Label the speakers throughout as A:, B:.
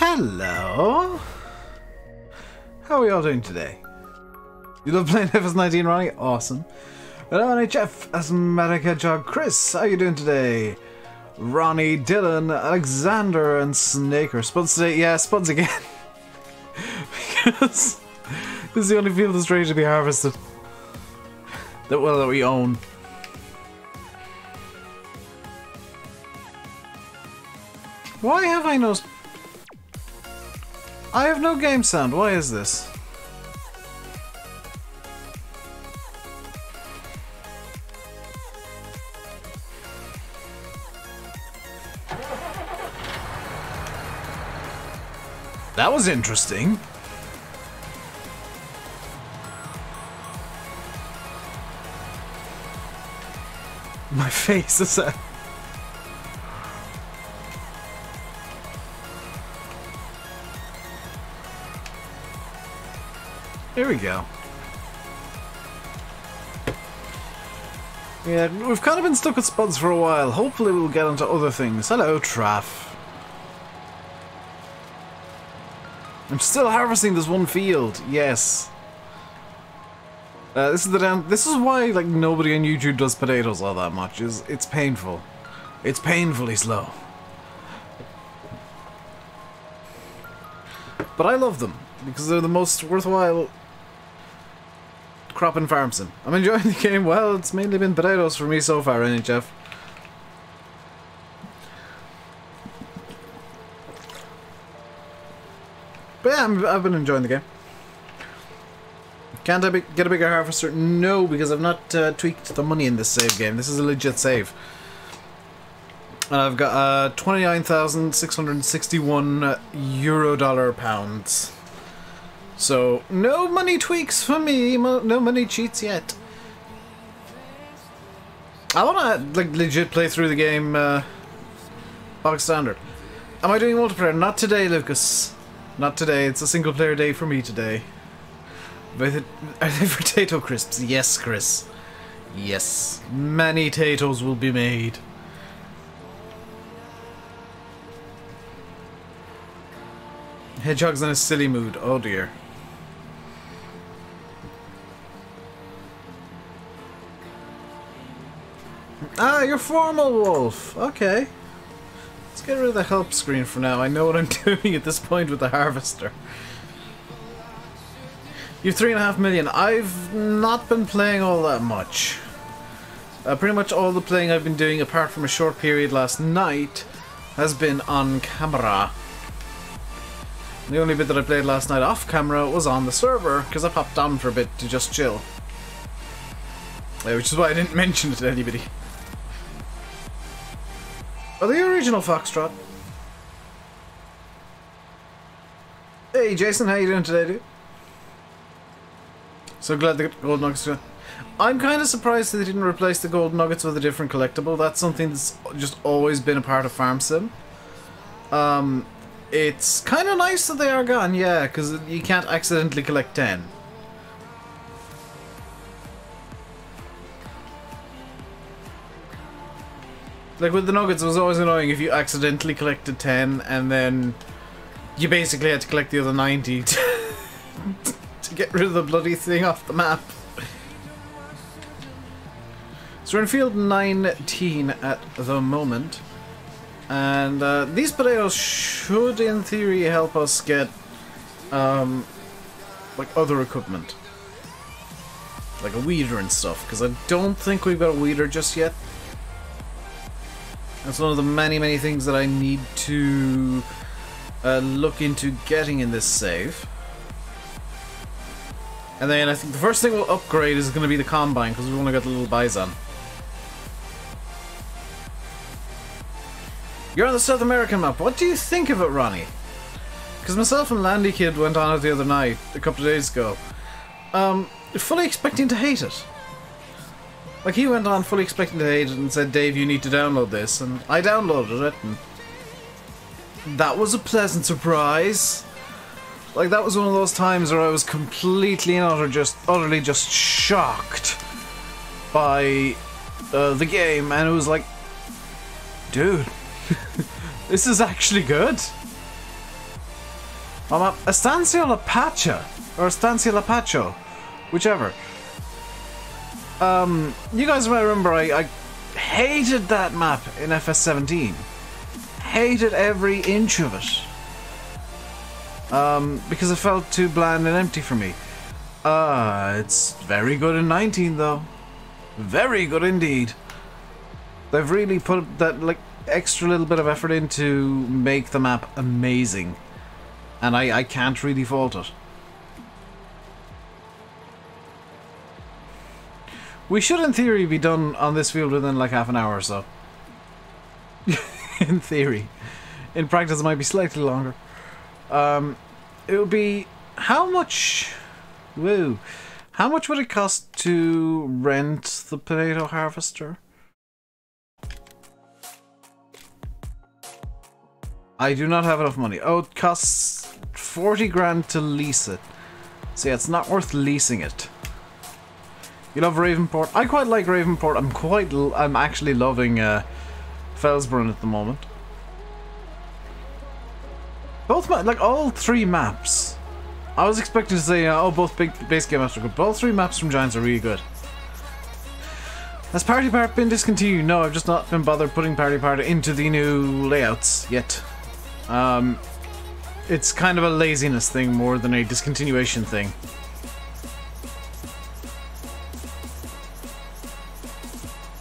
A: Hello. How are we all doing today? You love playing FS19, Ronnie? Awesome. Hello, NHF, Asthmatica Jog Chris. How you doing today? Ronnie, Dylan, Alexander, and Snaker. Spuds today? Yeah, Spuds again. Because this is the only field that's ready to be harvested. That we own. Why have I no... I have no game sound. Why is this? That was interesting. My face is that. Here we go. Yeah, we've kind of been stuck with Spuds for a while. Hopefully we'll get onto other things. Hello, Traff. I'm still harvesting this one field. Yes. This is why like nobody on YouTube does potatoes all that much. It's painful. It's painfully slow. But I love them because they're the most worthwhile crop in farm sim. I'm enjoying the game. Well, it's mainly been potatoes for me so far, NHF. But yeah, I've been enjoying the game. Can't I get a bigger harvester? No, because I've not tweaked the money in this save game. This is a legit save. And I've got 29,661 euro pounds. So, no money tweaks for me. No money cheats yet. I want to like legit play through the game bog standard. Am I doing multiplayer? Not today, Lucas. Not today. It's a single player day for me today. Are they potato crisps? Yes, Chris. Yes. Many potatoes will be made. Hedgehog's in a silly mood. Oh dear. Ah, you're formal, Wolf. Okay. Let's get rid of the help screen for now. I know what I'm doing at this point with the harvester. You've 3.5 million. I've not been playing all that much. Pretty much all the playing I've been doing, apart from a short period last night, has been on camera. The only bit that I played last night off camera was on the server, because I popped on for a bit to just chill. Which is why I didn't mention it to anybody. Oh, the original Foxtrot. Hey Jason, how you doing today, dude? So glad the gold nuggets. I'm kind of surprised that they didn't replace the gold nuggets with a different collectible. That's something that's just always been a part of Farm Sim. It's kind of nice that they are gone, yeah, because you can't accidentally collect 10. Like with the nuggets, it was always annoying if you accidentally collected 10 and then you basically had to collect the other 90 to get rid of the bloody thing off the map. So we're in field 19 at the moment. And these potatoes should, in theory, help us get like other equipment. Like a weeder and stuff, because I don't think we've got a weeder just yet. That's one of the many things that I need to look into getting in this save. And then I think the first thing we'll upgrade is going to be the combine, because we've only got the little bison. You're on the South American map. What do you think of it, Ronnie? Because myself and Landy Kid went on it the other night, a couple of days ago. Fully expecting to hate it. Like, he went on fully expecting to hate it and said, Dave, you need to download this. And I downloaded it, and that was a pleasant surprise. Like, that was one of those times where I was completely and utterly just shocked by the game, and it was like, dude, this is actually good. Estancia La Pacha, or Estancia La Pacho, whichever. You guys might remember I hated that map in FS17. Hated every inch of it. Because it felt too bland and empty for me. It's very good in 19 though. Very good indeed. They've really put that like extra little bit of effort in to make the map amazing. And I can't really fault it. We should in theory be done on this field within like half an hour or so. In theory. In practice it might be slightly longer. It would be... How much... Woo. How much would it cost to rent the potato harvester? I do not have enough money. Oh, it costs 40 grand to lease it. So yeah, it's not worth leasing it. You love Ravenport? I quite like Ravenport. I'm actually loving Felsbrunn at the moment. Both like all three maps. I was expecting to say oh both big base game maps are good, but all three maps from Giants are really good. Has Party Part been discontinued? No, I've just not been bothered putting Party Part into the new layouts yet. It's kind of a laziness thing more than a discontinuation thing.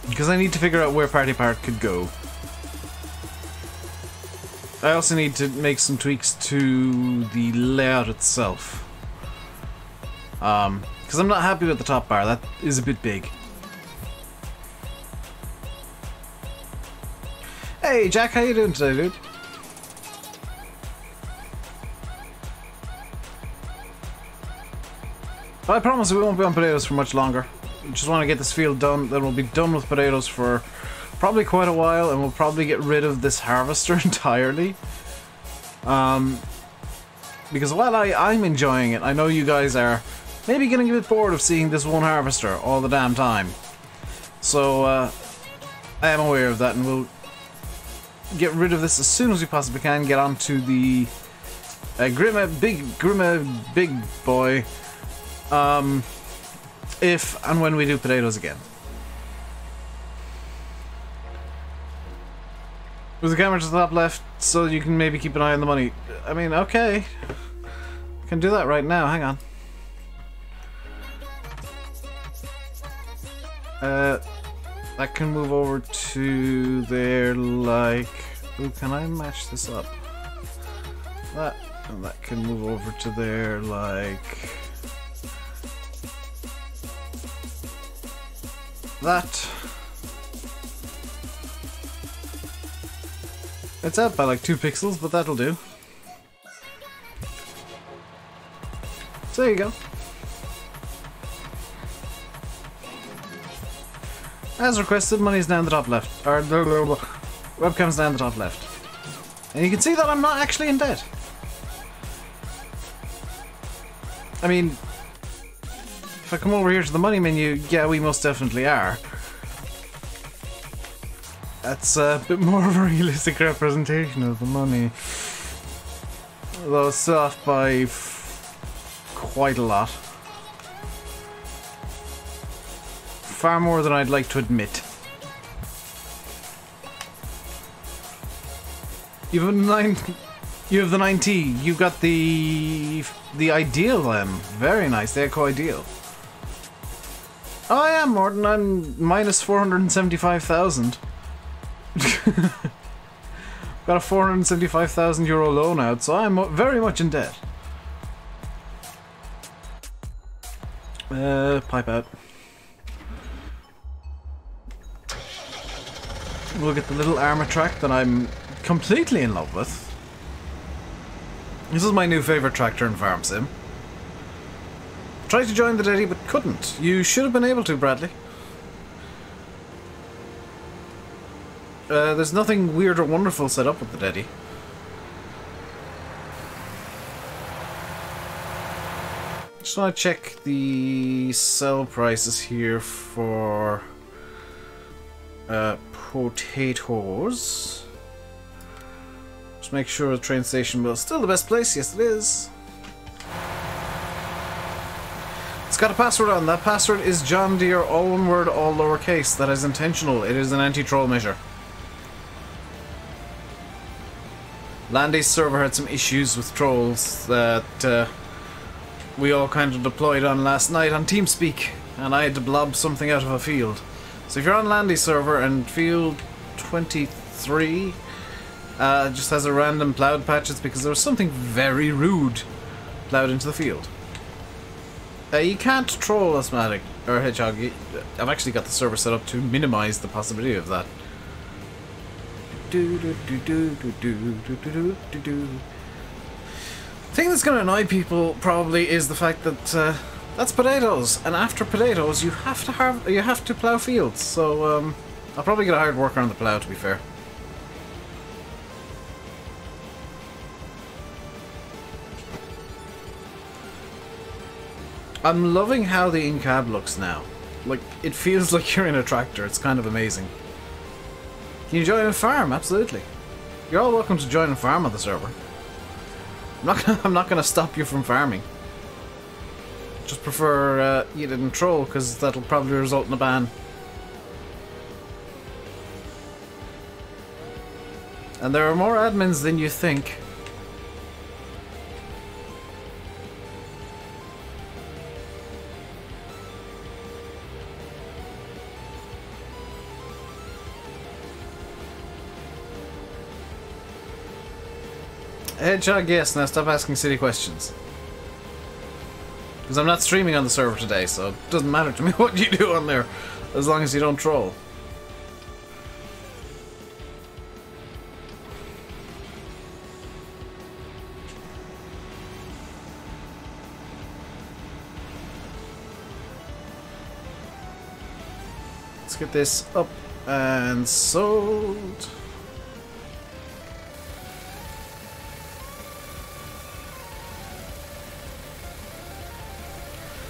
A: Because I need to figure out where Party Part could go. I also need to make some tweaks to the layout itself. Because I'm not happy with the top bar, that is a bit big. Hey Jack, how you doing today, dude? I promise we won't be on potatoes for much longer. We just want to get this field done, then we'll be done with potatoes for probably quite a while, and we'll probably get rid of this harvester entirely. Because while I'm enjoying it, I know you guys are maybe getting a bit bored of seeing this one harvester all the damn time. So, I am aware of that, and we'll get rid of this as soon as we possibly can, get onto the Grima big boy, if and when we do potatoes again. With the camera to the top left, so you can maybe keep an eye on the money. I mean, okay. I can do that right now, hang on. That can move over to there like... Ooh, can I match this up? That, and that can move over to there like... That. It's out by like 2 pixels, but that'll do. So there you go. As requested, money's down the top left. Or webcam's down the top left. And you can see that I'm not actually in debt. I mean, if I come over here to the money menu, yeah, we most definitely are. That's a bit more of a realistic representation of the money. Although it's still off by quite a lot. Far more than I'd like to admit. You have the 9T. You got the ideal then. Very nice. The Echo Ideal. Oh yeah, Morton. I'm minus 475,000. Got a 475,000 euro loan out, so I'm very much in debt. Pipe out. We'll get the little armor track that I'm completely in love with. This is my new favorite tractor in Farm Sim. Tried to join the Daddy, but couldn't. You should have been able to, Bradley. There's nothing weird or wonderful set up with the Daddy. Just want to check the sell prices here for potatoes. Just make sure the train station will still the best place. Yes, it is. It's got a password on. That password is John Deere, all one word, all lowercase. That is intentional. It is an anti-troll measure. Landy's server had some issues with trolls that we all kind of deployed on last night on TeamSpeak, and I had to blob something out of a field. So if you're on Landy's server and field 23 just has a random plowed patch, it's because there was something very rude plowed into the field. You can't troll Asthmatic or Hedgehog. I've actually got the server set up to minimize the possibility of that. The thing that's going to annoy people probably is the fact that that's potatoes, and after potatoes you have to plow fields. So I'll probably get a hired worker on the plow, to be fair. I'm loving how the in-cab looks now. Like, it feels like you're in a tractor. It's kind of amazing. Can you join a farm? Absolutely. You're all welcome to join a farm on the server. I'm not gonna stop you from farming. Just prefer you didn't troll, because that'll probably result in a ban. And there are more admins than you think. Hedgehog, yes. Now stop asking silly questions. Because I'm not streaming on the server today, so it doesn't matter to me what you do on there, as long as you don't troll. Let's get this up and sold.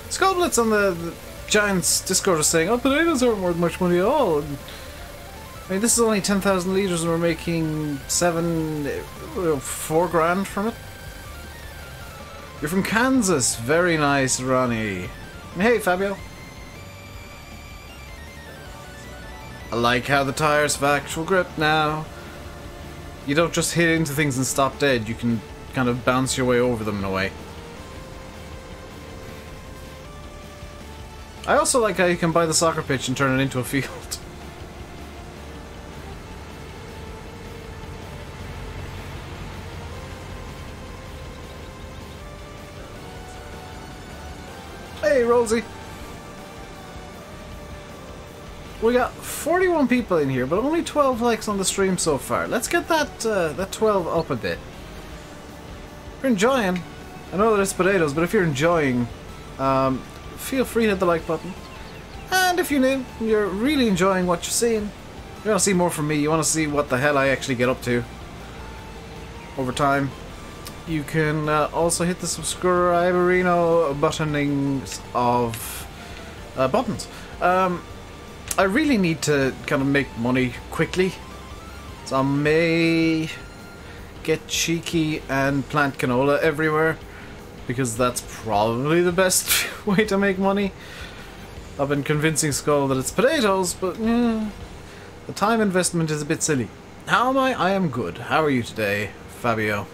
A: Skullblitz on the Giants Discord is saying, oh, potatoes aren't worth much money at all. And, I mean, this is only 10,000 litres and we're making 4 grand from it. You're from Kansas. Very nice, Ronnie. And hey, Fabio. I like how the tires have actual grip now. You don't just hit into things and stop dead. You can kind of bounce your way over them in a way. I also like how you can buy the soccer pitch and turn it into a field. Hey, Rosie. We got 41 people in here, but only 12 likes on the stream so far. Let's get that 12 up a bit. If you're enjoying, I know that it's potatoes, but if you're enjoying, feel free to hit the like button. And if you're new, you're really enjoying what you're seeing, you want to see more from me, you want to see what the hell I actually get up to over time, you can also hit the subscriberino buttonings of buttons. I really need to kind of make money quickly, so I may get cheeky and plant canola everywhere, because that's probably the best way to make money. I've been convincing Skull that it's potatoes, but the time investment is a bit silly. How am I? I am good. How are you today, Fabio?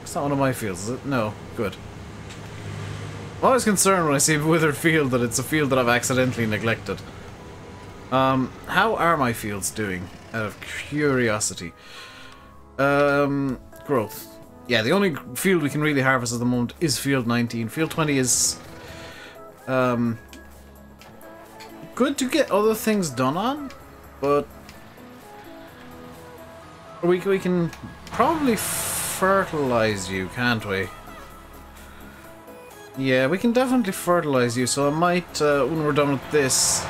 A: It's not one of my fields, is it? No. Good. I'm always concerned when I see a withered field that it's a field that I've accidentally neglected. How are my fields doing? Out of curiosity. Growth. Yeah, the only field we can really harvest at the moment is field 19. Field 20 is good to get other things done on, but we can probably fertilize you, can't we? Yeah, we can definitely fertilize you, so I might, when we're done with this,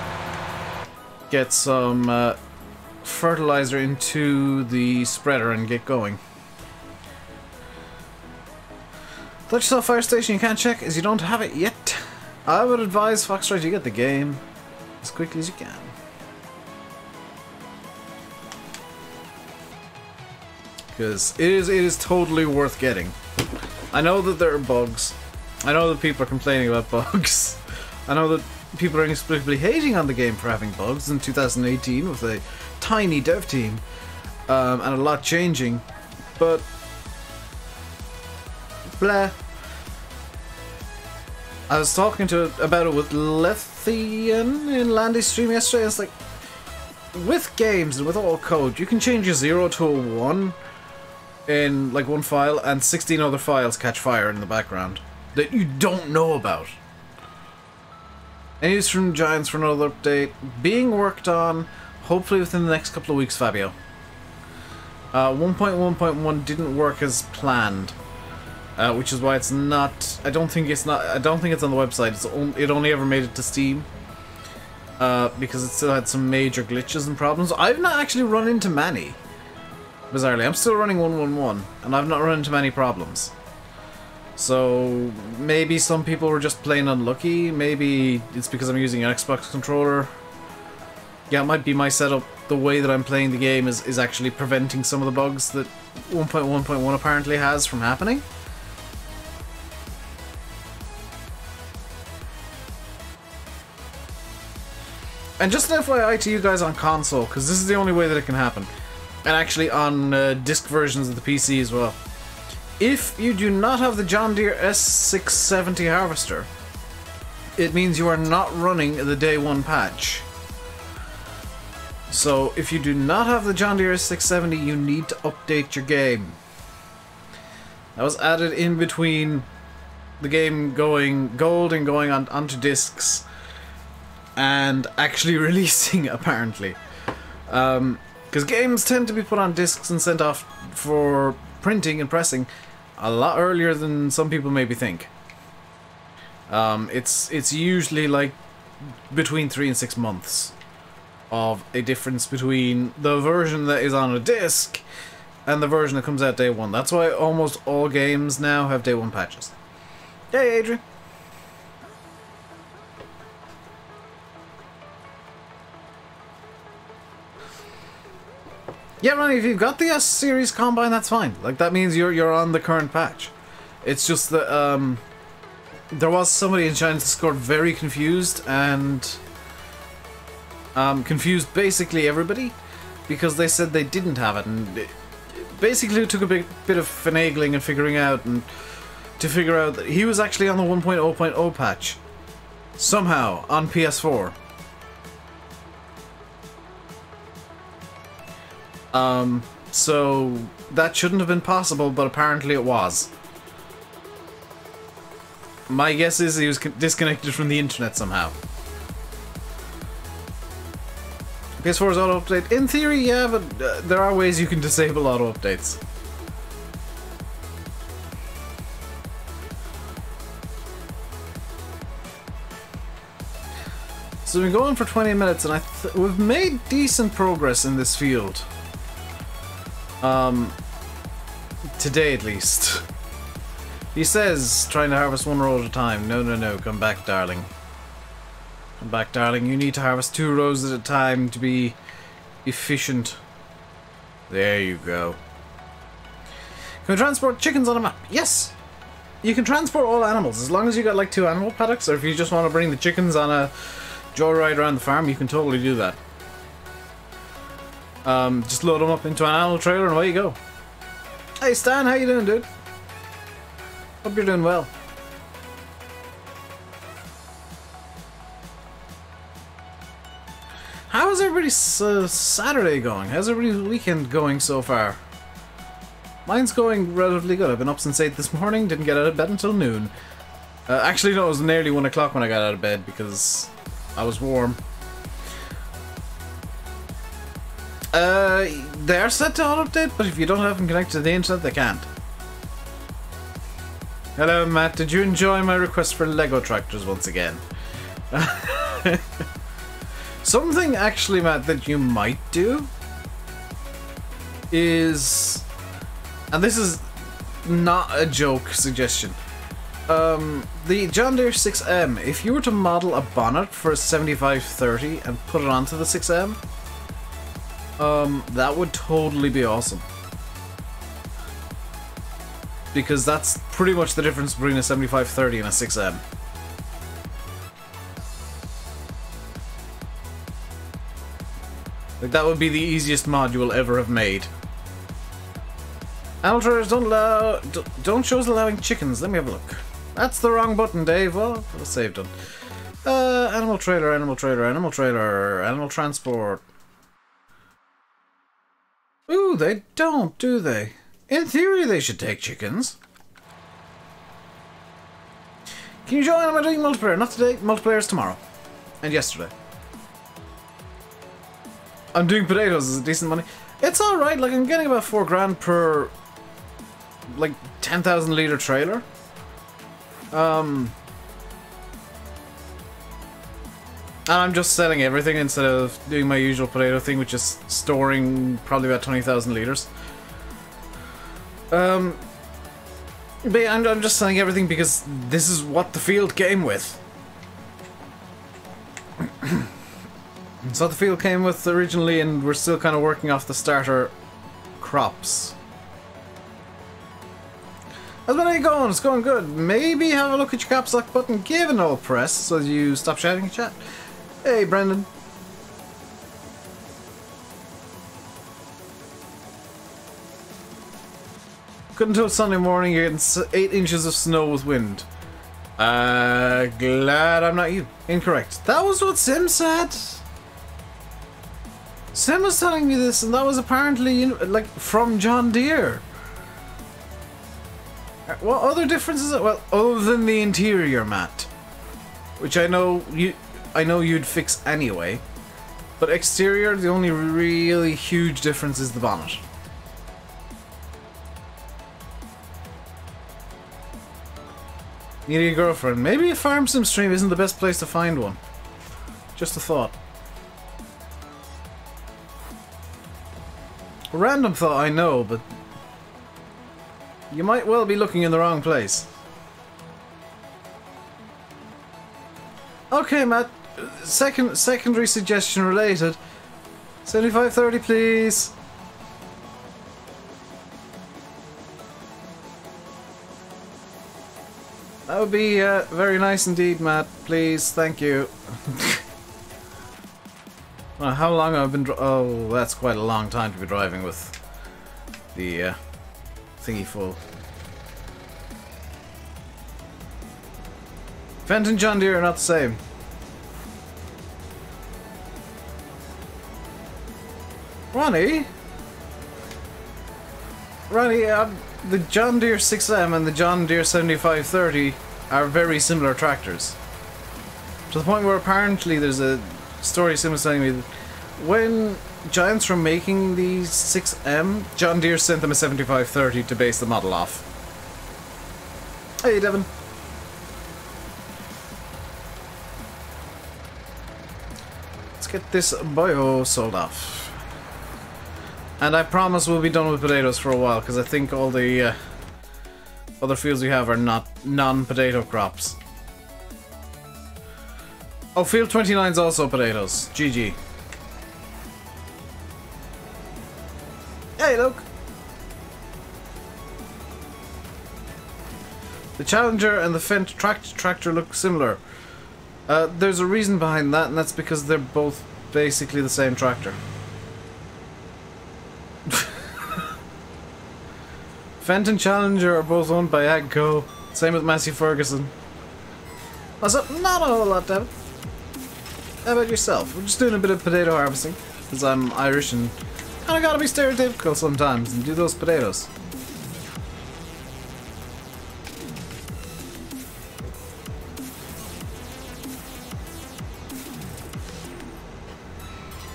A: get some fertilizer into the spreader and get going. Thought you saw a fire station you can't check as you don't have it yet. I would advise Foxtrot you get the game as quickly as you can. because it is totally worth getting. I know that there are bugs. I know that people are complaining about bugs. I know that people are inexplicably hating on the game for having bugs in 2018 with a tiny dev team and a lot changing, but blah. I was talking about it with Lethian in Landy's stream yesterday. It's like, with games and with all code, you can change a 0 to a 1 in like one file, and 16 other files catch fire in the background that you don't know about. News from Giants for another update being worked on, hopefully within the next couple of weeks, Fabio. 1.1.1 didn't work as planned, which is why it's not. I don't think it's on the website. It only ever made it to Steam because it still had some major glitches and problems. I've not actually run into many. Bizarrely, I'm still running 1.1.1, and I've not run into many problems. So maybe some people were just plain unlucky. Maybe it's because I'm using an Xbox controller. Yeah, it might be my setup. The way that I'm playing the game is actually preventing some of the bugs that 1.1.1 apparently has from happening. And just an FYI to you guys on console, because this is the only way that it can happen. And actually on disc versions of the PC as well. If you do not have the John Deere S670 harvester, it means you are not running the day one patch. So if you do not have the John Deere S670, you need to update your game. That was added in between the game going gold and going onto discs and actually releasing, apparently. Because games tend to be put on discs and sent off for printing and pressing a lot earlier than some people maybe think. It's usually like between 3 and 6 months of a difference between the version that is on a disc and the version that comes out day one. That's why almost all games now have day one patches. Hey, Adrian. Yeah, Ronnie, if you've got the S series combine, that's fine. Like, that means you're on the current patch. It's just that there was somebody in China that got very confused and confused basically everybody because they said they didn't have it, and basically it took a bit of finagling and figuring out, and to figure out that he was actually on the 1.0.0 patch somehow on PS4. So that shouldn't have been possible, but apparently it was. My guess is he was disconnected from the internet somehow. PS4's auto update, in theory, yeah, but there are ways you can disable auto updates. So we've been going for 20 minutes, and we've made decent progress in this field. Today at least. He says, trying to harvest one row at a time. No, no, no, come back, darling. Come back, darling. You need to harvest 2 rows at a time to be efficient. There you go. Can we transport chickens on a map? Yes! You can transport all animals, as long as you got like 2 animal paddocks, or if you just want to bring the chickens on a joyride around the farm, you can totally do that. Just load them up into an animal trailer and away you go. Hey Stan, how you doing, dude? Hope you're doing well. How is everybody's Saturday going? How's everybody's weekend going so far? Mine's going relatively good. I've been up since 8 this morning, didn't get out of bed until noon. Actually, no, it was nearly 1 o'clock when I got out of bed because I was warm. They are set to auto-update, but if you don't have them connected to the internet, they can't. Hello, Matt. Did you enjoy my request for Lego tractors once again? Something, actually, Matt, that you might do is... And this is not a joke suggestion. The John Deere 6M, if you were to model a bonnet for a 7530 and put it onto the 6M, that would totally be awesome. because that's pretty much the difference between a 7530 and a 6M. Like, that would be the easiest mod you will ever have made. Animal trailers don't show us allowing chickens. Let me have a look. That's the wrong button, Dave. Well, let's save done. Animal trailer, animal trailer, animal trailer, animal transport. Ooh, they don't, do they? In theory, they should take chickens. Can you join? I'm doing multiplayer. Not today. Multiplayer is tomorrow. And yesterday. I'm doing potatoes. Is it decent money? It's alright. Like, I'm getting about $4 grand per, like, 10,000 litre trailer. And I'm just selling everything instead of doing my usual potato thing, which is storing probably about 20,000 litres. But yeah, I'm just selling everything because this is what the field came with. It's what the field came with originally, and we're still kind of working off the starter crops. How's my day going? It's going good. Maybe have a look at your caps lock button, give an old press so you stop shouting in chat. Hey, Brendan. Good until Sunday morning, you're getting 8 inches of snow with wind. Glad I'm not you. Incorrect. That was what Sim said. Sim was telling me this, and that was apparently, like, from John Deere. What other difference is it? Well, other than the interior, Matt, which I know you'd fix anyway. But exterior, the only really huge difference is the bonnet. Need a girlfriend. Maybe a farm sim stream isn't the best place to find one. Just a thought. A random thought, I know, but you might well be looking in the wrong place. Okay, Matt. Secondary suggestion related. 7530, please. That would be very nice indeed, Matt. Please, thank you. Well, how long I've been? Oh, that's quite a long time to be driving with the thingy full. Fendt and John Deere are not the same. Ronnie, the John Deere 6M and the John Deere 7530 are very similar tractors. To the point where apparently there's a story Sim was telling me that when Giants were making the 6M, John Deere sent them a 7530 to base the model off. Hey, Devin. Let's get this bio sold off. And I promise we'll be done with potatoes for a while, because I think all the other fields we have are not non-potato crops. Oh, field 29 is also potatoes. GG. Hey, look. The Challenger and the Fendt tractor look similar. There's a reason behind that, and that's because they're both basically the same tractor. Fendt and Challenger are both owned by AGCO. Same with Massey Ferguson. What's up? Not a whole lot, Devin. How about yourself? We're just doing a bit of potato harvesting, because I'm Irish and I gotta be stereotypical sometimes and do those potatoes.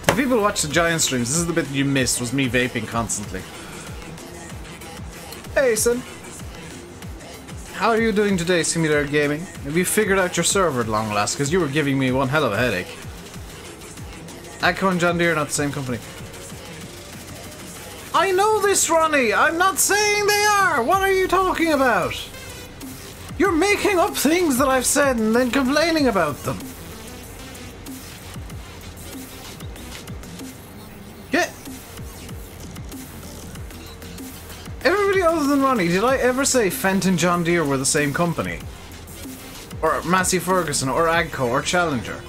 A: If people watch the Giant streams, this is the bit you missed, was me vaping constantly. Hey, son. How are you doing today, Simulator Gaming? Have you figured out your server at long last? Because you were giving me one hell of a headache. AGCO and John Deere are not the same company. I know this, Ronnie! I'm not saying they are! What are you talking about? You're making up things that I've said and then complaining about them. Get... Everybody other than Ronnie, did I ever say Fendt and John Deere were the same company? Or Massey Ferguson, or Agco, or Challenger?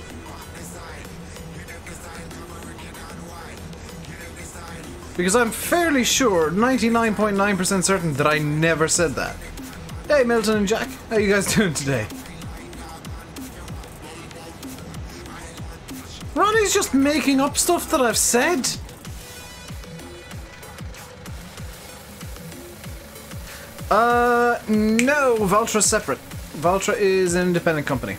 A: Because I'm fairly sure, 99.9% certain, that I never said that. Hey Milton and Jack, how you guys doing today? Ronnie's just making up stuff that I've said. No, Valtra's separate. Valtra is an independent company.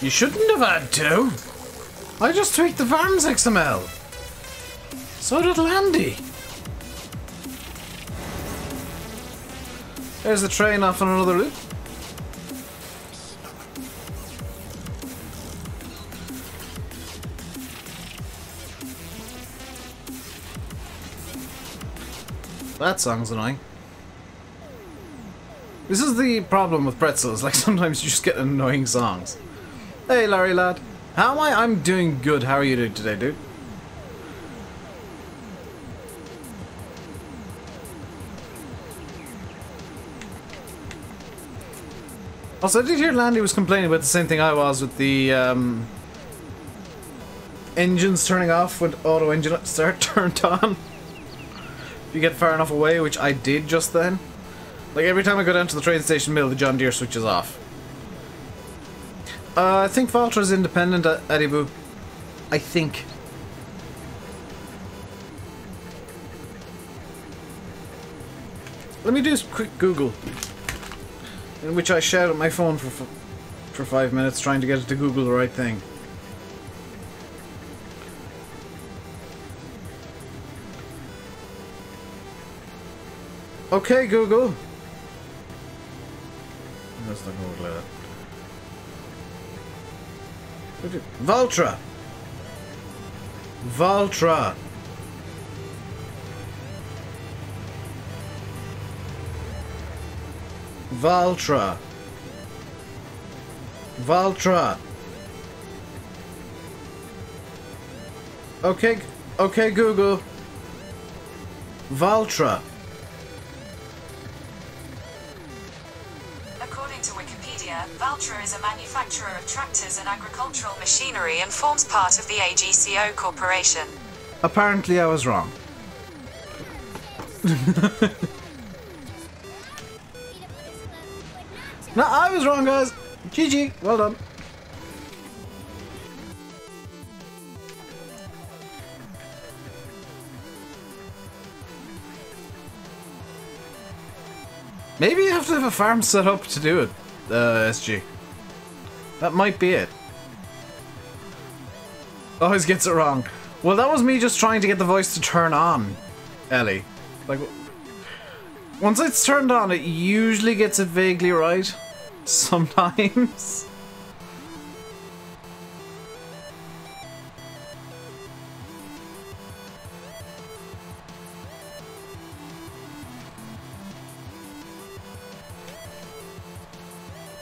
A: You shouldn't have had to. I just tweaked the Varms XML. So did Landy. There's the train off on another loop. That song's annoying. This is the problem with pretzels, like sometimes you just get annoying songs. Hey Larry lad. How am I? I'm doing good. How are you doing today, dude? Also, I did hear Landy was complaining about the same thing I was with the engines turning off when auto engine start turned on. If you get far enough away, which I did just then. Like every time I go down to the train station mill, the John Deere switches off. I think Valtra's independent, Eddie Boo. I think. Let me do a quick Google, in which I shout at my phone for 5 minutes trying to get it to Google the right thing. Okay, Google. That's not going to work like that. Valtra. Valtra. Valtra. Valtra. Okay, okay, Google. Valtra.
B: According to Wikipedia, Valtra is a manufacturer of tractors and agricultural machinery and forms part of the AGCO Corporation.
A: Apparently I was wrong. No, I was wrong, guys. GG, well done. Maybe you have to have a farm set up to do it, SG. That might be it. Always gets it wrong. Well, that was me just trying to get the voice to turn on, Ellie. Like, once it's turned on, it usually gets it vaguely right. Sometimes.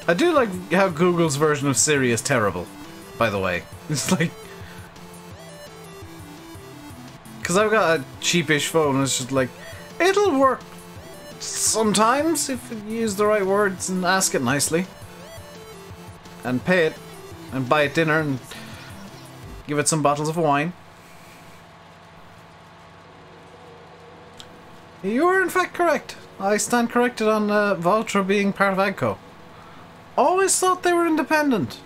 A: I do like how Google's version of Siri is terrible, by the way. It's like... because I've got a cheapish phone and it's just like, it'll work sometimes if you use the right words and ask it nicely. And pay it, and buy it dinner and give it some bottles of wine. You are in fact correct. I stand corrected on Valtra being part of AGCO. Always thought they were independent.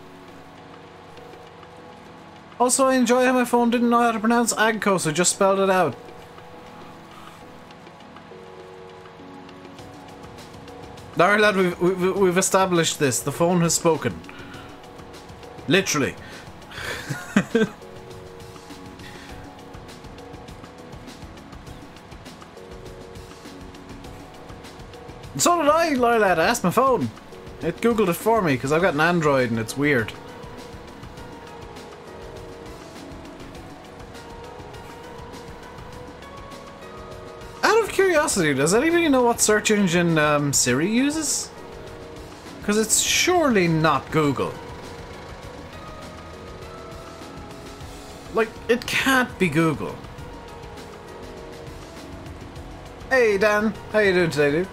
A: Also, I enjoy how my phone didn't know how to pronounce AGCO, so just spelled it out. Alright lad, we've established this. The phone has spoken. Literally. So did I, lad. I asked my phone. It googled it for me because I've got an Android and it's weird. Out of curiosity, does anybody know what search engine Siri uses? Because it's surely not Google. Like, it can't be Google. Hey Dan, how you doing today, dude?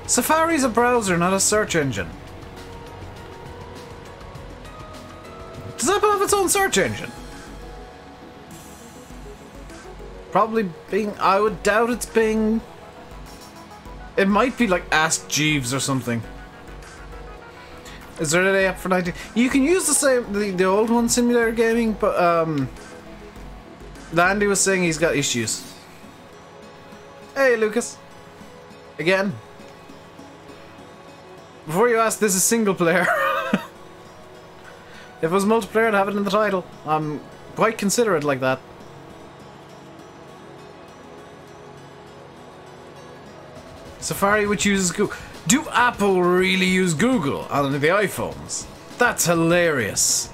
A: Safari's a browser, not a search engine. Does Apple have its own search engine? Probably Bing. I would doubt it's Bing. It might be like Ask Jeeves or something. Is there an app for 19? You can use the same, the old one, Simulator Gaming, but Landy was saying he's got issues. Hey, Lucas. Again. Before you ask, this is single player. If it was multiplayer, I'd have it in the title. I'm quite considerate like that. Safari, which uses Google. Do Apple really use Google on the iPhones? That's hilarious.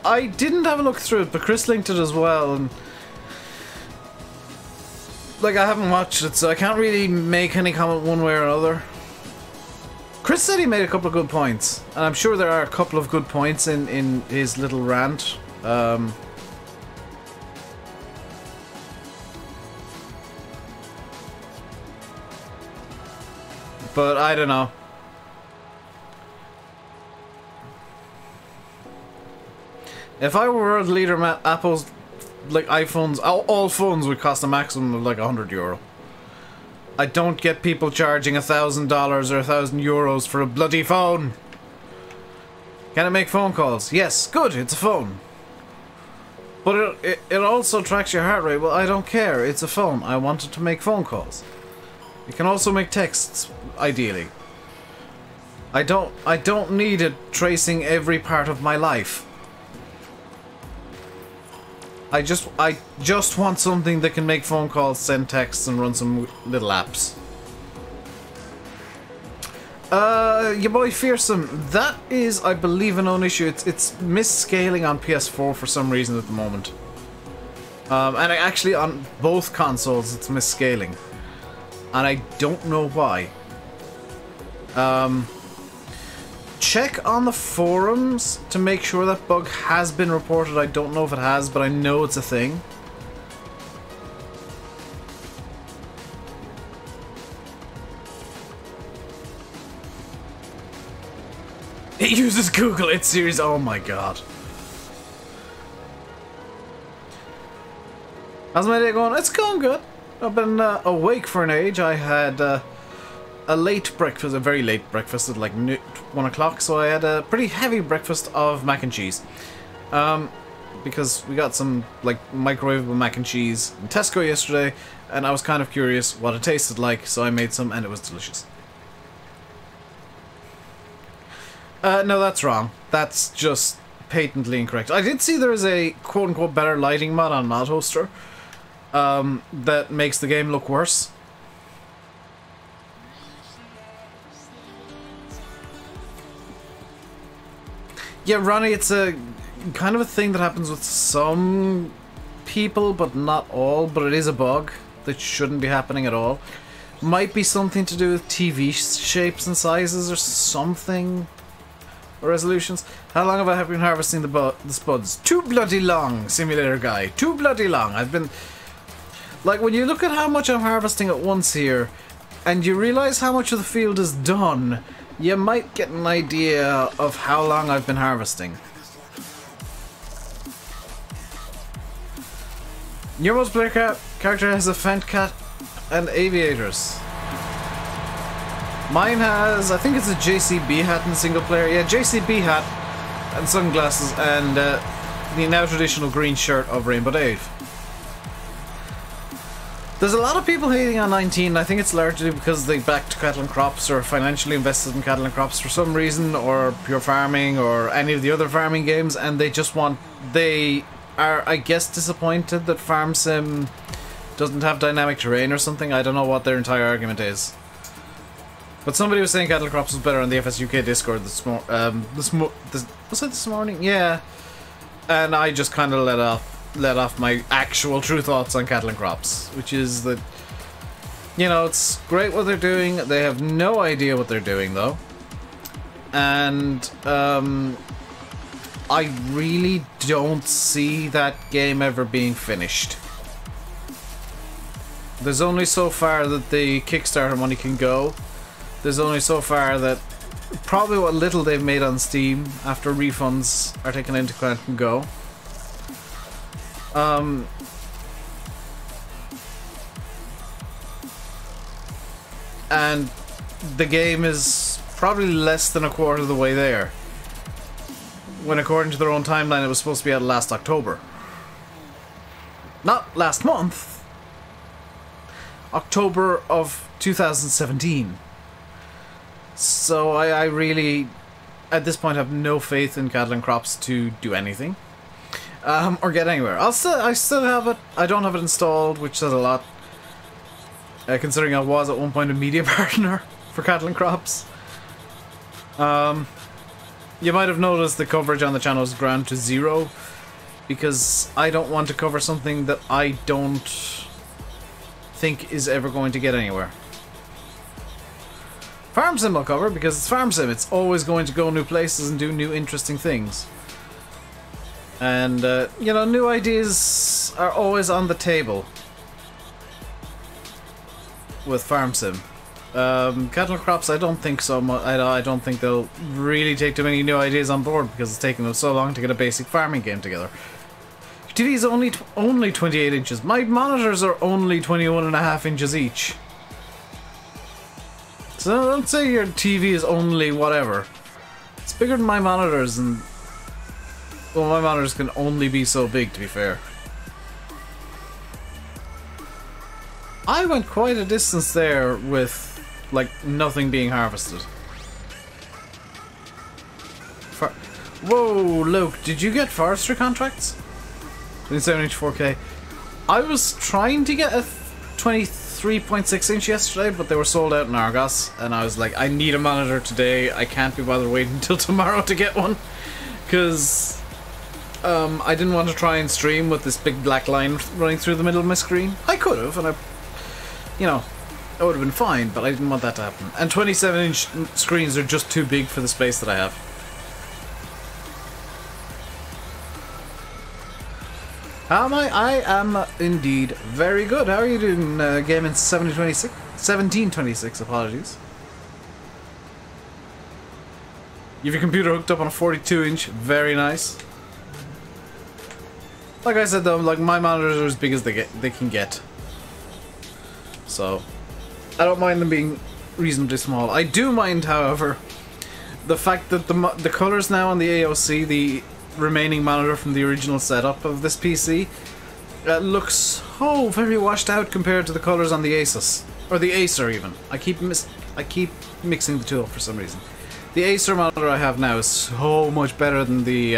A: I didn't have a look through it, but Chris linked it as well, and like, I haven't watched it, so I can't really make any comment one way or another. Chris said he made a couple of good points, and I'm sure there are a couple of good points in his little rant. But I don't know. If I were world leader, Apple's like iPhones, all phones would cost a maximum of like €100. I don't get people charging $1,000 or €1,000 for a bloody phone. Can it make phone calls? Yes, good, it's a phone. But it also tracks your heart rate. Well, I don't care, it's a phone. I want it to make phone calls. It can also make texts, ideally. I don't need it tracing every part of my life. I just want something that can make phone calls, send texts, and run some little apps. Your boy Fearsome, that is, I believe, a known issue. It's misscaling on PS4 for some reason at the moment. And actually on both consoles it's misscaling. And I don't know why. Check on the forums to make sure that bug has been reported. I don't know if it has, but I know it's a thing. It uses Google, it's serious, oh my god. How's my day going? It's going good. I've been awake for an age. I had a late breakfast, a very late breakfast at like 1 o'clock, so I had a pretty heavy breakfast of mac and cheese. Because we got some like microwavable mac and cheese in Tesco yesterday, and I was kind of curious what it tasted like, so I made some and it was delicious. No, that's wrong. That's just patently incorrect. I did see there's a quote-unquote better lighting mod on Mod Hoster that makes the game look worse. Yeah, Ronnie, it's a kind of a thing that happens with some people, but not all, but it is a bug that shouldn't be happening at all. Might be something to do with TV shapes and sizes or something. Or resolutions. How long have I been harvesting the spuds? Too bloody long, Simulator Guy. Too bloody long. I've been... Like, when you look at how much I'm harvesting at once here, and you realise how much of the field is done, you might get an idea of how long I've been harvesting. Your multiplayer character has a Fent Cat and aviators. Mine has, I think it's a JCB hat in single player. Yeah, JCB hat and sunglasses and the now traditional green shirt of RainbowDave. There's a lot of people hating on 19. I think it's largely because they backed cattle and crops or financially invested in cattle and crops for some reason, or pure farming or any of the other farming games, and they just want... They are, I guess, disappointed that Farm Sim doesn't have dynamic terrain or something. I don't know what their entire argument is. But somebody was saying Cattle and Crops was better on the FSUK Discord was it this morning? Yeah. And I just kind of let off. let off my actual true thoughts on cattle and crops, which is that, you know, it's great what they're doing. They have no idea what they're doing, though. And, I really don't see that game ever being finished. There's only so far that the Kickstarter money can go. There's only so far that probably what little they've made on Steam after refunds are taken into account can go. And the game is probably less than a quarter of the way there, when according to their own timeline it was supposed to be out last October. Not last month. October of 2017. So I really, at this point, have no faith in cattle and crops to do anything. Or get anywhere. I still have it. I don't have it installed, which says a lot. Considering I was at one point a media partner for cattle and crops. You might have noticed the coverage on the channel is ground to 0, because I don't want to cover something that I don't think is ever going to get anywhere. Farm Sim I'll cover, because it's Farm Sim. It's always going to go new places and do new interesting things. And, you know, new ideas are always on the table with Farm Sim. Cattle and crops, I don't think so much. I don't think they'll really take too many new ideas on board, because it's taken them so long to get a basic farming game together. Your TV is only 28 inches. My monitors are only 21.5 inches each. So don't say your TV is only whatever. It's bigger than my monitors, and well, my monitors can only be so big, to be fair. I went quite a distance there with, like, nothing being harvested. Whoa, Luke, did you get forestry contracts? 27-inch 4K. I was trying to get a 23.6 inch yesterday, but they were sold out in Argos, and I was like, I need a monitor today. I can't be bothered waiting until tomorrow to get one, because I didn't want to try and stream with this big black line running through the middle of my screen. I could have, and you know, that would have been fine, but I didn't want that to happen. And 27-inch screens are just too big for the space that I have. How am I? I am indeed very good. How are you doing, game in 1726? Apologies. You have your computer hooked up on a 42-inch. Very nice. Like I said though, like, my monitors are as big as they can get. So I don't mind them being reasonably small. I do mind, however, the fact that the colors now on the AOC, the remaining monitor from the original setup of this PC, looks so very washed out compared to the colors on the Asus, or the Acer even. I keep mixing the two up for some reason. The Acer monitor I have now is so much better than the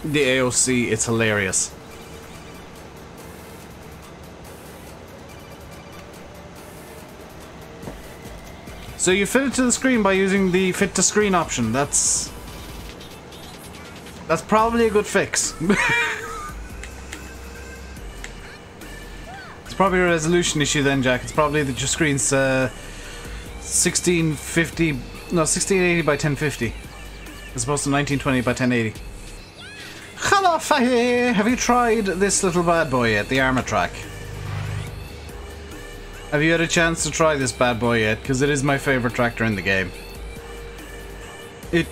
A: AOC. It's hilarious. So you fit it to the screen by using the fit to screen option. That's probably a good fix. It's probably a resolution issue then, Jack. It's probably that your screen's 1680 by 1050 as opposed to 1920 by 1080. Hello, Faye! Have you tried this little bad boy yet, the Armor Track? Have you had a chance to try this bad boy yet? Because it is my favorite tractor in the game. It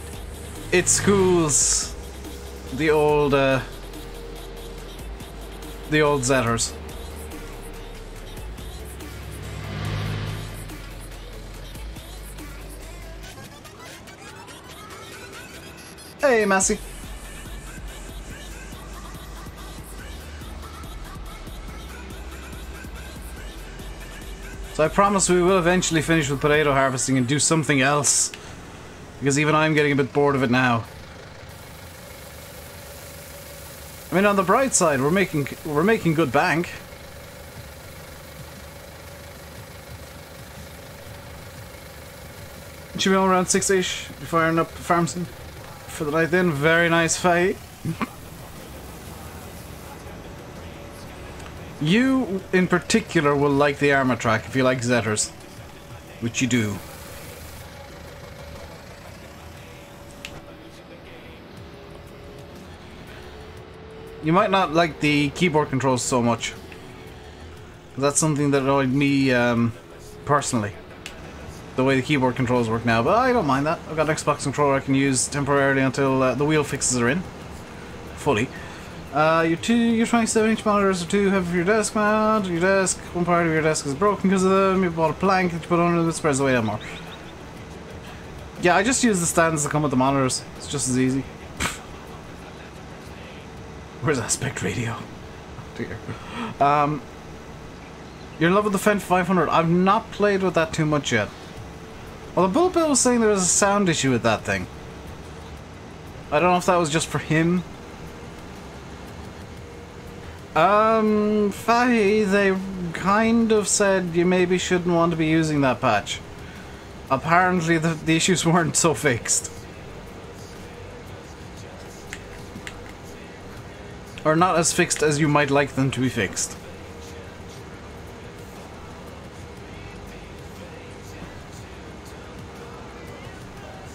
A: schools the old Zetters. Hey, Massey. So I promise we will eventually finish with potato harvesting and do something else, because even I'm getting a bit bored of it now. I mean, on the bright side, we're making good bank. Should be all around 6-ish before I end up Farm Sim for the night then. Very nice fight. You, in particular, will like the armor track if you like Zetters. Which you do. You might not like the keyboard controls so much. That's something that annoyed me, personally. The way the keyboard controls work now, but I don't mind that. I've got an Xbox controller I can use temporarily until the wheel fixes are in. Fully. Your 27-inch monitors are too heavy for your desk mount. Your desk, one part of your desk is broken because of them. You bought a plank that you put under them, it spreads the weight out more. Yeah, I just use the stands that come with the monitors. It's just as easy. Where's aspect radio? Oh dear. You're in love with the Fent 500. I've not played with that too much yet. Well, the Bullet Bill was saying there was a sound issue with that thing. I don't know if that was just for him. Fahy, they kind of said you maybe shouldn't want to be using that patch. Apparently the issues weren't so fixed. Or not as fixed as you might like them to be fixed.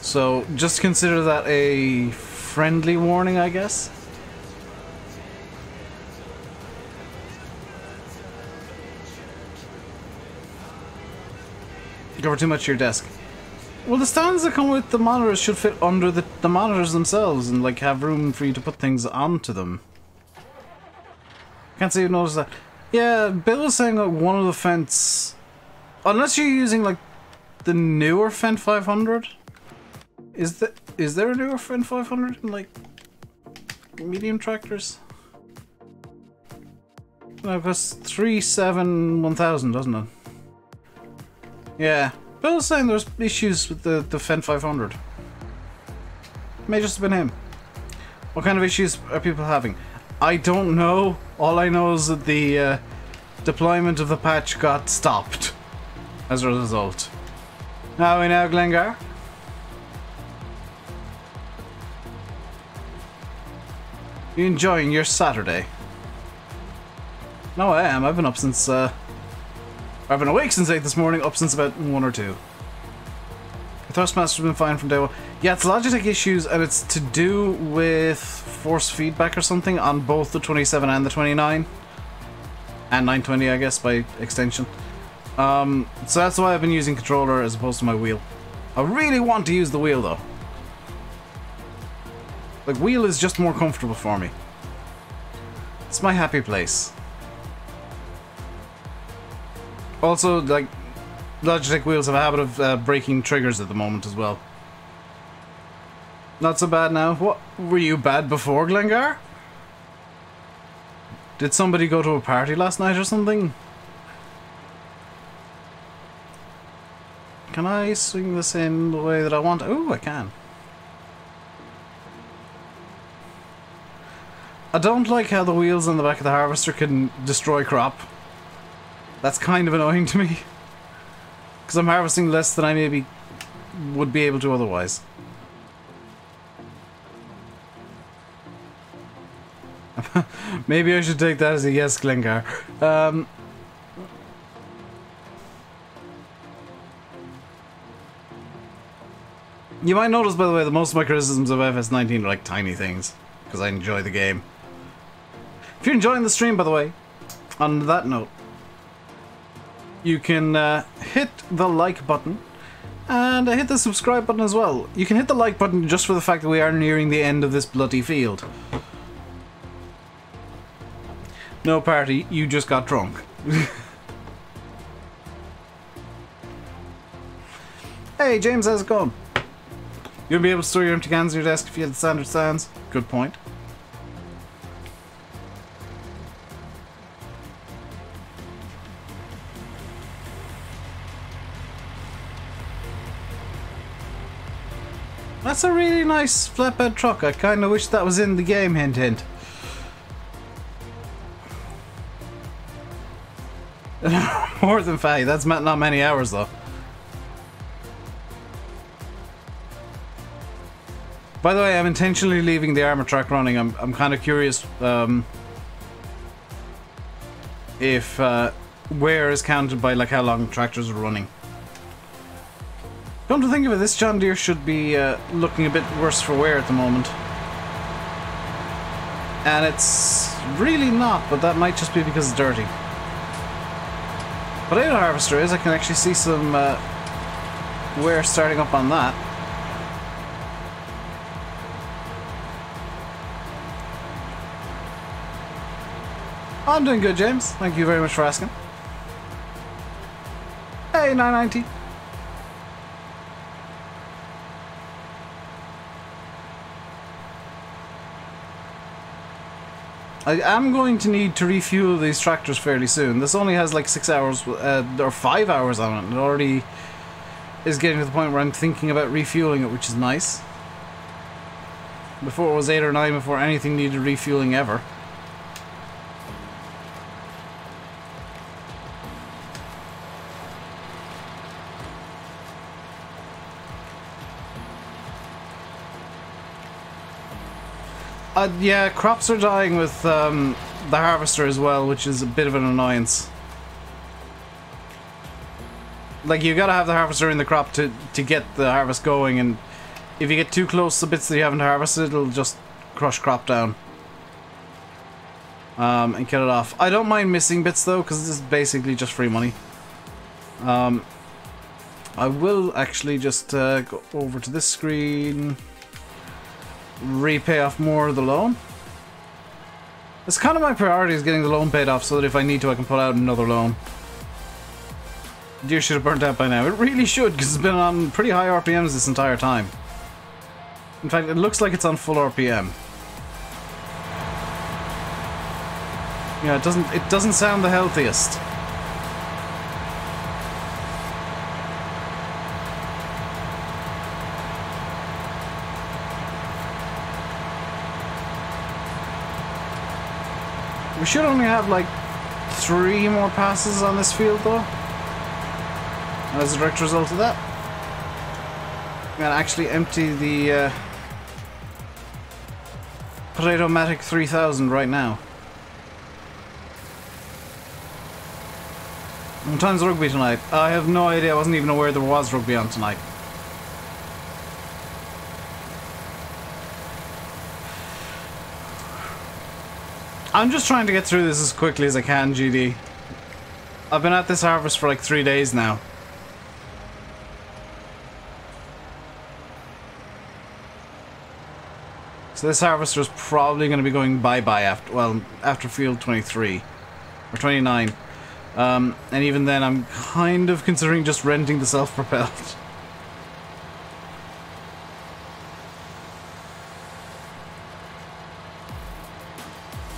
A: So, just consider that a friendly warning, I guess. Cover too much to your desk. Well, the stands that come with the monitors should fit under the monitors themselves and, like, have room for you to put things onto them. Can't say you noticed that. Yeah, Bill was saying that one of the Fents... Unless you're using, like, the newer Fent 500... Is there a newer Fent 500 in, like, medium tractors? No, because 37-1000, doesn't it? Yeah. Bill was saying there's issues with the Fent 500. May just have been him. What kind of issues are people having? I don't know. All I know is that the deployment of the patch got stopped as a result. Now we know, Glengar. You enjoying your Saturday? No, I am. I've been up since, I've been awake since 8 this morning, up since about 1 or 2. The Thrustmaster's been fine from day 1. Yeah, it's Logitech issues, and it's to do with force feedback or something on both the 27 and the 29. And 920, I guess, by extension. So that's why I've been using controller as opposed to my wheel. I really want to use the wheel, though. Like, wheel is just more comfortable for me. It's my happy place. Also, like, Logitech wheels have a habit of breaking triggers at the moment as well. Not so bad now. What? Were you bad before, Glengar? Did somebody go to a party last night or something? Can I swing this in the way that I want? Oh, I can. I don't like how the wheels on the back of the harvester can destroy crop. That's kind of annoying to me. Because I'm harvesting less than I maybe would be able to otherwise. Maybe I should take that as a yes, Glengar. You might notice, by the way, that most of my criticisms of FS19 are like tiny things. Because I enjoy the game. If you're enjoying the stream, by the way, on that note, you can hit the like button and hit the subscribe button as well. You can hit the like button just for the fact that we are nearing the end of this bloody field. No party, you just got drunk. Hey James, how's it going? You'll be able to store your empty cans on your desk if you had the standard stands. Good point. That's a really nice flatbed truck. I kind of wish that was in the game, hint hint. More than 5. That's not many hours though. By the way, I'm intentionally leaving the armor track running. I'm kind of curious if wear is counted by like how long tractors are running. Come to think of it, this John Deere should be looking a bit worse for wear at the moment. And it's really not, but that might just be because it's dirty. Potato harvester is, I can actually see some wear starting up on that. I'm doing good, James. Thank you very much for asking. Hey, 990. I am going to need to refuel these tractors fairly soon. This only has like 6 hours or 5 hours on it. It already is getting to the point where I'm thinking about refueling it, which is nice. Before it was 8 or 9 before anything needed refueling ever. Yeah, crops are dying with the harvester as well, which is a bit of an annoyance. Like, you gotta have the harvester in the crop to get the harvest going, and if you get too close to the bits that you haven't harvested, it'll just crush crop down. And kill it off. I don't mind missing bits though, because this is basically just free money. I will actually just go over to this screen. Repay off more of the loan. It's kind of my priority is getting the loan paid off so that if I need to I can pull out another loan. Deer should have burnt out by now. It really should, because it's been on pretty high RPMs this entire time. In fact, it looks like it's on full RPM. Yeah, it doesn't sound the healthiest. We should only have like 3 more passes on this field though. As a direct result of that. I'm gonna actually empty the Potato-Matic 3000 right now. What time's rugby tonight? I have no idea, I wasn't even aware there was rugby on tonight. I'm just trying to get through this as quickly as I can, GD. I've been at this harvest for like 3 days now. So this harvester is probably going to be going bye-bye after field 23 or 29. And even then I'm kind of considering just renting the self-propelled.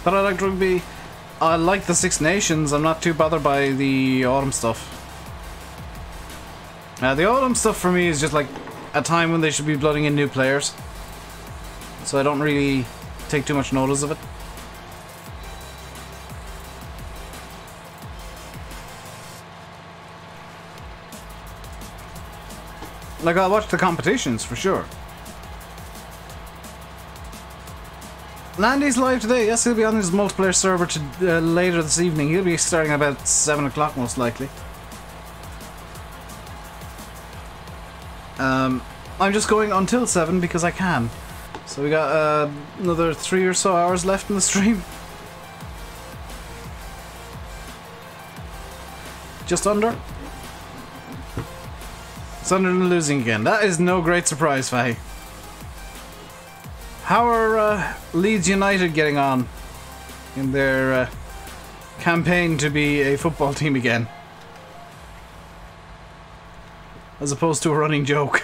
A: But I like rugby. I like the Six Nations. I'm not too bothered by the autumn stuff. The autumn stuff for me is just like a time when they should be blooding in new players. So I don't really take too much notice of it. Like, I'll watch the competitions for sure. Landy's live today. Yes, he'll be on his multiplayer server later this evening. He'll be starting about 7 o'clock most likely. I'm just going until 7 because I can. So we got another 3 or so hours left in the stream. Just under. It's under and losing again. That is no great surprise, Faye. How are Leeds United getting on in their campaign to be a football team again? As opposed to a running joke.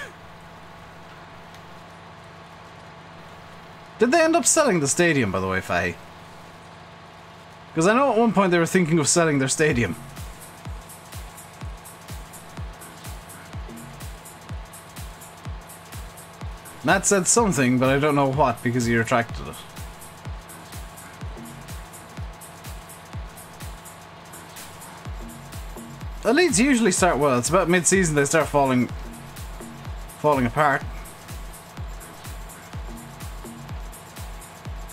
A: Did they end up selling the stadium, by the way, Faye? Because I know at one point they were thinking of selling their stadium. Matt said something, but I don't know what because he retracted it. The Leeds usually start well. It's about mid-season they start falling apart.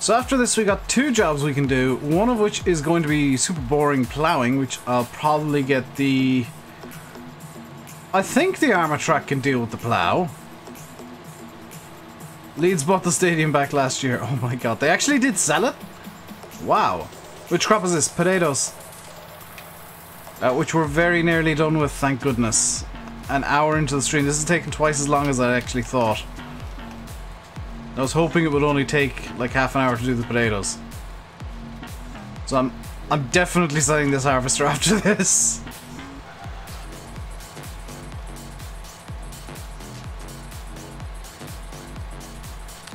A: So after this we got 2 jobs we can do, one of which is going to be super boring plowing, which I'll probably get the... I think the armor track can deal with the plow. Leeds bought the stadium back last year. Oh my god, they actually did sell it? Wow. Which crop is this? Potatoes. Which we're very nearly done with, thank goodness. An hour into the stream. This has taken twice as long as I actually thought. I was hoping it would only take like half an hour to do the potatoes. So I'm definitely selling this harvester after this.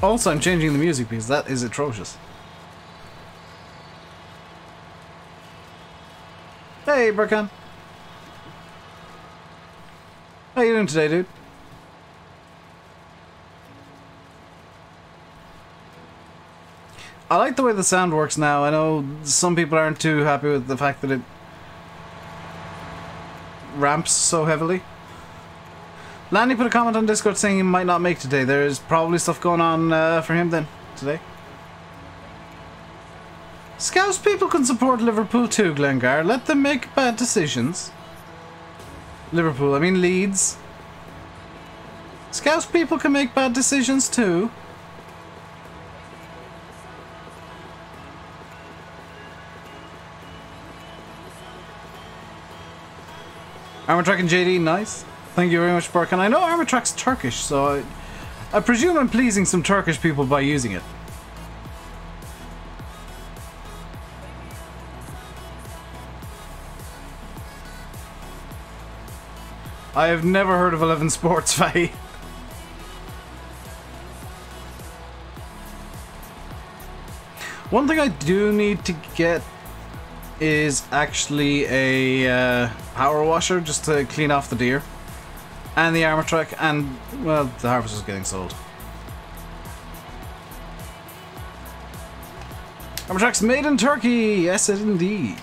A: Also, I'm changing the music because that is atrocious. Hey, Burkan. How you doing today, dude? I like the way the sound works now. I know some people aren't too happy with the fact that it ramps so heavily. Lanny put a comment on Discord saying he might not make today. There's probably stuff going on for him then, today. Scouse people can support Liverpool too, Glengar. Let them make bad decisions. Liverpool, I mean Leeds. Scouse people can make bad decisions too. Armor Track and JD, nice. Thank you very much, Burke. And I know Armor Track's Turkish, so I presume I'm pleasing some Turkish people by using it. I have never heard of 11 Sports, Faye. One thing I do need to get is actually a power washer just to clean off the deer. And the armor track, and, well, the harvester's getting sold. Armor track's made in Turkey! Yes, it indeed.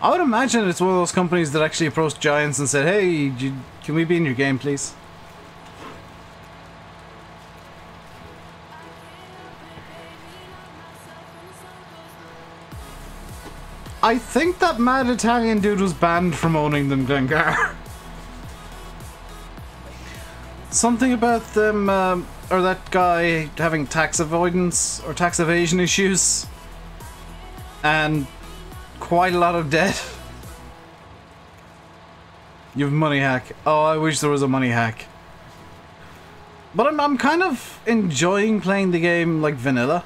A: I would imagine it's one of those companies that actually approached Giants and said, hey, can we be in your game, please? I think that mad Italian dude was banned from owning them, Glengar. Something about them, or that guy having tax avoidance or tax evasion issues. And quite a lot of debt. You have money hack. Oh, I wish there was a money hack. But I'm kind of enjoying playing the game like vanilla.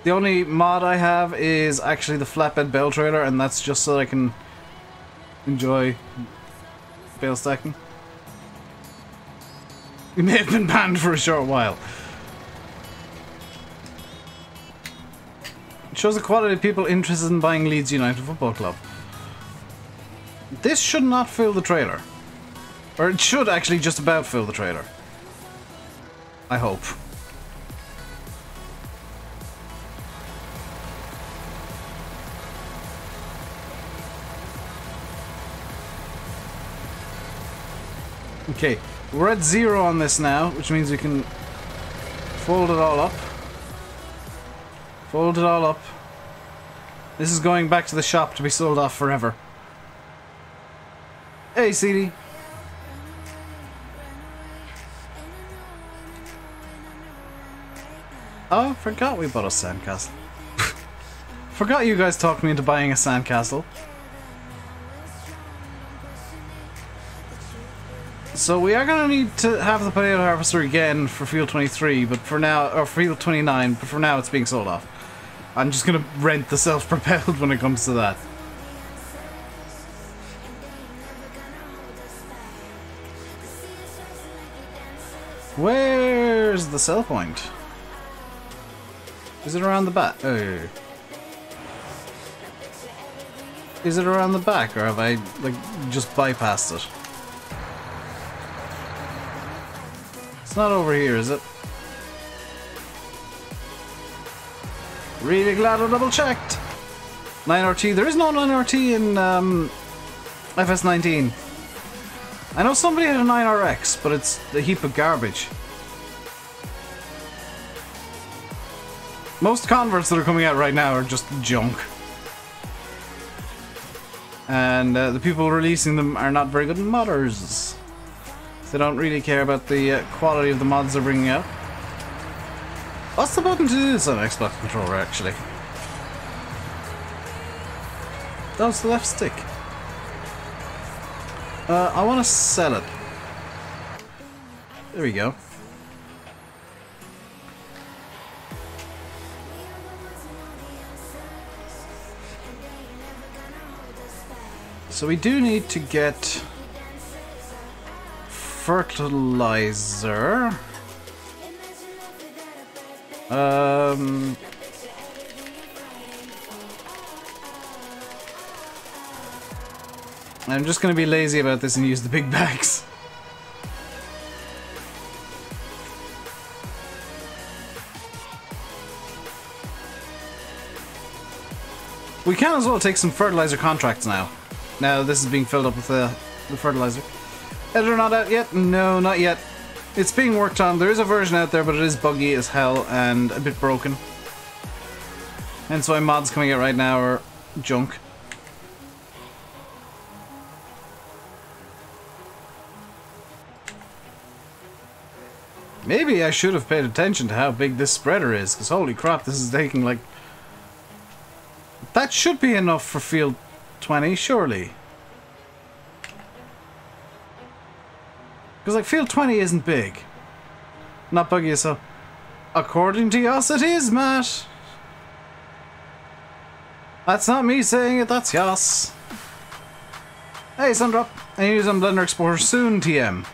A: The only mod I have is actually the flatbed bale trailer, and that's just so that I can enjoy bale stacking. It may have been banned for a short while. It shows the quality of people interested in buying Leeds United Football Club. This should not fill the trailer. Or it should actually just about fill the trailer. I hope. Okay, we're at 0 on this now, which means we can fold it all up. Fold it all up. This is going back to the shop to be sold off forever. Hey, CD. Oh, I forgot we bought a sandcastle. Forgot you guys talked me into buying a sandcastle. So we are going to need to have the potato harvester again for field 23, but for now, or field 29, but for now it's being sold off. I'm just going to rent the self-propelled when it comes to that. Where's the sell point? Is it around the back? Oh. Is it around the back, or have I, like, just bypassed it? It's not over here, is it? Really glad I double checked. 9RT. There is no 9RT in FS19. I know somebody had a 9RX, but it's a heap of garbage. Most converts that are coming out right now are just junk. And the people releasing them are not very good modders. They don't really care about the quality of the mods they're bringing out. What's the button to do this on Xbox controller, actually? That was the left stick. I want to sell it. There we go. So we do need to get fertilizer. I'm just going to be lazy about this and use the big bags. We can as well take some fertilizer contracts now. Now this is being filled up with the fertilizer. Editor not out yet? No, not yet. It's being worked on. There is a version out there, but it is buggy as hell and a bit broken. Hence why mods coming out right now are junk. Maybe I should have paid attention to how big this spreader is, because holy crap, this is taking like... That should be enough for field 20, surely. Because like field 20 isn't big. Not buggy as hell. According to Yas it is, Matt. That's not me saying it, that's Yas. Hey, Sundrop. I use on Blender Explorer soon, TM.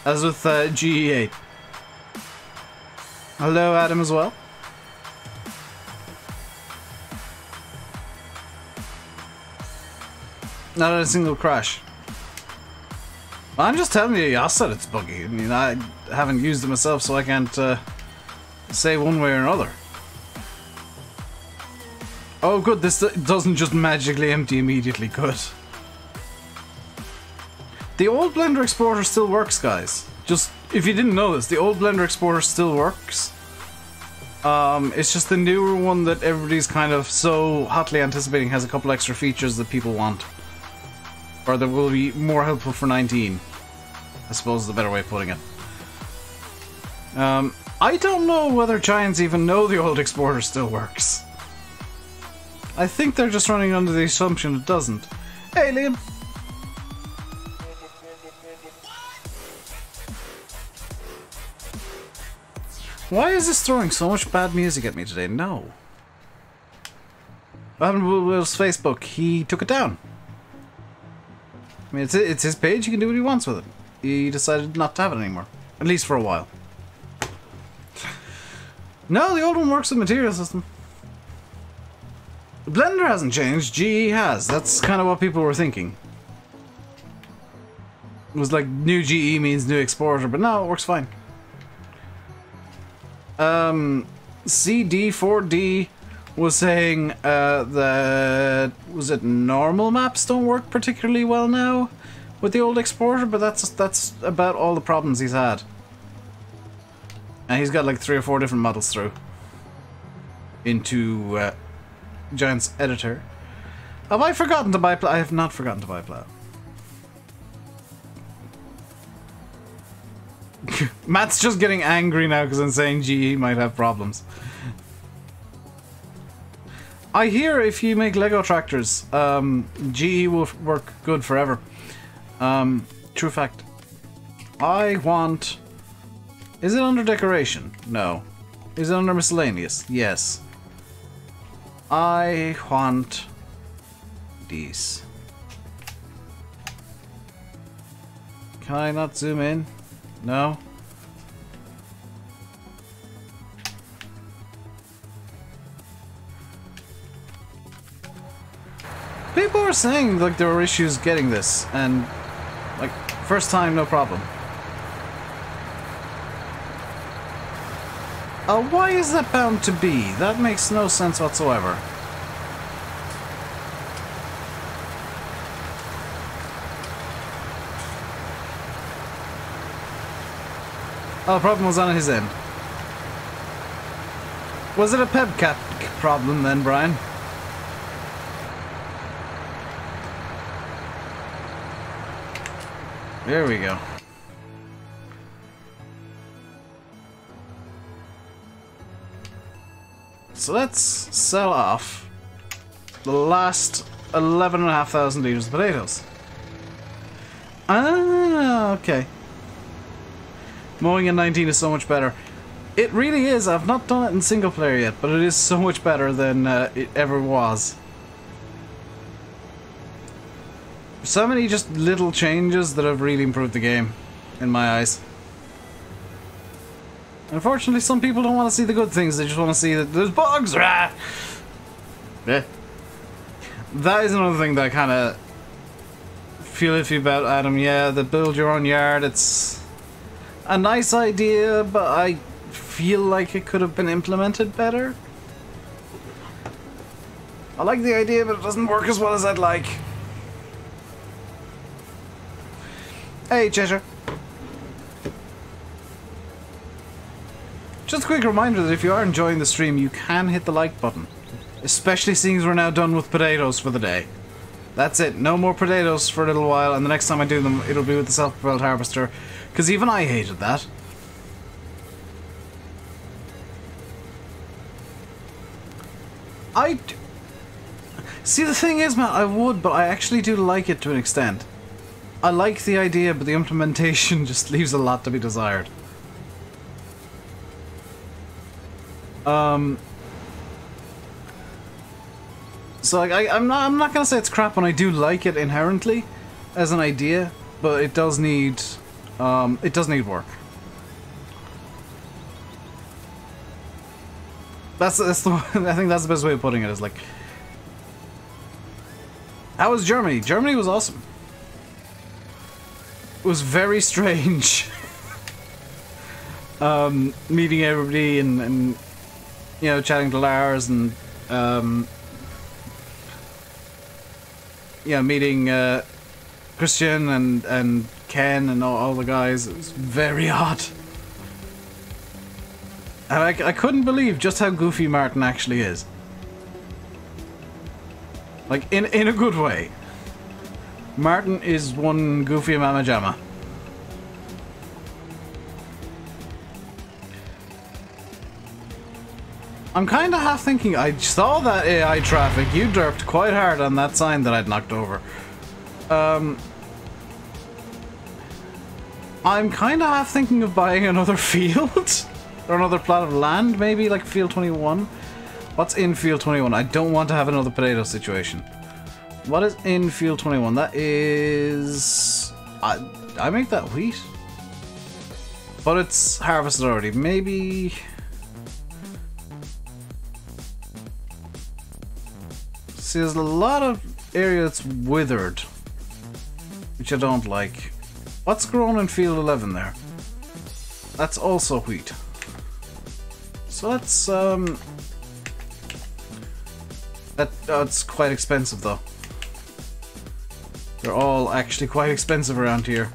A: As with GE8. Hello, Adam, as well. Not a single crash. Well, I'm just telling you, Yas said it's buggy. I mean, I haven't used it myself, so I can't say one way or another. Oh, good, this doesn't just magically empty immediately. Good. The old Blender Explorer still works, guys. Just, if you didn't know this, the old Blender Explorer still works. It's just the newer one that everybody's kind of so hotly anticipating has a couple extra features that people want. Or that will be more helpful for 19. I suppose is the better way of putting it. I don't know whether Giants even know the old Explorer still works. I think they're just running under the assumption it doesn't. Hey, Liam! Why is this throwing so much bad music at me today? No. What happened to Will's Facebook? He took it down. I mean, it's his page, he can do what he wants with it. He decided not to have it anymore. At least for a while. No, the old one works with Material System. Blender hasn't changed, GE has. That's kind of what people were thinking. It was like, new GE means new Explorer, but no, it works fine. CD4D was saying that, was it normal maps don't work particularly well now with the old Explorer, but that's about all the problems he's had. And he's got like 3 or 4 different models through into Giant's editor. Have I forgotten to buy I have not forgotten to buy Plow. Matt's just getting angry now because I'm saying GE might have problems. I hear if you make Lego tractors, GE will work good forever. True fact. I want... Is it under decoration? No. Is it under miscellaneous? Yes. I want these. Can I not zoom in? No? People were saying like there were issues getting this, and like first time no problem. Why is that bound to be? That makes no sense whatsoever. Oh, the problem was on his end. Was it a pebcat problem then, Brian? There we go. So let's sell off the last 11,500 liters of potatoes. Ah, okay. Mowing in 19 is so much better. It really is. I've not done it in single player yet, but it is so much better than it ever was. So many just little changes that have really improved the game, in my eyes. Unfortunately, some people don't want to see the good things. They just want to see that there's bugs. Rah! Yeah. That is another thing that I kind of feel iffy about, Adam. Yeah, the build your own yard, it's a nice idea, but I feel like it could have been implemented better. I like the idea, but it doesn't work as well as I'd like. Hey, Cheshire. Just a quick reminder that if you are enjoying the stream, you can hit the like button. Especially seeing as we're now done with potatoes for the day. That's it. No more potatoes for a little while, and the next time I do them, it'll be with the self-propelled harvester. Because even I hated that. See, the thing is, man, I would, but I actually do like it to an extent. I like the idea, but the implementation just leaves a lot to be desired. So like, I'm not gonna say it's crap when I do like it inherently as an idea, but it does need work. That's the I think that's the best way of putting it. Is like, how was Germany? Germany was awesome. It was very strange. Meeting everybody and you know, chatting to Lars and yeah, meeting Christian and Ken and all the guys. It was very odd. And I couldn't believe just how goofy Martin actually is. Like, in a good way. Martin is one goofy mama jamma. I'm kind of half thinking, I saw that AI traffic. You derped quite hard on that sign that I'd knocked over. I'm kind of half thinking of buying another field. Or another plot of land, maybe, like Field 21. What's in Field 21? I don't want to have another potato situation. What is in Field 21? That is... I make that wheat? But it's harvested already. Maybe... See, there's a lot of area that's withered, which I don't like. What's grown in Field 11 there? That's also wheat. So let's, that's quite expensive though. They're all actually quite expensive around here.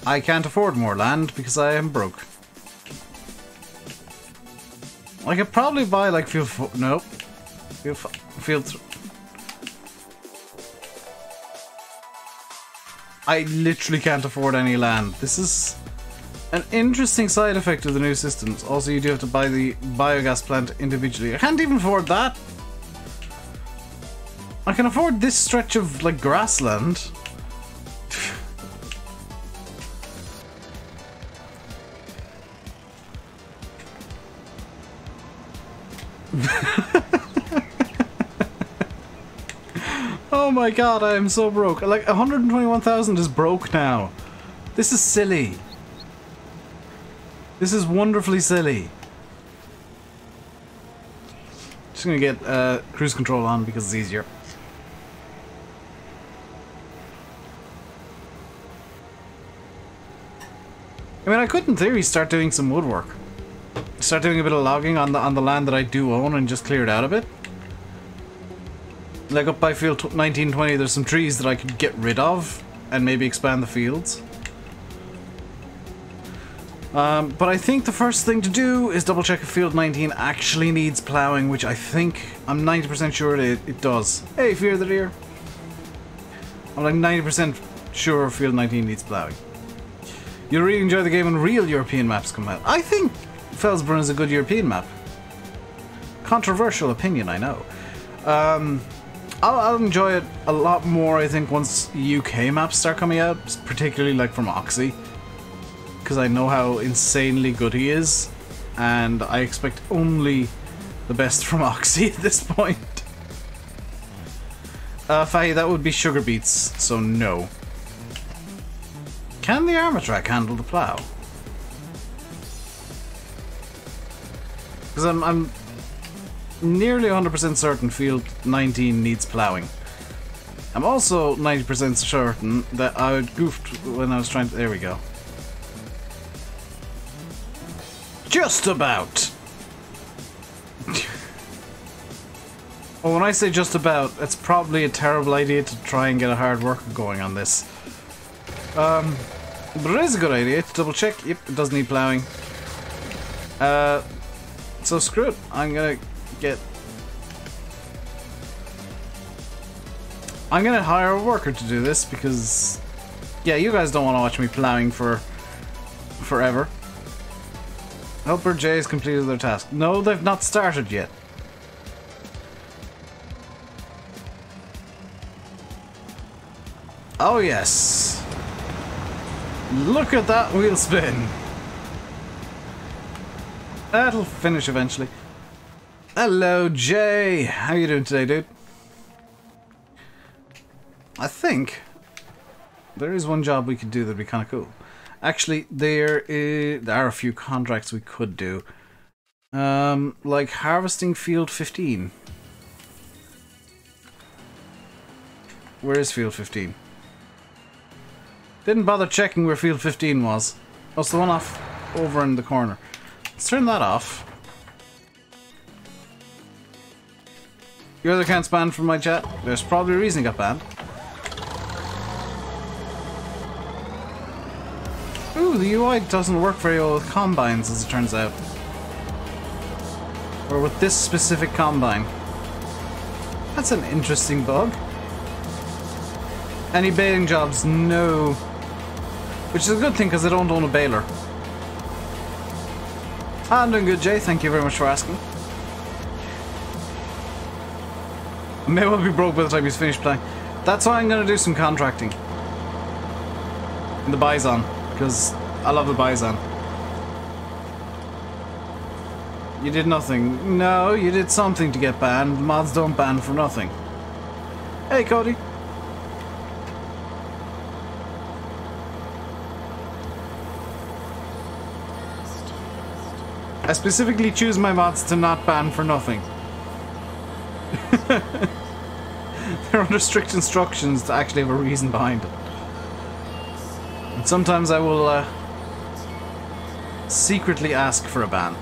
A: I can't afford more land because I am broke. I could probably buy like Field 4. Nope. Field 3. I literally can't afford any land. This is an interesting side effect of the new systems. Also, you do have to buy the biogas plant individually. I can't even afford that. I can afford this stretch of like grassland. Oh my god, I am so broke. Like, 121,000 is broke now. This is silly. This is wonderfully silly. Just gonna get cruise control on because it's easier. I mean, I could in theory start doing some woodwork. Start doing a bit of logging on the land that I do own and just clear it out a bit. Like up by Field 1920, there's some trees that I could get rid of and maybe expand the fields. But I think the first thing to do is double check if Field 19 actually needs ploughing, which I think, I'm 90% sure it does. Hey, Fear the Deer! I'm like 90% sure Field 19 needs ploughing. You'll really enjoy the game when real European maps come out. I think Felsbrunn is a good European map. Controversial opinion, I know. I'll enjoy it a lot more, I think, once UK maps start coming out, particularly like from Oxy. Because I know how insanely good he is, and I expect only the best from Oxy at this point. Fahy, that would be sugar beets, so no. Can the armor track handle the plow? Because I'm nearly 100% certain Field 19 needs ploughing. I'm also 90% certain that I goofed when I was trying to... There we go. Just about! Well, when I say just about, it's probably a terrible idea to try and get a hard worker going on this. But it is a good idea to double check. Yep, it does need ploughing. So screw it. I'm gonna hire a worker to do this because, yeah, you guys don't want to watch me ploughing for forever. Helper J has completed their task. No, they've not started yet. Oh yes. Look at that wheel spin. That'll finish eventually. Hello, Jay. How you doing today, dude? I think there is one job we could do that'd be kind of cool. Actually, there are a few contracts we could do. Like harvesting Field 15. Where is Field 15? Didn't bother checking where Field 15 was. Oh, it's the one off over in the corner. Let's turn that off. Your other account's banned from my chat. There's probably a reason it got banned. Ooh, the UI doesn't work very well with combines, as it turns out. Or with this specific combine. That's an interesting bug. Any baling jobs? No. Which is a good thing, because I don't own a baler. I'm doing good, Jay. Thank you very much for asking. I may well be broke by the time he's finished playing. That's why I'm going to do some contracting. In the Bison. Because I love the Bison. You did nothing. No, you did something to get banned. Mods don't ban for nothing. Hey, Cody. I specifically choose my mods to not ban for nothing. They're under strict instructions to actually have a reason behind it. And sometimes I will secretly ask for a ban.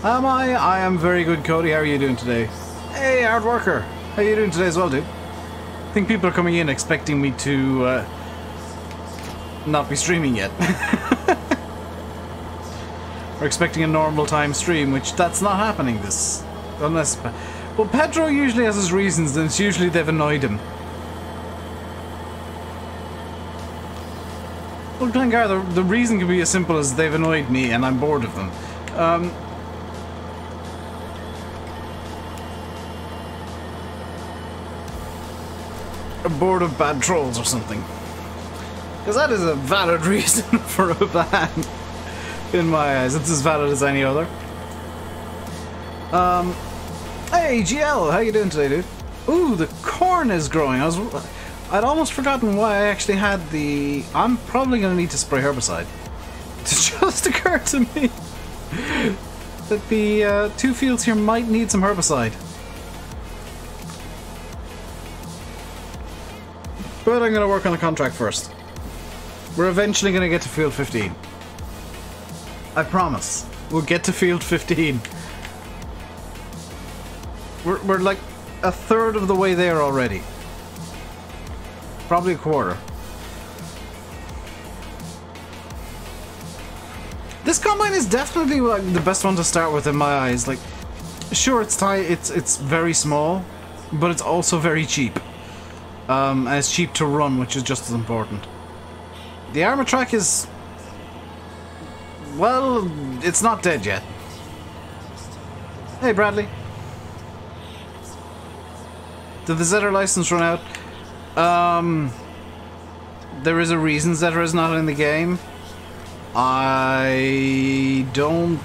A: Am I? I am very good, Cody. How are you doing today? Hey, hard worker. How are you doing today as well, dude? I think people are coming in expecting me to not be streaming yet. We're expecting a normal time stream, which that's not happening this. Unless... Well, Pedro usually has his reasons, and it's usually they've annoyed him. Well, Glengar, the reason can be as simple as they've annoyed me and I'm bored of them. I'm bored of bad trolls or something. Because that is a valid reason for a ban. In my eyes, it's as valid as any other. Hey GL, how you doing today, dude? Ooh, the corn is growing. I'd almost forgotten why I actually had the... I'm probably going to need to spray herbicide. It just occurred to me that the 2 fields here might need some herbicide. But I'm going to work on the contract first. We're eventually going to get to Field 15. I promise. We'll get to Field 15. We're like a third of the way there already. Probably a quarter. This combine is definitely like the best one to start with in my eyes. Like, sure, it's very small, but it's also very cheap. And it's cheap to run, which is just as important. The armor track is, well, it's not dead yet. Hey, Bradley. Did the Zetter license run out? There is a reason Zetter is not in the game. I don't...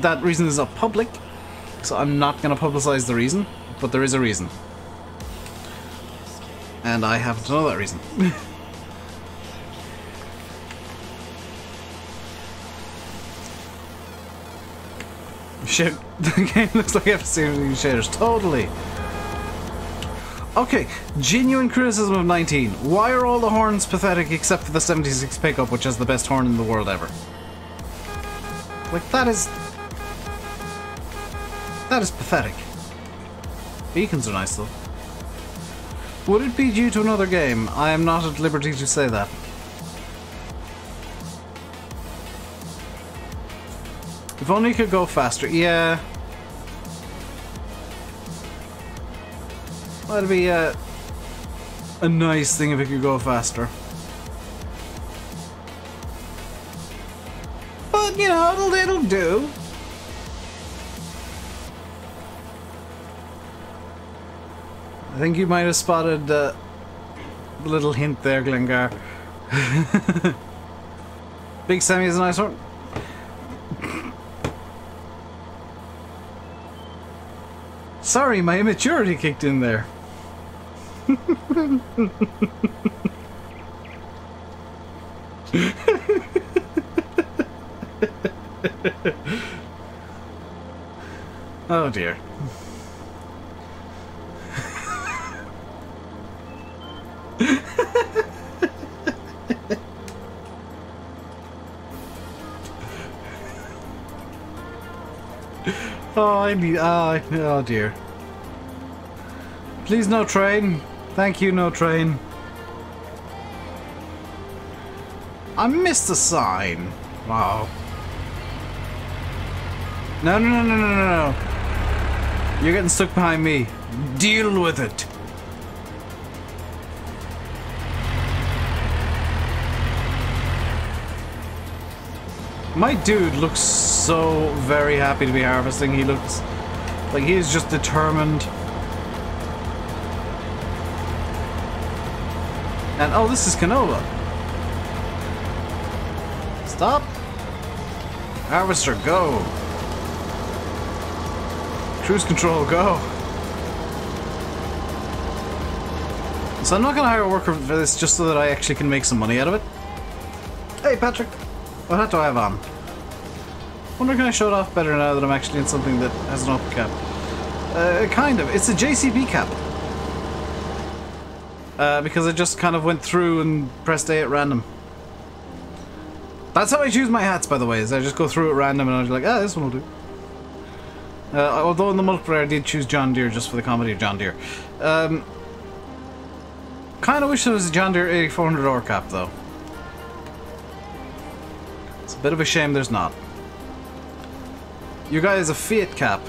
A: That reason is not public, so I'm not going to publicize the reason, but there is a reason. And I happen to know that reason. Shit, the game looks like FC shaders. Totally. Okay, genuine criticism of 19. Why are all the horns pathetic except for the 76 pickup, which has the best horn in the world ever? Like, that is pathetic. Beacons are nice, though. Would it be due to another game? I am not at liberty to say that. If only you could go faster. Yeah. That'd be a nice thing if it could go faster. But, you know, it'll do. I think you might have spotted the little hint there, Glengar. Big Sammy is a nice one. Sorry, my immaturity kicked in there. Oh dear. Oh, I need. Oh dear. Please, no train. Thank you, no train. I missed the sign. Wow. No, no, no, no, no, no, no. You're getting stuck behind me. Deal with it. My dude looks so very happy to be harvesting. He looks like he is just determined. And oh, this is canola. Stop. Harvester, go. Cruise control, go. So I'm not gonna hire a worker for this just so that I actually can make some money out of it. Hey, Patrick. What hat do I have on? Wonder can I show it off better now that I'm actually in something that has an open cap? Kind of. It's a JCB cap. Because I just kind of went through and pressed A at random. That's how I choose my hats, by the way, is I just go through at random and I'm like, ah, this one will do. Although in the multiplayer I did choose John Deere just for the comedy of John Deere. Kind of wish there was a John Deere 8400R cap, though. It's a bit of a shame there's not. You guys a Fiat cap.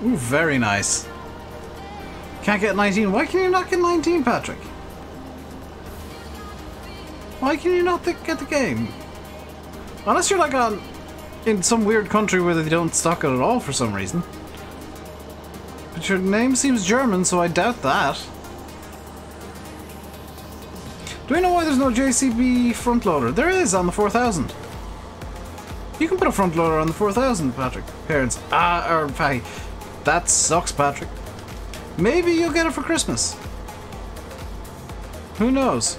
A: Ooh, very nice. Can't get 19. Why can you not get 19, Patrick? Why can you not get the game? Unless you're like in some weird country where they don't stock it at all for some reason. But your name seems German, so I doubt that. Do we know why there's no JCB front loader? There is on the 4000. You can put a front loader on the 4000, Patrick. Parents. Or Patty. That sucks, Patrick. Maybe you'll get it for Christmas. Who knows?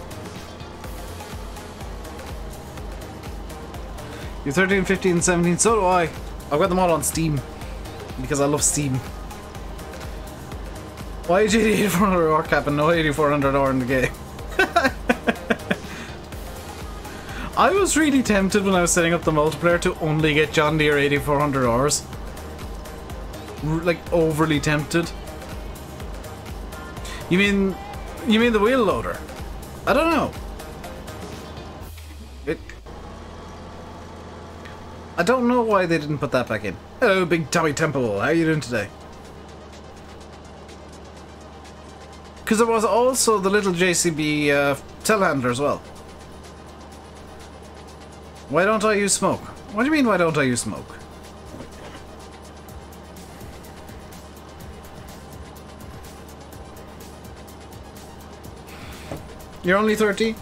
A: You're 13, 15, 17. So do I. I've got them all on Steam. Because I love Steam. Why is 8400R cap and no 8400R in the game? I was really tempted when I was setting up the multiplayer to only get John Deere 8400Rs. Like, overly tempted. You mean the wheel loader? I don't know. I don't know why they didn't put that back in. Hello, Big Tommy Temple. How are you doing today? Because there was also the little JCB telehandler as well. Why don't I use smoke? What do you mean, why don't I use smoke? You're only 30?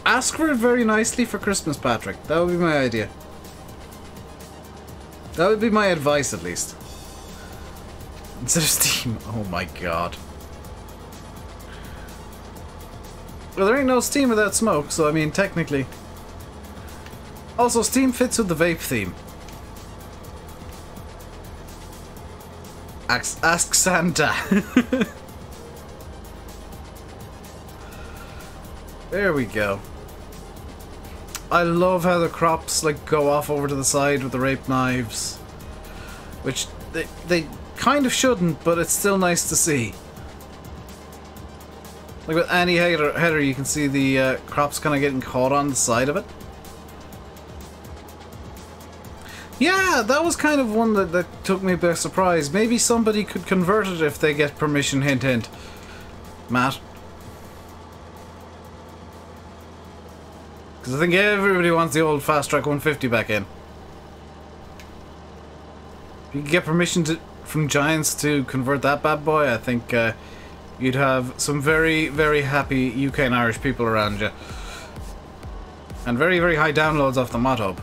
A: Ask for it very nicely for Christmas, Patrick. That would be my idea. That would be my advice, at least. Instead of Steam. Oh my god. Well, there ain't no Steam without smoke, so I mean, technically. Also, Steam fits with the vape theme. Ask Santa. There we go. I love how the crops like go off over to the side with the rape knives, which they kind of shouldn't, but it's still nice to see. Like with any header, you can see the crops kind of getting caught on the side of it. Yeah, that was kind of one that took me by surprise. Maybe somebody could convert it if they get permission. Hint, hint. Matt. Because I think everybody wants the old Fast Track 150 back in. If you could get permission from Giants to convert that bad boy, I think you'd have some very, very happy UK and Irish people around you. And very, very high downloads off the mod hub.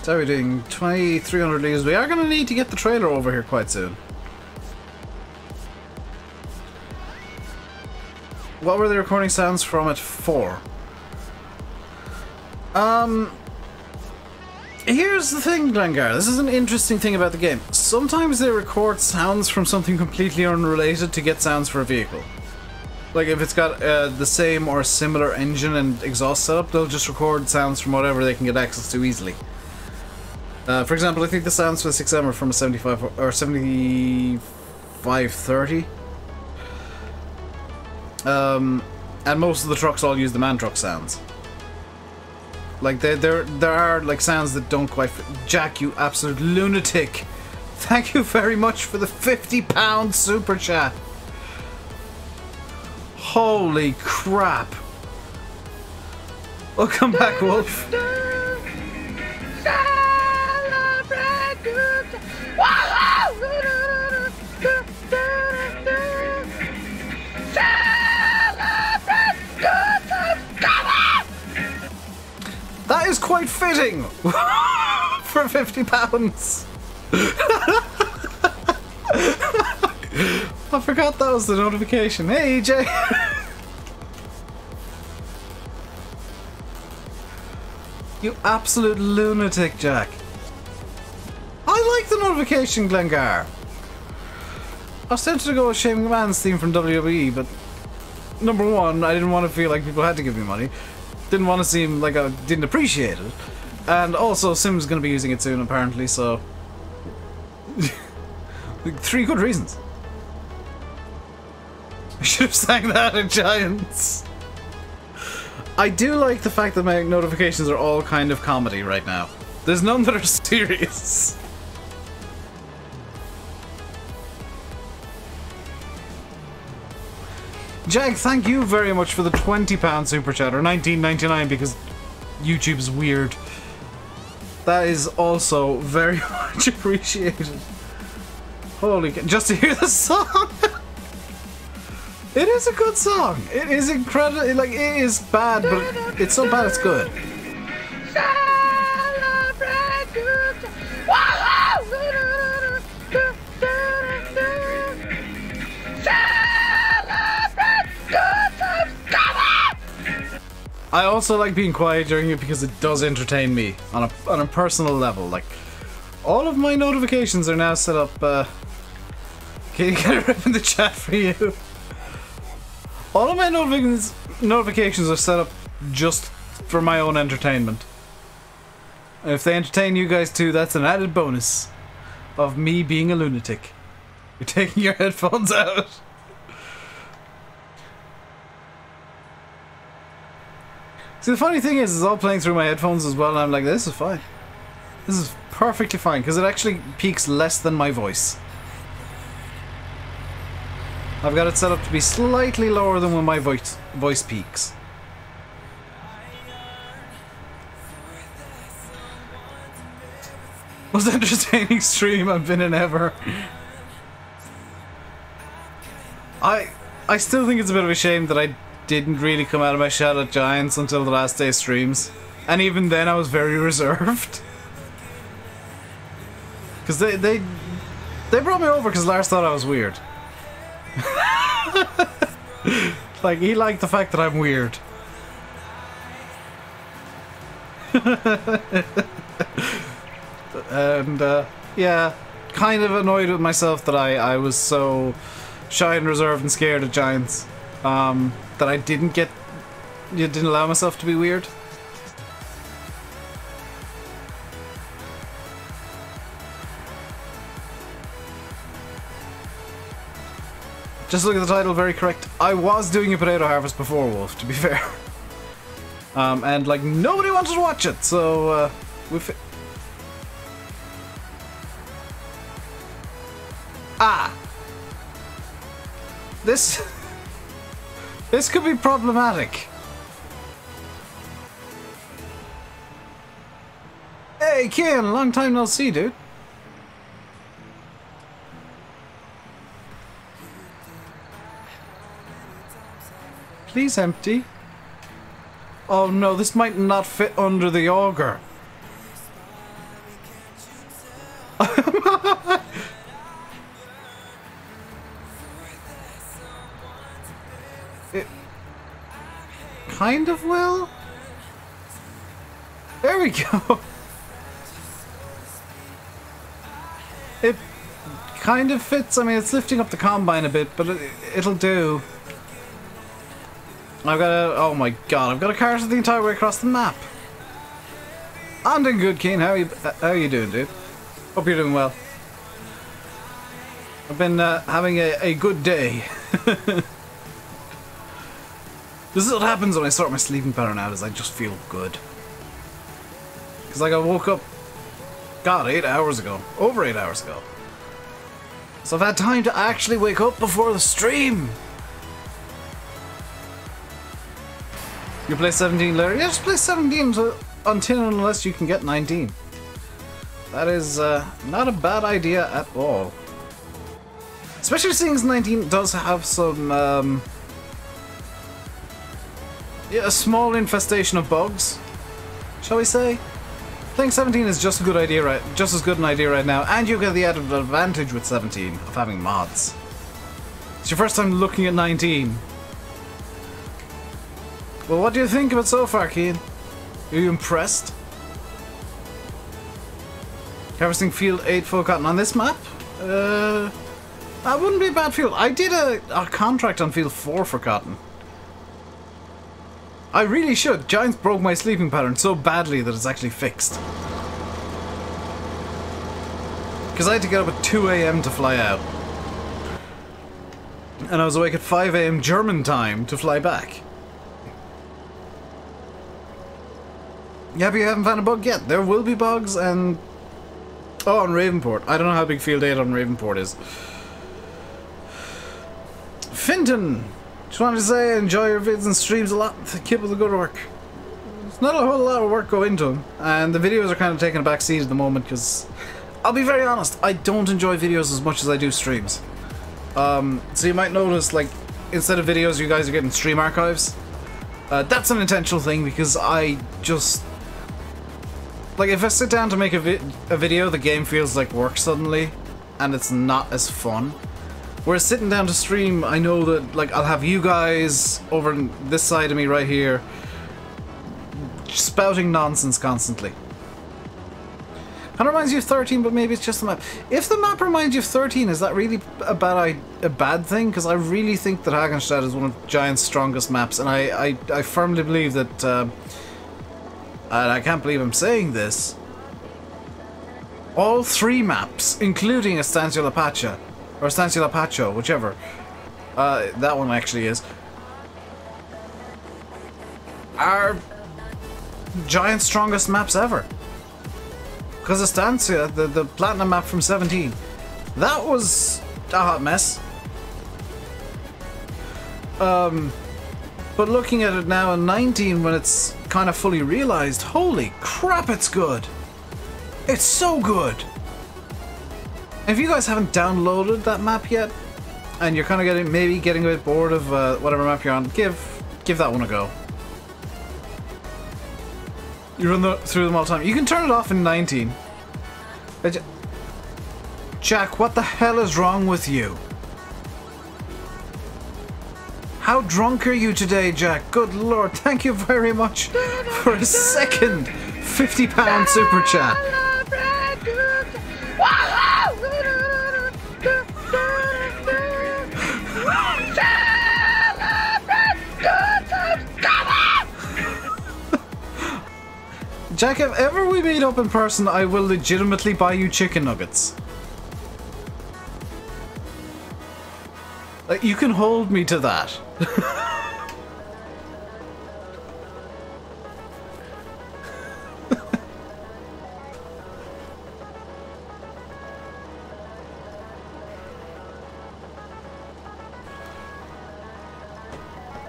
A: So we're doing 2,300 leagues. We are going to need to get the trailer over here quite soon. What were the recording sounds from it for? Here's the thing, Glengar. This is an interesting thing about the game. Sometimes they record sounds from something completely unrelated to get sounds for a vehicle. Like if it's got the same or similar engine and exhaust setup, they'll just record sounds from whatever they can get access to easily. For example, I think the sounds for the 6M are from a 75 or 7530. And most of the trucks all use the man truck sounds. Like there are like sounds that don't quite fit. Jack, you absolute lunatic! Thank you very much for the £50 super chat. Holy crap! Welcome back, Wolf. That is quite fitting for £50. I forgot that was the notification. Hey, EJ. You absolute lunatic, Jack. I like the notification, Glengar. I was tempted to go with Shame Man's theme from WWE, but number one, I didn't want to feel like people had to give me money. Didn't want to seem like I didn't appreciate it. And also, Sim's going to be using it soon, apparently, so... 3 good reasons. I should have sang that at Giants. I do like the fact that my notifications are all kind of comedy right now. There's none that are serious. Jag, thank you very much for the £20 super chat, or $19.99 because YouTube's weird. That is also very much appreciated. Holy cow, just to hear the song! It is a good song. It is incredible. Like, it is bad, but it's so bad it's good. I also like being quiet during it because it does entertain me on a personal level. Like, all of my notifications are now set up. Can you get a rip in the chat for you? All of my notifications are set up just for my own entertainment. And if they entertain you guys too, that's an added bonus of me being a lunatic. You're taking your headphones out. See, the funny thing is, it's all playing through my headphones as well, and I'm like, this is fine. This is perfectly fine, because it actually peaks less than my voice. I've got it set up to be slightly lower than when my voice peaks. Most entertaining stream I've been in ever. I still think it's a bit of a shame that I didn't really come out of my shell at Giants until the last day's streams. And even then I was very reserved. Because they brought me over because Lars thought I was weird. Like, he liked the fact that I'm weird. And, yeah, kind of annoyed with myself that I was so shy and reserved and scared at Giants. That I didn't allow myself to be weird. Just look at the title, very correct. I was doing a potato harvest before Wolf, to be fair. And like nobody wanted to watch it, so This could be problematic. Hey Ken, long time no see, dude. Please empty. Oh no, this might not fit under the auger. It kind of will. There we go. It kind of fits. I mean, it's lifting up the combine a bit, but it'll do. I've got a... Oh my god, I've got a car the entire way across the map. I'm doing good, Keen. How are you doing, dude? Hope you're doing well. I've been having a good day. This is what happens when I start my sleeping pattern out, is I just feel good. Because like I woke up, god, 8 hours ago. Over 8 hours ago. So I've had time to actually wake up before the stream. You play 17 later? Yeah, just play 17 until and unless you can get 19. That is not a bad idea at all. Especially seeing as 19 does have some, yeah, a small infestation of bugs, shall we say? Playing 17 is just a good idea, just as good an idea right now, and you get the added advantage with 17 of having mods. It's your first time looking at 19. Well, what do you think of it so far, Keen? Are you impressed? Harvesting field 8 full cotton on this map? That wouldn't be a bad field. I did a contract on field 4 for cotton. I really should. Giants broke my sleeping pattern so badly that it's actually fixed. Because I had to get up at 2 AM to fly out. And I was awake at 5 AM German time to fly back. Yeah, but you haven't found a bug yet. There will be bugs, and... Oh, on Ravenport. I don't know how big Field 8 on Ravenport is. Finton! Just wanted to say I enjoy your vids and streams a lot. Keep up the good work. There's not a whole lot of work going into them, and the videos are kind of taking a back seat at the moment, because... I'll be very honest, I don't enjoy videos as much as I do streams. So you might notice, like, instead of videos, you guys are getting stream archives. That's an intentional thing, because I just... Like, if I sit down to make a video, the game feels like work suddenly, and it's not as fun. Whereas sitting down to stream, I know that, like, I'll have you guys over on this side of me right here, spouting nonsense constantly. Kind of reminds you of 13, but maybe it's just the map. If the map reminds you of 13, is that really a bad thing? Because I really think that Hagenstadt is one of Giant's strongest maps, and I firmly believe that... and I can't believe I'm saying this, all 3 maps, including Estancia La Pacha, or Estancia La Pacho, whichever, that one actually is, are giant strongest maps ever. Because Estancia, the platinum map from 17, that was a hot mess. But looking at it now in 19, when it's kind of fully realized, holy crap, it's good. It's so good. If you guys haven't downloaded that map yet, and you're kind of maybe getting a bit bored of whatever map you're on, give that one a go. You run through them all the time. You can turn it off in 19. Jack, what the hell is wrong with you? How drunk are you today, Jack? Good lord, thank you very much for a second £50 super chat. Jack, if ever we meet up in person, I will legitimately buy you chicken nuggets. Like, you can hold me to that.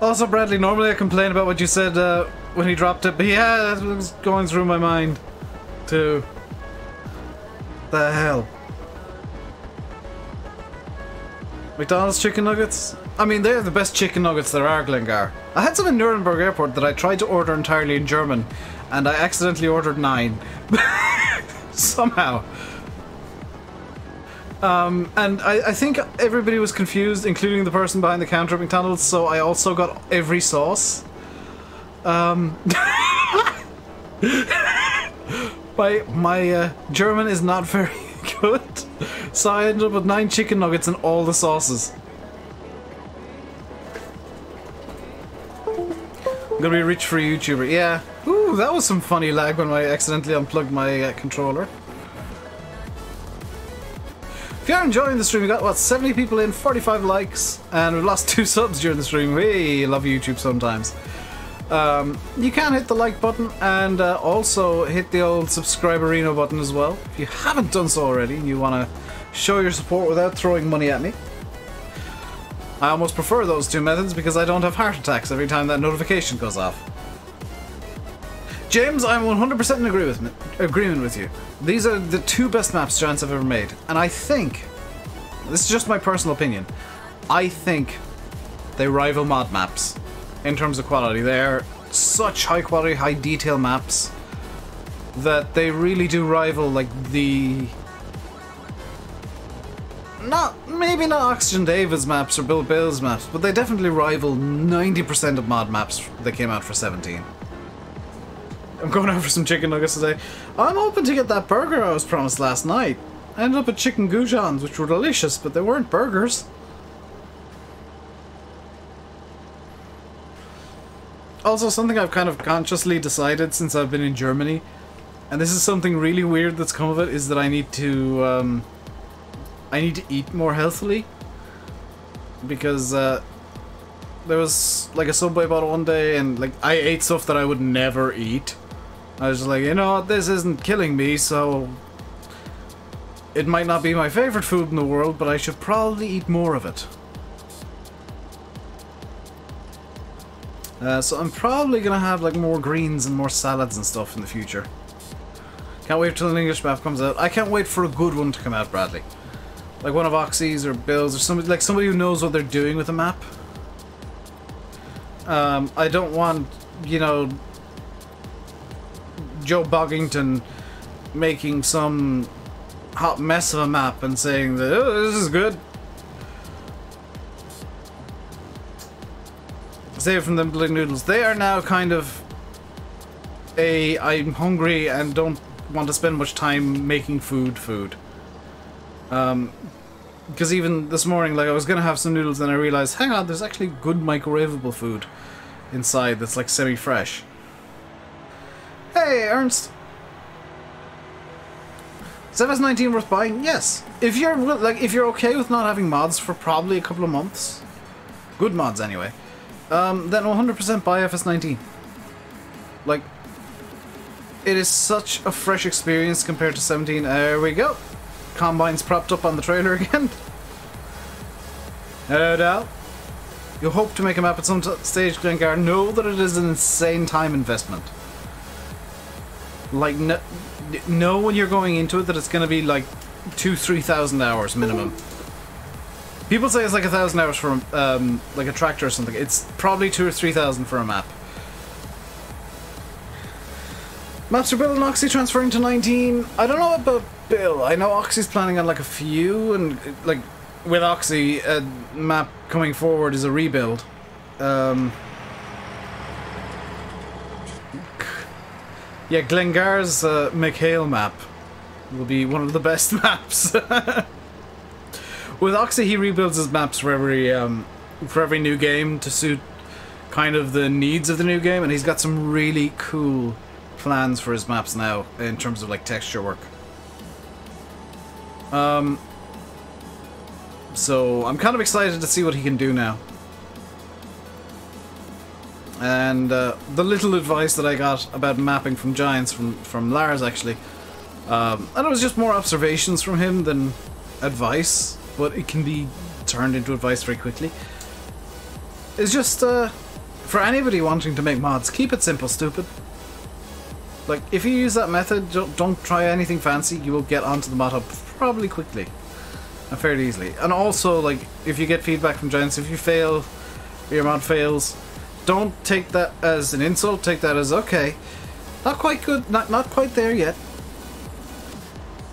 A: Also, Bradley, normally I complain about what you said when he dropped it, but yeah, that was going through my mind too. The hell? McDonald's chicken nuggets? I mean, they're the best chicken nuggets there are, Glengar. I had some in Nuremberg Airport that I tried to order entirely in German, and I accidentally ordered 9. Somehow. And I think everybody was confused, including the person behind the counter at McDonald's, so I also got every sauce. My German is not very good, so I ended up with 9 chicken nuggets and all the sauces. I'm gonna be rich for a YouTuber, yeah. Ooh, that was some funny lag when I accidentally unplugged my controller. If you're enjoying the stream, we got, what, 70 people in, 45 likes, and we've lost 2 subs during the stream. We love YouTube sometimes. You can hit the like button and also hit the old subscriberino button as well. If you haven't done so already and you want to show your support without throwing money at me. I almost prefer those 2 methods because I don't have heart attacks every time that notification goes off. James, I'm 100% in agreement with you. These are the 2 best maps Giants have ever made. And I think, this is just my personal opinion, I think they rival mod maps in terms of quality. They're such high quality, high detail maps that they really do rival like the... maybe not Oxygen David's maps or Bill Bill's maps, but they definitely rival 90% of mod maps that came out for 17. I'm going out for some chicken nuggets today. I'm hoping to get that burger I was promised last night. I ended up at chicken goujons, which were delicious, but they weren't burgers. Also, something I've kind of consciously decided since I've been in Germany, and this is something really weird that's come of it, is that I need to eat more healthily. Because, there was, like, a Subway bottle one day, and, like, I ate stuff that I would never eat. I was just like, you know what, this isn't killing me, so... It might not be my favorite food in the world, but I should probably eat more of it. So I'm probably gonna have, like, more greens and more salads and stuff in the future. Can't wait till an English map comes out. I can't wait for a good one to come out, Bradley. Like one of Oxy's or Bill's or somebody, like somebody who knows what they're doing with a map. I don't want, you know, Joe Boggington making some hot mess of a map and saying that, oh, this is good. Save from them bloody noodles. They are now kind of I'm hungry and don't want to spend much time making food. Because even this morning, like, I was gonna have some noodles, then I realized, hang on, there's actually good microwavable food inside that's like semi-fresh. Hey, Ernst. Is FS19 worth buying? Yes. If you're okay with not having mods for probably a couple of months, good mods anyway, then 100% buy FS19. Like, it is such a fresh experience compared to 17. There we go. Combine's propped up on the trailer again. Hello, Dal. You hope to make a map at some stage, Glengar. Know that it is an insane time investment. Like, know when you're going into it that it's going to be like 2,000-3,000 hours minimum. People say it's like 1,000 hours for like a tractor or something. It's probably 2,000 or 3,000 for a map. Maps are built and Oxy transferring to 19. I don't know about Bill. I know Oxy's planning on like a few, and like with Oxy, a map coming forward is a rebuild. Yeah, Glengar's McHale map will be one of the best maps. With Oxy, he rebuilds his maps for every new game to suit kind of the needs of the new game, and he's got some really cool plans for his maps now in terms of like texture work. So I'm kind of excited to see what he can do now. And the little advice that I got about mapping from Giants from Lars actually, and it was just more observations from him than advice, but it can be turned into advice very quickly. It's just for anybody wanting to make mods, keep it simple, stupid. Like, if you use that method, don't try anything fancy, you will get onto the mod hub probably quickly and fairly easily. And also, like, if you get feedback from Giants, if you fail, or your mod fails, don't take that as an insult, take that as, okay, not quite good, not quite there yet.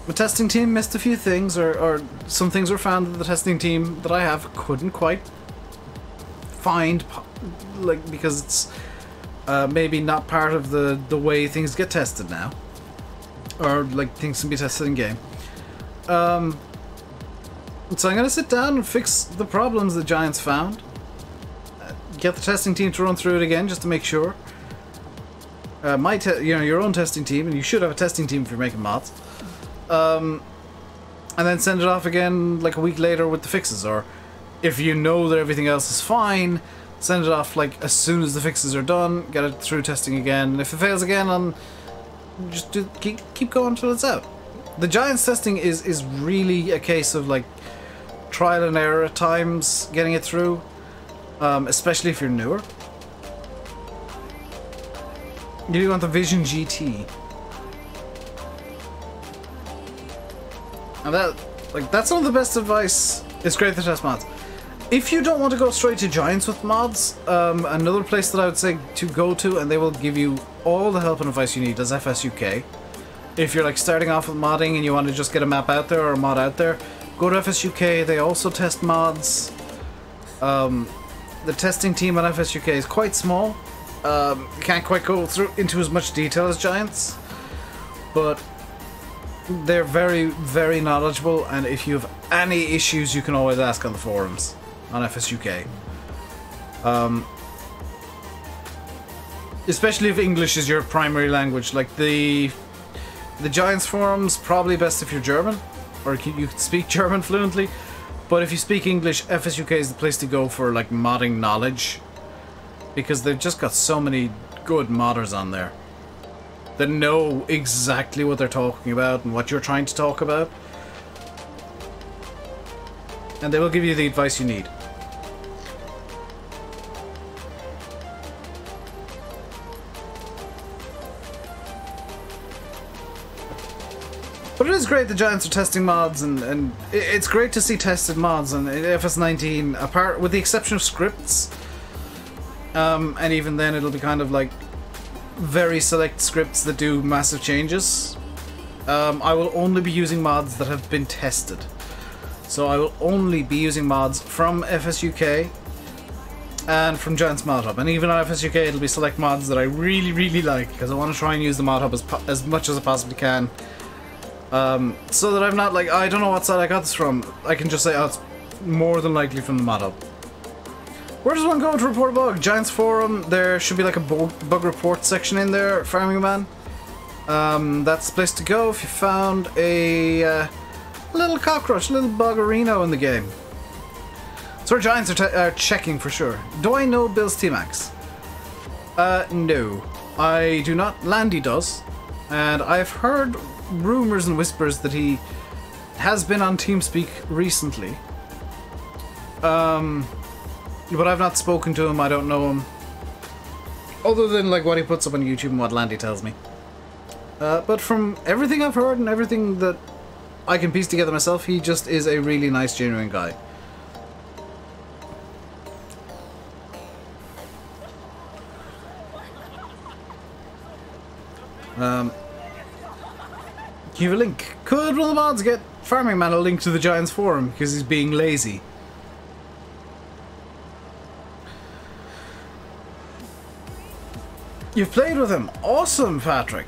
A: The testing team missed a few things, or some things were found that the testing team that I have couldn't quite find, like, because it's maybe not part of the way things get tested now, or like things can be tested in game. So I'm gonna sit down and fix the problems the Giants found. Get the testing team to run through it again just to make sure. Your own testing team, and you should have a testing team if you're making mods. And then send it off again like a week later with the fixes, or if you know that everything else is fine, send it off like as soon as the fixes are done, get it through testing again, and if it fails again, just keep going until it's out. The Giants testing is really a case of like trial and error at times getting it through, especially if you're newer. You want the Vision GT. And that's one of the best advice. It's great to test mods. If you don't want to go straight to Giants with mods, another place that I would say to go to, and they will give you all the help and advice you need, is FSUK. If you're like starting off with modding and you want to just get a map out there or a mod out there, go to FSUK. They also test mods. The testing team at FSUK is quite small. Can't quite go into as much detail as Giants, but they're very, very knowledgeable, and if you have any issues, you can always ask on the forums on FSUK. Especially if English is your primary language. Like the Giants forums, probably best if you're German, or you can speak German fluently. But if you speak English, FSUK is the place to go for like modding knowledge, because they've just got so many good modders on there that know exactly what they're talking about and what you're trying to talk about, and they will give you the advice you need. But it is great the Giants are testing mods, and it's great to see tested mods in FS19, apart with the exception of scripts, and even then it'll be kind of like very select scripts that do massive changes. I will only be using mods that have been tested. So I will only be using mods from FSUK and from Giants Mod Hub. And even on FSUK it'll be select mods that I really, really like, because I want to try and use the Mod Hub as much as I possibly can. So that I'm not like, I don't know what side I got this from. I can just say, oh, it's more than likely from the Mod Hub. Where does one go to report a bug? Giants Forum, there should be like a bug report section in there, Farming Man. That's the place to go if you found a little cockroach, a little buggerino in the game. So our Giants are checking for sure. Do I know Bill's T-Max? No. I do not. Landy does. and I've heard rumours and whispers that he has been on TeamSpeak recently. But I've not spoken to him, I don't know him. Other than like what he puts up on YouTube and what Landy tells me. But from everything I've heard and everything that I can piece together myself, he just is a really nice, genuine guy. Give a link. Could one of the mods get Farming Man a link to the Giants forum because he's being lazy? You've played with him. Awesome, Patrick.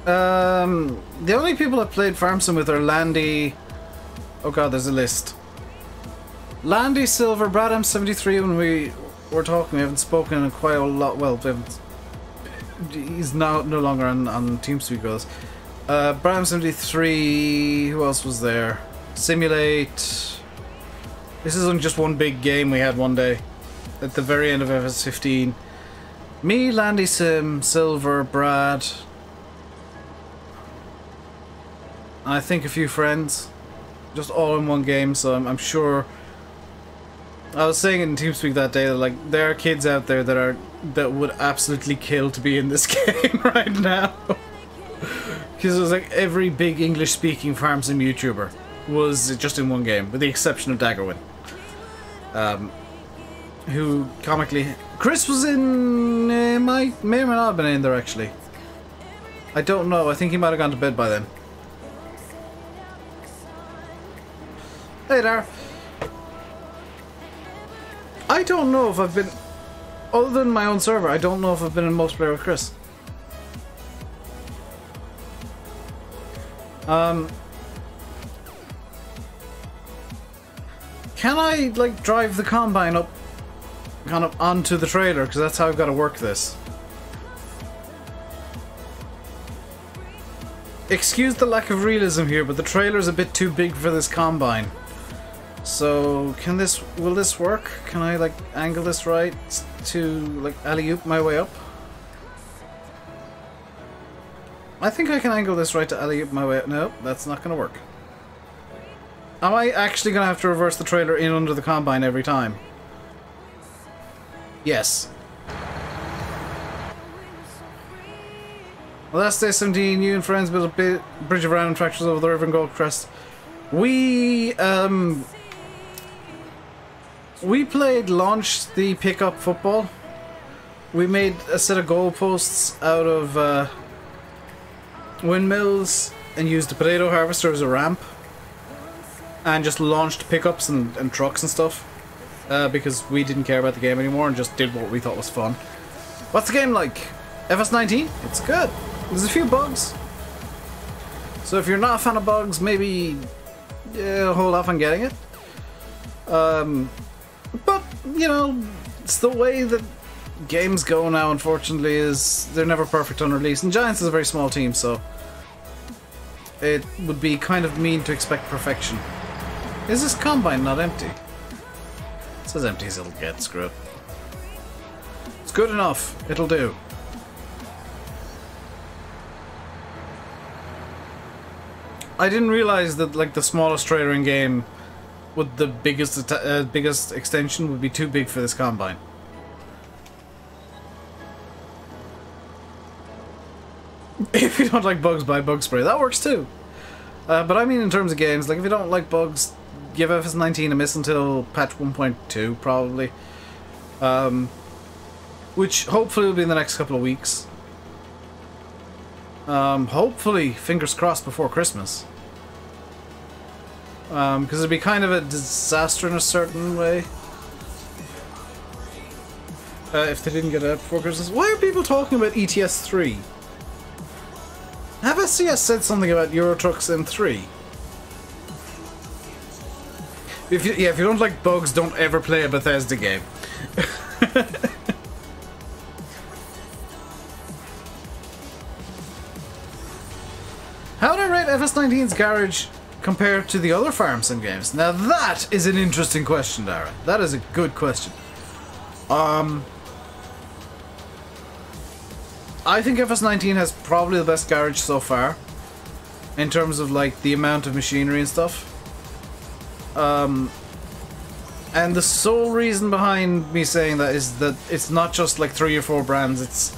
A: The only people I've played Farm Sim with are Landy. Oh god, there's a list. Landy, Silver, Brad M73. When we were talking, we haven't spoken in quite a lot. Well, we haven't. He's now no longer on TeamSpeak with us. Brad M73. Who else was there? Simulate. This is only just one big game we had one day. At the very end of FS15. Me, Landy Sim, Silver, Brad. I think a few friends. Just all in one game, so I'm sure... I was saying in TeamSpeak that day that like there are kids out there that would absolutely kill to be in this game right now. Because it was like every big English speaking Farm Sim YouTuber was just in one game, with the exception of Daggerwin. Who comically... Chris was in... may or may not have been in there actually. I don't know, I think he might have gone to bed by then. Hey there. I don't know if I've been... Other than my own server, I don't know if I've been in multiplayer with Chris. Can I, like, drive the Combine up kind of onto the trailer, because that's how I've got to work this. Excuse the lack of realism here, but the trailer's a bit too big for this Combine. So, will this work? Can I, like, angle this right to, like, alley-oop my way up? I think I can angle this right to alley-oop my way up. No, that's not going to work. Am I actually going to have to reverse the trailer in under the Combine every time? Yes. Well, last day 17, you and friends built a bridge of random tractors over the river in Gold Crest. We played Launch the Pickup Football. We made a set of goalposts out of windmills and used the potato harvester as a ramp. And just launched pickups and trucks and stuff. Because we didn't care about the game anymore and just did what we thought was fun. What's the game like? FS19? It's good. There's a few bugs. So if you're not a fan of bugs, maybe hold off on getting it. But, you know, it's the way that games go now, unfortunately, is they're never perfect on release. And Giants is a very small team, so it would be kind of mean to expect perfection. Is this Combine not empty? It says empty as it'll get, screw it. It's good enough, it'll do. I didn't realize that like the smallest trailer in game with the biggest extension would be too big for this Combine. If you don't like bugs, buy bug spray. That works too. But I mean in terms of games, like if you don't like bugs, give FS19 a miss until patch 1.2 probably. Which hopefully will be in the next couple of weeks. Hopefully, fingers crossed, before Christmas. Because it'd be kind of a disaster in a certain way. If they didn't get it out before Christmas. Why are people talking about ETS 3? Have SCS said something about Euro Truck Sim 3? If you don't like bugs, don't ever play a Bethesda game. How would I rate FS19's Garage compared to the other Farm Sim games? Now that is an interesting question, Dara. That is a good question. I think FS19 has probably the best garage so far in terms of like the amount of machinery and stuff. And the sole reason behind me saying that is that it's not just like 3 or 4 brands.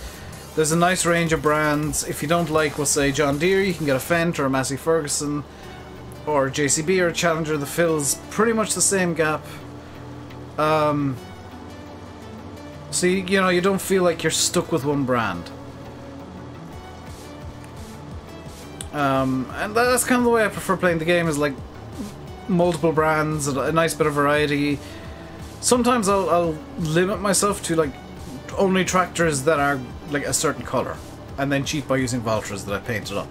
A: There's a nice range of brands. If you don't like, we'll say John Deere, you can get a Fendt or a Massey Ferguson or a JCB or a Challenger. The fill's pretty much the same gap. So you know, you don't feel like you're stuck with one brand. And that's kind of the way I prefer playing the game, is like multiple brands, a nice bit of variety. Sometimes I'll limit myself to like only tractors that are like a certain color, and then cheat by using Valtras that I painted up.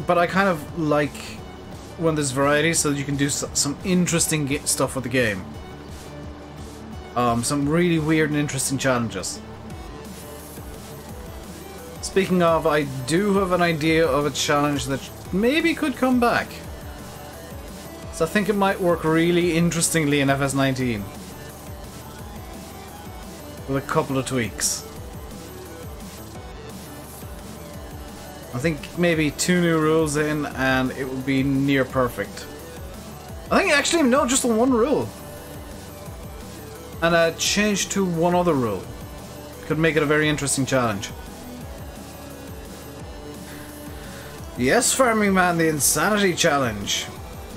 A: But I kind of like when there's variety, so that you can do some interesting stuff with the game. Some really weird and interesting challenges. Speaking of, I do have an idea of a challenge that maybe could come back. So I think it might work really interestingly in FS19. With a couple of tweaks. I think maybe 2 new rules in and it will be near perfect. I think actually, no, just the 1 rule. And a change to 1 other rule could make it a very interesting challenge. Yes, Farming Man, the Insanity Challenge.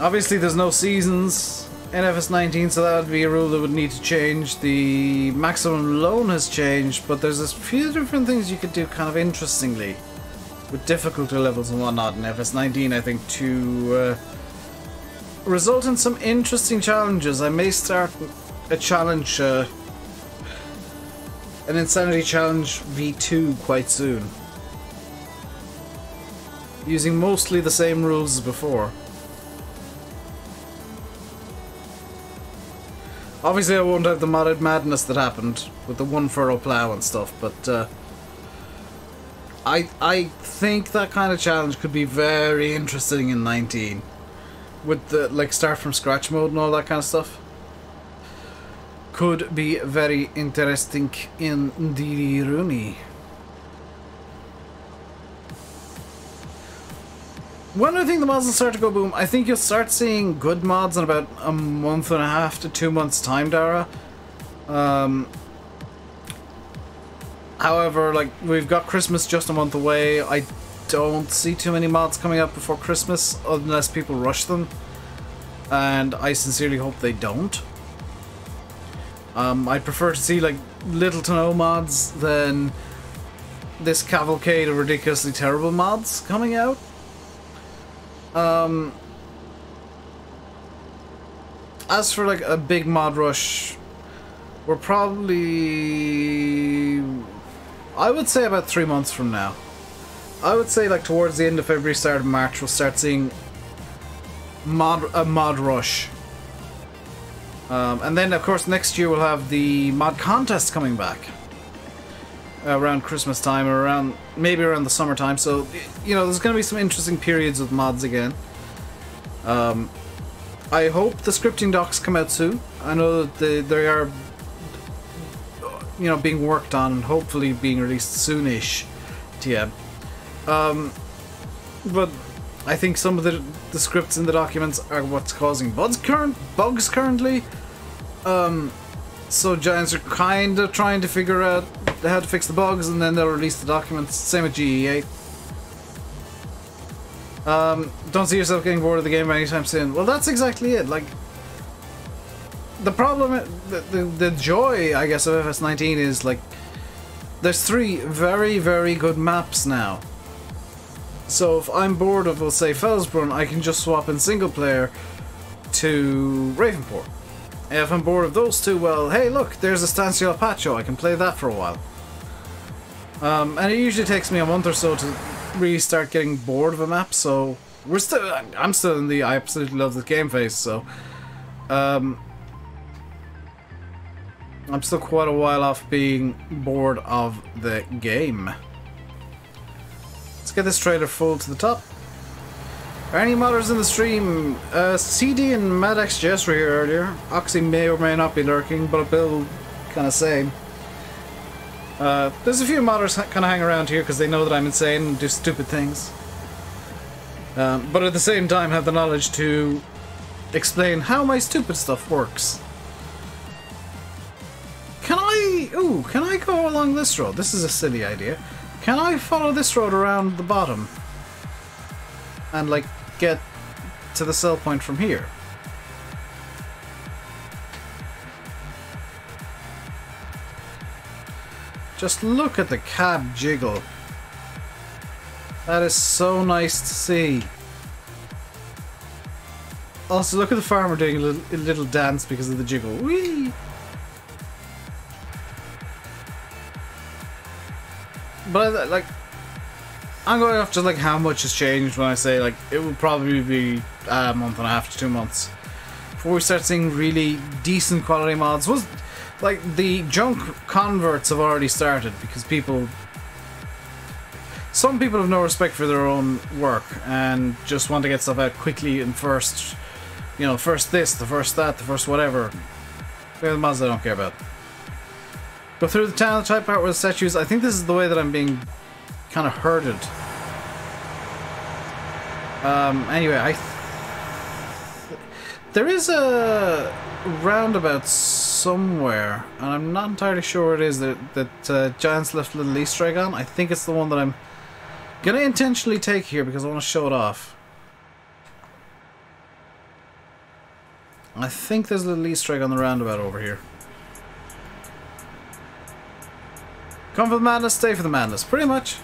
A: Obviously there's no seasons in FS19, so that would be a rule that would need to change. The maximum loan has changed, but there's a few different things you could do kind of interestingly with difficulty levels and whatnot in FS19, I think, to result in some interesting challenges. I may start a challenge, an Insanity Challenge V2 quite soon, using mostly the same rules as before. Obviously I won't have the modded madness that happened with the 1 furrow plow and stuff, but I think that kind of challenge could be very interesting in 19. With the like start from scratch mode and all that kind of stuff. Could be very interesting indeed, Rooney. When do I think the mods will start to go boom? I think you'll start seeing good mods in about a month and a half to 2 months time, Dara. However, like, we've got Christmas just a month away. I don't see too many mods coming out before Christmas unless people rush them. And I sincerely hope they don't. I'd prefer to see like little to no mods than this cavalcade of ridiculously terrible mods coming out. As for like a big mod rush, we're probably, I would say about 3 months from now. I would say like towards the end of February, start of March, we'll start seeing a mod rush. And then of course next year we'll have the mod contest coming back around Christmas time, or around maybe around the summertime. So you know, there's going to be some interesting periods with mods again. I hope the scripting docs come out soon. I know that they are, you know, being worked on and hopefully being released soonish. TM. But I think some of the scripts in the documents are what's causing bugs currently. So Giants are kind of trying to figure out how to fix the bugs, and then they'll release the documents. Same with GE8. Don't see yourself getting bored of the game anytime soon. Well, that's exactly it. Like, the problem, the joy, I guess, of FS19 is like there's 3 very, very good maps now. So if I'm bored of, we'll say, Felsbrunn, I can just swap in single player to Ravenport. If I'm bored of those 2, well, hey, look, there's a Estancia El Pacho. I can play that for a while. And it usually takes me a month or so to really start getting bored of a map. So I'm still in the I absolutely love this game phase. So I'm still quite a while off being bored of the game. Let's get this trailer full to the top. Are any modders in the stream? CD and MadXJS were here earlier. Oxy may or may not be lurking, but Bill kind of same. There's a few modders kind of hang around here because they know that I'm insane and do stupid things. But at the same time have the knowledge to explain how my stupid stuff works. Can I go along this road? This is a silly idea. Can I follow this road around the bottom? And, like, get to the sell point from here? Just look at the cab jiggle. That is so nice to see. Also, look at the farmer doing a little dance because of the jiggle. Whee! But, like, I'm going off just, like, how much has changed when I say, like, it will probably be a month and a half to 2 months before we start seeing really decent quality mods. Like, the junk converts have already started because some people have no respect for their own work and just want to get stuff out quickly and first, you know, first this, the first that, the first whatever. They're the mods I don't care about. Go through the town, type out where the statues. I think this is the way that I'm being kind of herded. Anyway, there is a roundabout somewhere, and I'm not entirely sure what it is that Giants left a little Easter egg on. I think it's the one that I'm gonna intentionally take here because I want to show it off. I think there's a little Easter egg on the roundabout over here. Come for the madness, stay for the madness. Pretty much.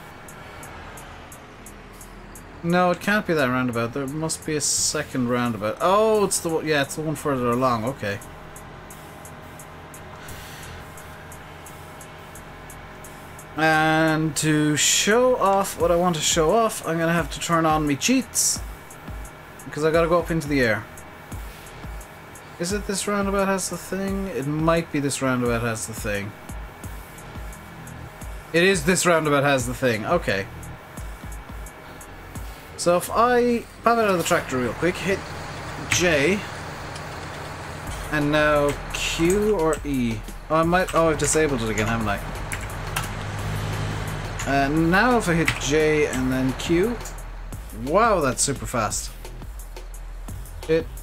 A: No, it can't be that roundabout. There must be a second roundabout. Oh, it's the one. Yeah, it's the one further along. Okay. And to show off what I want to show off, I'm gonna have to turn on me cheats because I gotta go up into the air. Is it this roundabout has the thing? It might be this roundabout has the thing. It is this roundabout has the thing. Okay. So if I pop out of the tractor real quick, hit J, and now Q or E. Oh, I've disabled it again, haven't I? Now if I hit J and then Q, wow, that's super fast.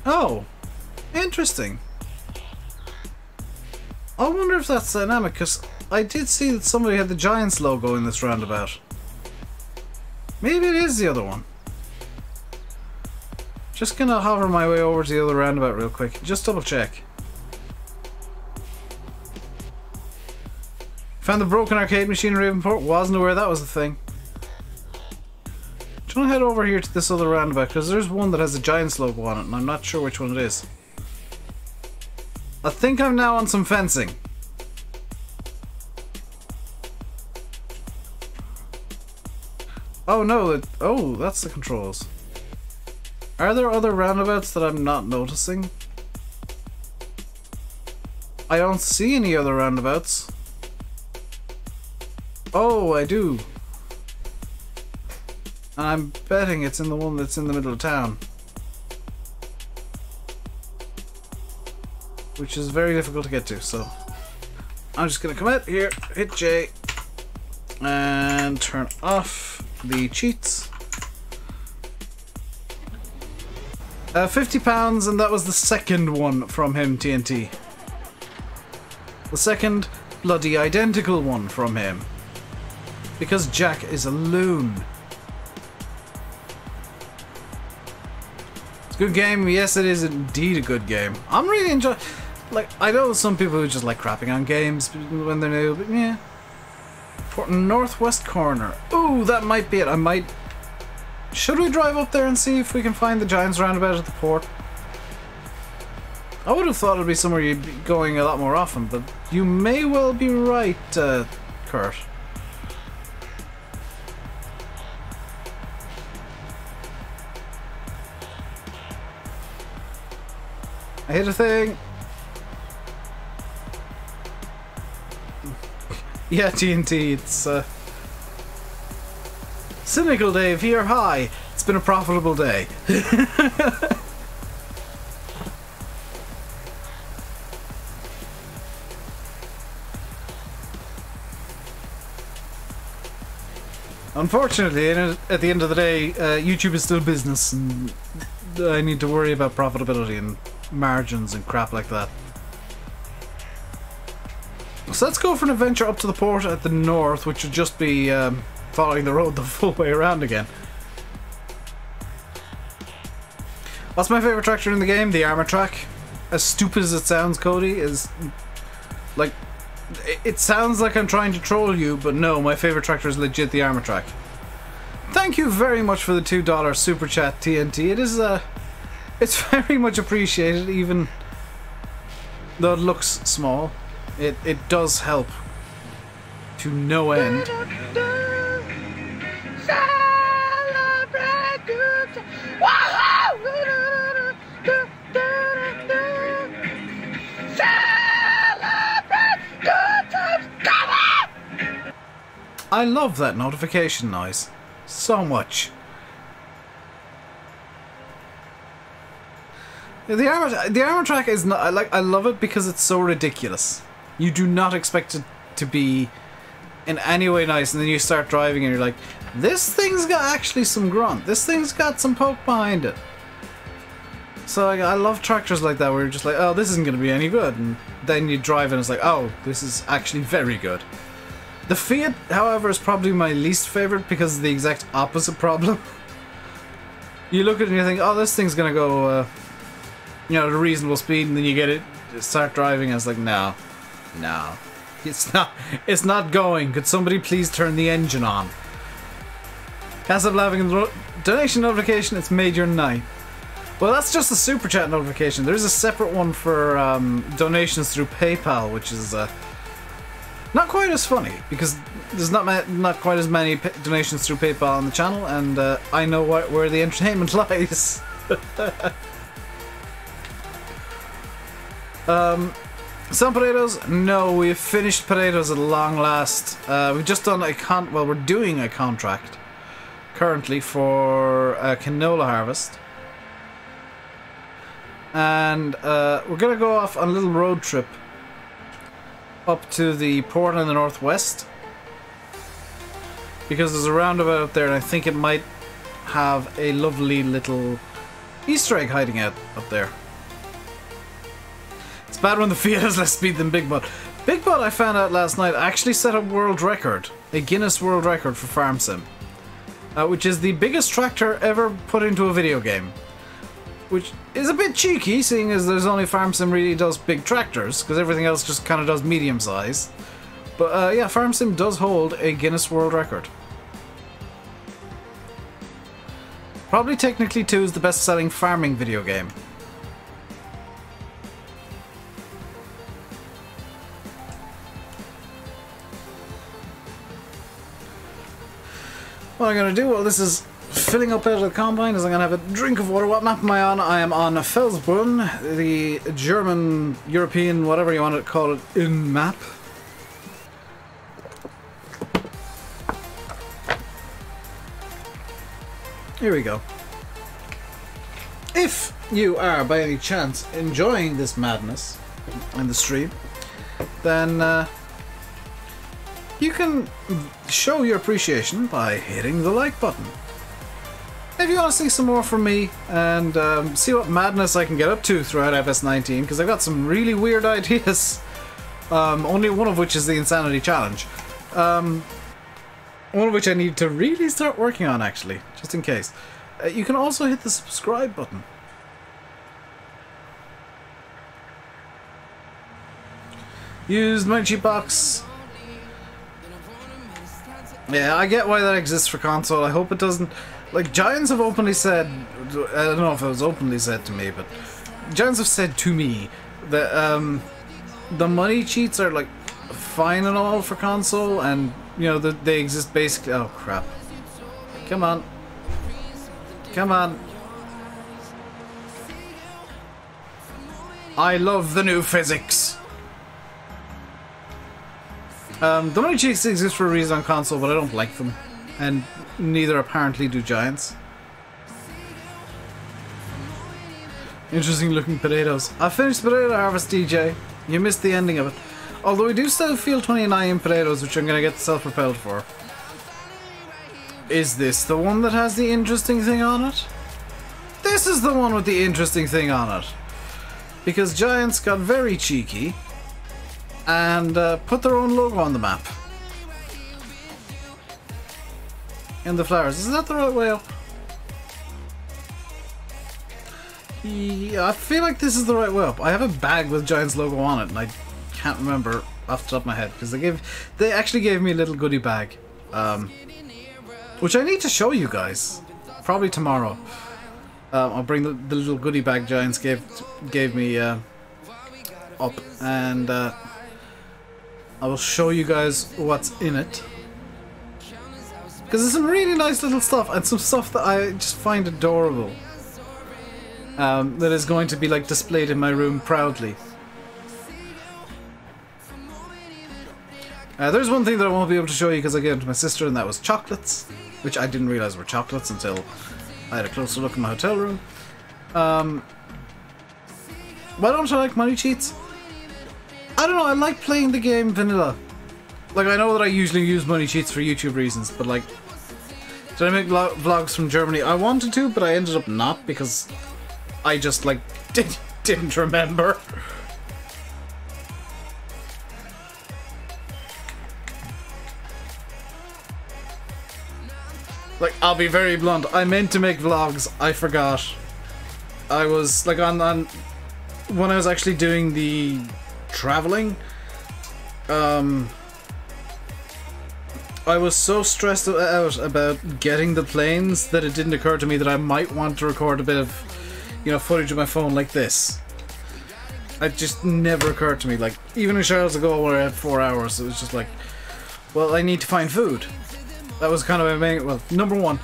A: Oh, interesting. I wonder if that's dynamic, because I did see that somebody had the Giants logo in this roundabout. Maybe it is the other one. Just gonna hover my way over to the other roundabout real quick. Just double check. Found the broken arcade machine in Ravenport. Wasn't aware that was the thing. I'm trying to head over here to this other roundabout because there's one that has a Giants logo on it and I'm not sure which one it is. I think I'm now on some fencing. Oh no, oh, that's the controls. Are there other roundabouts that I'm not noticing? I don't see any other roundabouts. Oh, I do. And I'm betting it's in the one that's in the middle of town. Which is very difficult to get to, so I'm just gonna come out here, hit J, and turn off the cheats. £50, and that was the second one from him, TNT. The second bloody identical one from him. Because Jack is a loon. It's a good game. Yes, it is indeed a good game. I'm really enjoying. Like, I know some people who just like crapping on games when they're new, but yeah. Northwest corner. Ooh, that might be it. I might. Should we drive up there and see if we can find the Giants roundabout at the port? I would have thought it'd be somewhere you'd be going a lot more often, but you may well be right, Kurt. I hit a thing. Yeah, TNT, it's Cynical Dave here, hi. It's been a profitable day. Unfortunately, at the end of the day, YouTube is still business, and I need to worry about profitability and margins and crap like that. So let's go for an adventure up to the port at the north, which would just be following the road the full way around again. What's my favourite tractor in the game? The armor track. As stupid as it sounds, Cody, is like, it sounds like I'm trying to troll you, but no, my favourite tractor is legit the armor track. Thank you very much for the $2 super chat, TNT. It is it's very much appreciated, even though it looks small. It does help to no end. I love that notification noise so much. The armor track is not, I love it because it's so ridiculous. You do not expect it to be in any way nice, and then you start driving and you're like, this thing's got actually some grunt. This thing's got some poke behind it. So like, I love tractors like that where you're just like, oh, this isn't going to be any good, and then you drive and it's like, oh, this is actually very good. The Fiat, however, is probably my least favourite because of the exact opposite problem. You look at it and you think, oh, this thing's going to go, you know, at a reasonable speed, and then you get it, start driving, and it's like, no, it's not going. Could somebody please turn the engine on? Can't stop laughing. Donation notification, it's made your night. Well, that's just a super chat notification. There's a separate one for donations through PayPal, which is not quite as funny because there's not quite as many donations through PayPal on the channel, and I know where the entertainment lies. Some potatoes? No, we've finished potatoes at long last. We've just done we're doing a contract currently for a canola harvest. And we're going to go off on a little road trip up to the port in the northwest, because there's a roundabout up there and I think it might have a lovely little Easter egg hiding out up there. It's bad when the Fiat has less speed than Big Bud. Big Bud, I found out last night, actually set a world record, a Guinness World Record for Farm Sim, which is the biggest tractor ever put into a video game. Which is a bit cheeky, seeing as there's only Farm Sim really does big tractors, because everything else just kind of does medium size. But yeah, Farm Sim does hold a Guinness World Record. Probably technically 2 is the best-selling farming video game. What I'm going to do while this is filling up out of the combine is I'm going to have a drink of water. What map am I on? I am on Felsbrunn, the German, European, whatever you want to call it, in map. Here we go. If you are by any chance enjoying this madness in the stream, then you can show your appreciation by hitting the like button. If you want to see some more from me and see what madness I can get up to throughout FS19, because I've got some really weird ideas, only one of which is the Insanity Challenge. One of which I need to really start working on, actually, just in case. You can also hit the subscribe button. Use my cheat box. Yeah, I get why that exists for console. I hope it doesn't. Like, Giants have openly said, I don't know if it was openly said to me, but Giants have said to me that the money cheats are like fine and all for console, and you know that they exist basically. Oh crap! Come on, come on! I love the new physics. The money cheats exist for a reason on console, but I don't like them, and neither apparently do Giants. Interesting looking potatoes. I finished the potato harvest, DJ. You missed the ending of it. Although we do still feel 29 potatoes, which I'm going to get self-propelled for. Is this the one that has the interesting thing on it? This is the one with the interesting thing on it. Because Giants got very cheeky and put their own logo on the map. In the flowers. Is that the right way up? Yeah, I feel like this is the right way up. I have a bag with Giants logo on it and I can't remember off the top of my head because they actually gave me a little goodie bag. Which I need to show you guys. Probably tomorrow. I'll bring the little goodie bag Giants gave me up, and I will show you guys what's in it. Because there's some really nice little stuff, and some stuff that I just find adorable. That is going to be like displayed in my room proudly. There's one thing that I won't be able to show you because I gave it to my sister, and that was chocolates. Which I didn't realise were chocolates until I had a closer look in my hotel room. Why don't I like money cheats? I don't know, I like playing the game vanilla. Like, I know that I usually use money cheats for YouTube reasons, but like... Did I make vlogs from Germany? I wanted to, but I ended up not because I just, like, didn't remember. Like, I'll be very blunt. I meant to make vlogs. I forgot. I was, like, on when I was actually doing the traveling, I was so stressed out about getting the planes that it didn't occur to me that I might want to record a bit of, you know, footage of my phone like this. It just never occurred to me. Like, even in Charles ago where I had 4 hours, it was just like, well, I need to find food. That was kind of my main... Well, number one,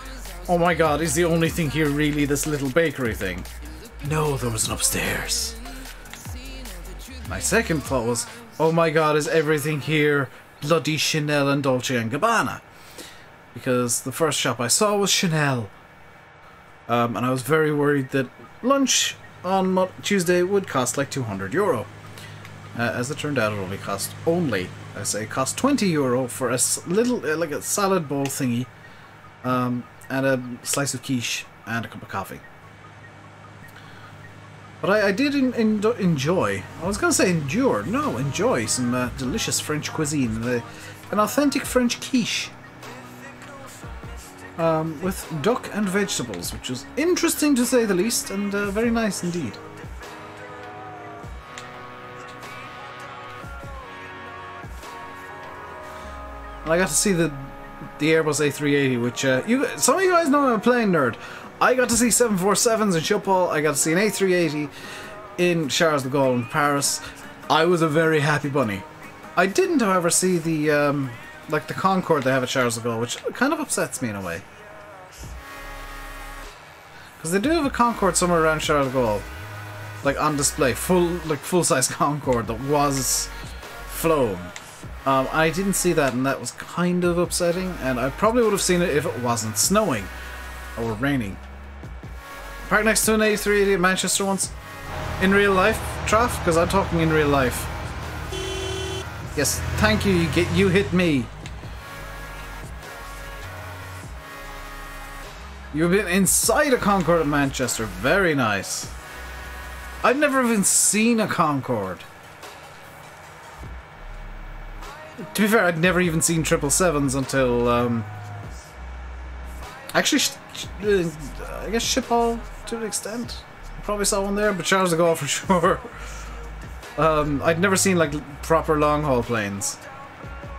A: oh my god, is the only thing here really this little bakery thing? No, there was an upstairs. My second thought was, oh my god, is everything here bloody Chanel and Dolce & Gabbana? Because the first shop I saw was Chanel. And I was very worried that lunch on Tuesday would cost like €200. As it turned out, it only cost cost €20 for a little, like a salad bowl thingy, and a slice of quiche and a cup of coffee. But I did enjoy, I was going to say endure, no, enjoy some delicious French cuisine, an authentic French quiche, with duck and vegetables, which was interesting to say the least, and very nice indeed. And I got to see the Airbus A380, which some of you guys know I'm a plane nerd. I got to see 747s in Schiphol. I got to see an A380 in Charles de Gaulle in Paris. I was a very happy bunny. I didn't, however, see the like the Concorde they have at Charles de Gaulle, which kind of upsets me in a way. Because they do have a Concorde somewhere around Charles de Gaulle, like on display, full-size Concorde that was flown. I didn't see that, and that was kind of upsetting, and I probably would have seen it if it wasn't snowing or raining. Parked next to an A380 at Manchester once. In real life, Traff? Because I'm talking in real life. Yes, thank you, you hit me. You've been inside a Concorde at Manchester. Very nice. I've never even seen a Concorde. To be fair, I'd never even seen 777s until, actually, I guess Schiphol to an extent. Probably saw one there, but Charles de Gaulle for sure. I'd never seen, like, proper long-haul planes,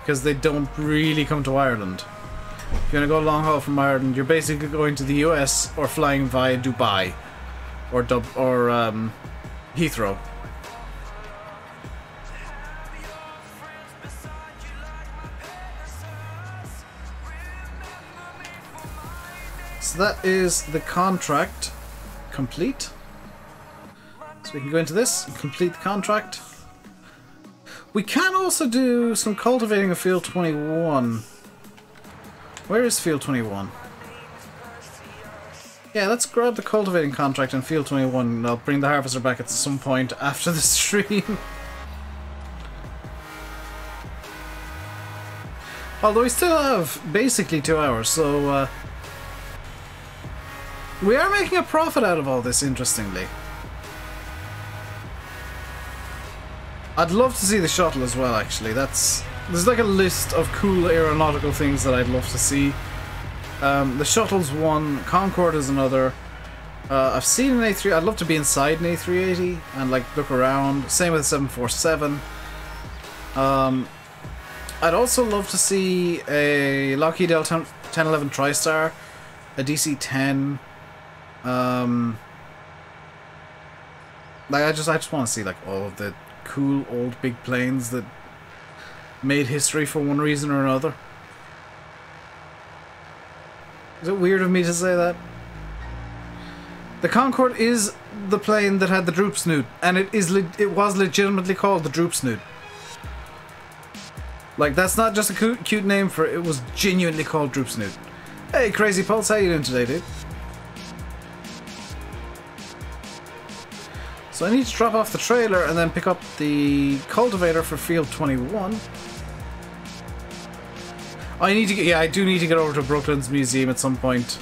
A: because they don't really come to Ireland. If you're going to go long-haul from Ireland, you're basically going to the US or flying via Dubai or Heathrow. So that is the contract complete. So we can go into this and complete the contract. We can also do some cultivating of Field 21. Where is Field 21? Yeah, let's grab the cultivating contract in Field 21 and I'll bring the harvester back at some point after the stream. Although we still have basically 2 hours, so we are making a profit out of all this, interestingly. I'd love to see the shuttle as well, actually. There's like a list of cool aeronautical things that I'd love to see. The shuttle's one, Concorde is another. I've seen an A3. I'd love to be inside an A380 and like look around. Same with the 747. I'd also love to see a Lockheed L1011 TriStar, a DC-10. Like I just want to see like all of the cool old big planes that made history for one reason or another. Is it weird of me to say that? The Concorde is the plane that had the droop snoot, and it was legitimately called the droop snoot. Like, that's not just a cute name for it, it was genuinely called droop snoot. Hey, Crazy Pulse, how you doing today, dude? So I need to drop off the trailer and then pick up the cultivator for Field 21. I do need to get over to Brooklyn's museum at some point.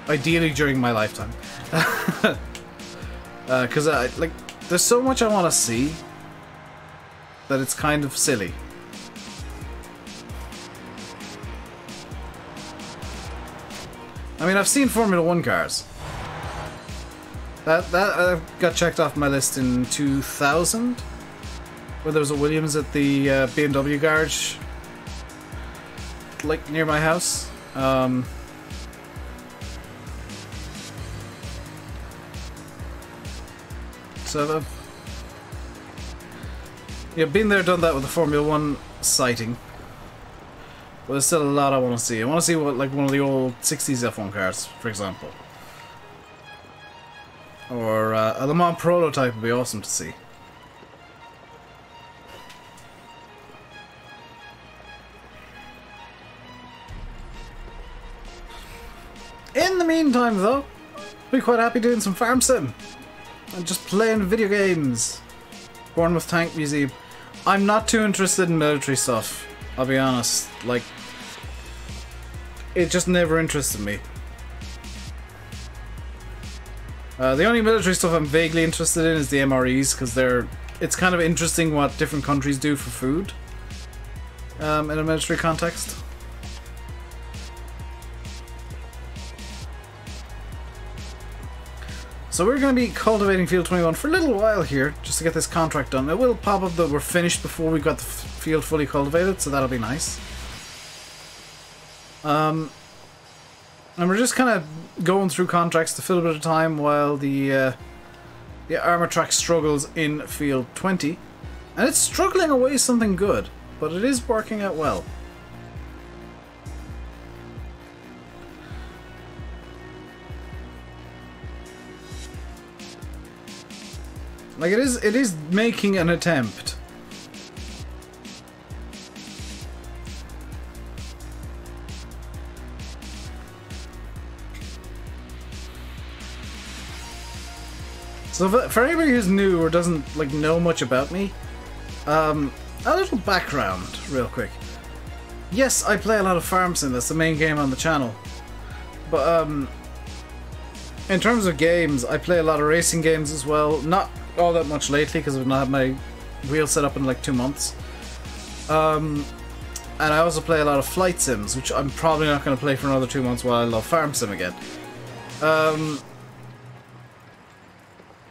A: Ideally during my lifetime. Because like, there's so much I want to see that it's kind of silly. I mean, I've seen Formula 1 cars. That got checked off my list in 2000, where there was a Williams at the BMW garage, like near my house. So I've been there, done that with the Formula 1 sighting. But there's still a lot I want to see. I want to see what, like, one of the old 60s F1 cars, for example. Or a Le Mans prototype would be awesome to see. In the meantime, though, I'll be quite happy doing some farm sim. And just playing video games. Bournemouth Tank Museum. I'm not too interested in military stuff, I'll be honest. Like, it just never interested me. The only military stuff I'm vaguely interested in is the MREs, because it's kind of interesting what different countries do for food in a military context. So we're going to be cultivating Field 21 for a little while here, just to get this contract done. It will pop up that we're finished before we got the field fully cultivated, so that'll be nice. And we're just kind of going through contracts to fill a bit of time while the armor track struggles in Field 20. And it's struggling away something good, but it is working out well. Like, it is making an attempt. So for anybody who's new or doesn't like know much about me, a little background real quick. Yes, I play a lot of Farm Sim, that's the main game on the channel. But in terms of games, I play a lot of racing games as well. Not all that much lately because I've not had my wheel set up in like 2 months. And I also play a lot of flight sims, which I'm probably not going to play for another 2 months while I love Farm Sim again.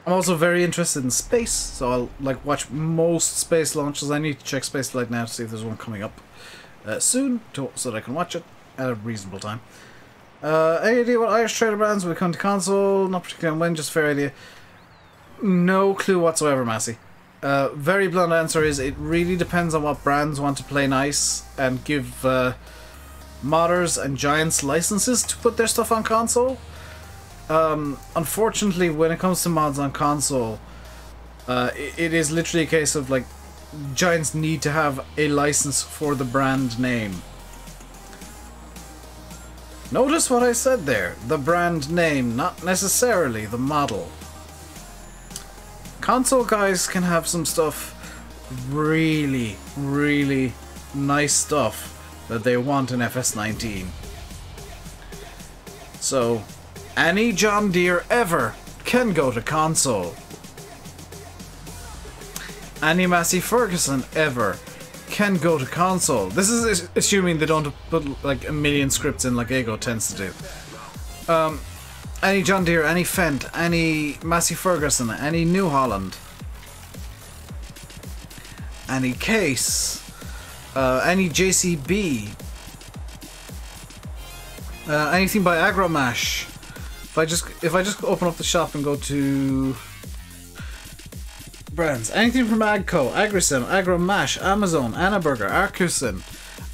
A: I'm also very interested in space, so I'll like watch most space launches. I need to check Spaceflight now to see if there's one coming up soon, so that I can watch it at a reasonable time. Any idea what Irish trailer brands will come to console? Not particularly on when, just fair idea. No clue whatsoever, Massey. Very blunt answer is it really depends on what brands want to play nice and give modders and giants licenses to put their stuff on console. Unfortunately, when it comes to mods on console, it is literally a case of like giants need to have a license for the brand name. Notice what I said there, the brand name, not necessarily the model. Console guys can have some stuff really, really nice stuff that they want in FS19. So, any John Deere ever can go to console. Any Massey Ferguson ever can go to console. This is assuming they don't put like a million scripts in like Ego tends to do. Any John Deere, any Fendt, any Massey Ferguson, any New Holland, any Case, any JCB, anything by Agromash. If I just open up the shop and go to brands, anything from Agco, Agrisim, Agromash, Amazon, Annaberger, Arcusin,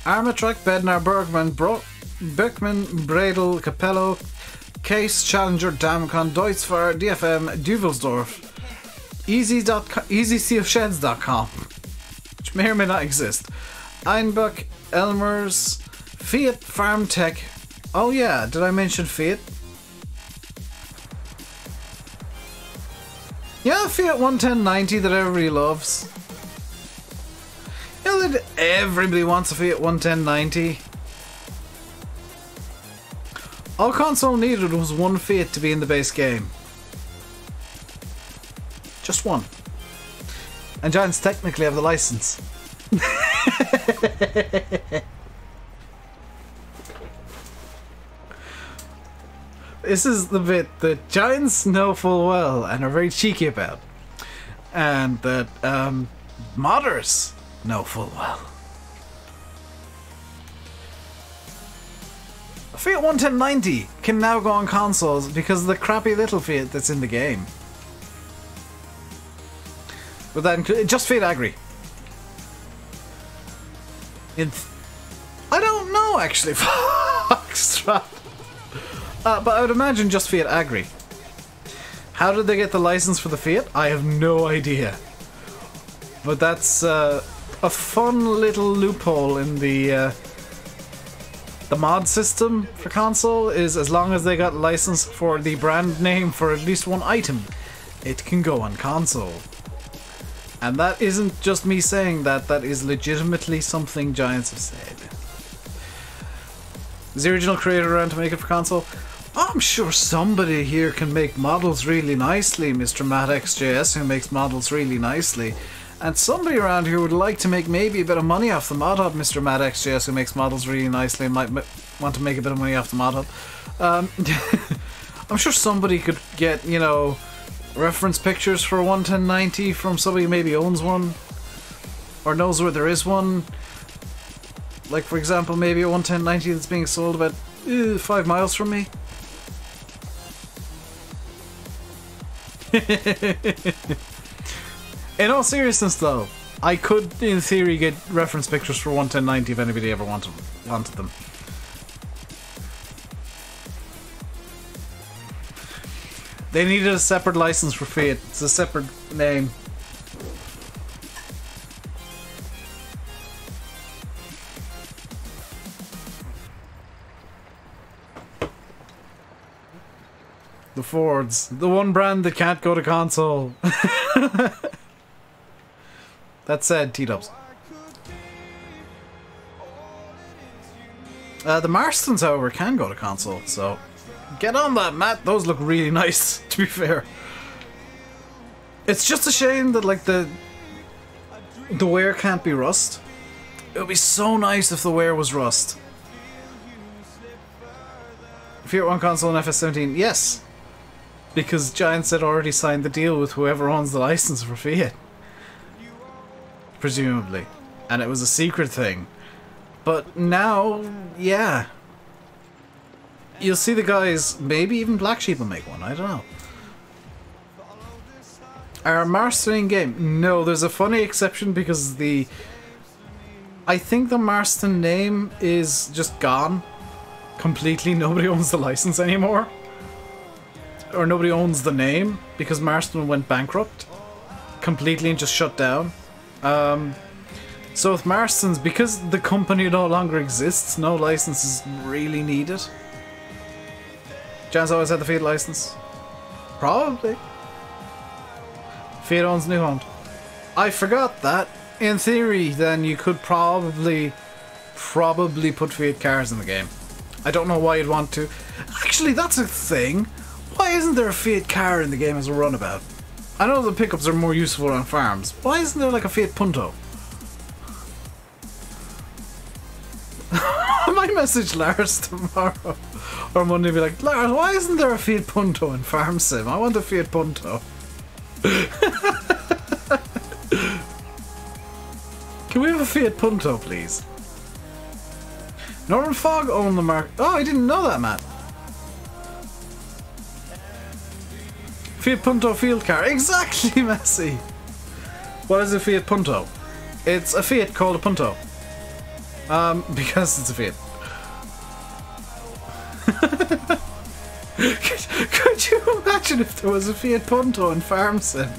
A: Armatrack, Bednar, Bergman, Beckman, Bradel, Capello, Case, Challenger, Damcon, Deutzfahr, DFM, Duvelsdorf, EasySealSheds.com, which may or may not exist, Einbuck, Elmer's, Fiat, Farm Tech. Oh yeah, did I mention Fiat? Yeah, Fiat 11090 that everybody loves. You know that everybody wants a Fiat 11090. All console needed was one Fiat to be in the base game. Just one. And Giants technically have the license. This is the bit that Giants know full well and are very cheeky about. And that modders know full well. Fiat 11090 can now go on consoles because of the crappy little Fiat that's in the game. But that includes just Fiat Agri. I don't know actually. Foxtrot. But I would imagine just Fiat Agri. How did they get the license for the Fiat? I have no idea. But that's a fun little loophole in the mod system for console, is as long as they got license for the brand name for at least one item, it can go on console. And that isn't just me saying that, that is legitimately something Giants have said. Is the original creator around to make it for console? I'm sure somebody here can make models really nicely, Mr. MattXJS, who makes models really nicely. And somebody around here would like to make maybe a bit of money off the mod hub, Mr. MattXJS, who makes models really nicely and might want to make a bit of money off the mod hub. I'm sure somebody could get, you know, reference pictures for 11090 from somebody who maybe owns one or knows where there is one. Like, for example, maybe a 11090 that's being sold about 5 miles from me. In all seriousness though, I could in theory get reference pictures for 11090 if anybody ever wanted them. They needed a separate license for Fiat. It's a separate name. The Fords. The one brand that can't go to console. That said, T-dubs. The Marstons, however, can go to console, so get on that, Matt. Those look really nice, to be fair. It's just a shame that, like, the wear can't be rust. It would be so nice if the wear was rust. Fiat 1 console and FS17, yes. Because Giants had already signed the deal with whoever owns the license for Fiat. Presumably. And it was a secret thing. But now, yeah. You'll see the guys, maybe even Black Sheep will make one, I don't know. Are Marston in game? No, there's a funny exception because I think the Marston name is just gone. Completely, nobody owns the license anymore. Or nobody owns the name because Marston went bankrupt completely and just shut down. So with Marston's, because the company no longer exists, no license is really needed. Jan's always had the Fiat license. Probably. Fiat owns New Holland. I forgot that. in theory, then you could probably put Fiat cars in the game. I don't know why you'd want to. Actually, that's a thing. Why isn't there a Fiat car in the game as a runabout? I know the pickups are more useful on farms. Why isn't there like a Fiat Punto? I might message Lars tomorrow or Monday and be like, Lars, why isn't there a Fiat Punto in Farm Sim? I want a Fiat Punto. Can we have a Fiat Punto, please? Norman Fogg owned the mark. Oh, I didn't know that, Matt. Fiat Punto field car. Exactly, Messi. What is a Fiat Punto? It's a Fiat called a Punto. Because it's a Fiat. could you imagine if there was a Fiat Punto in Farm Sim?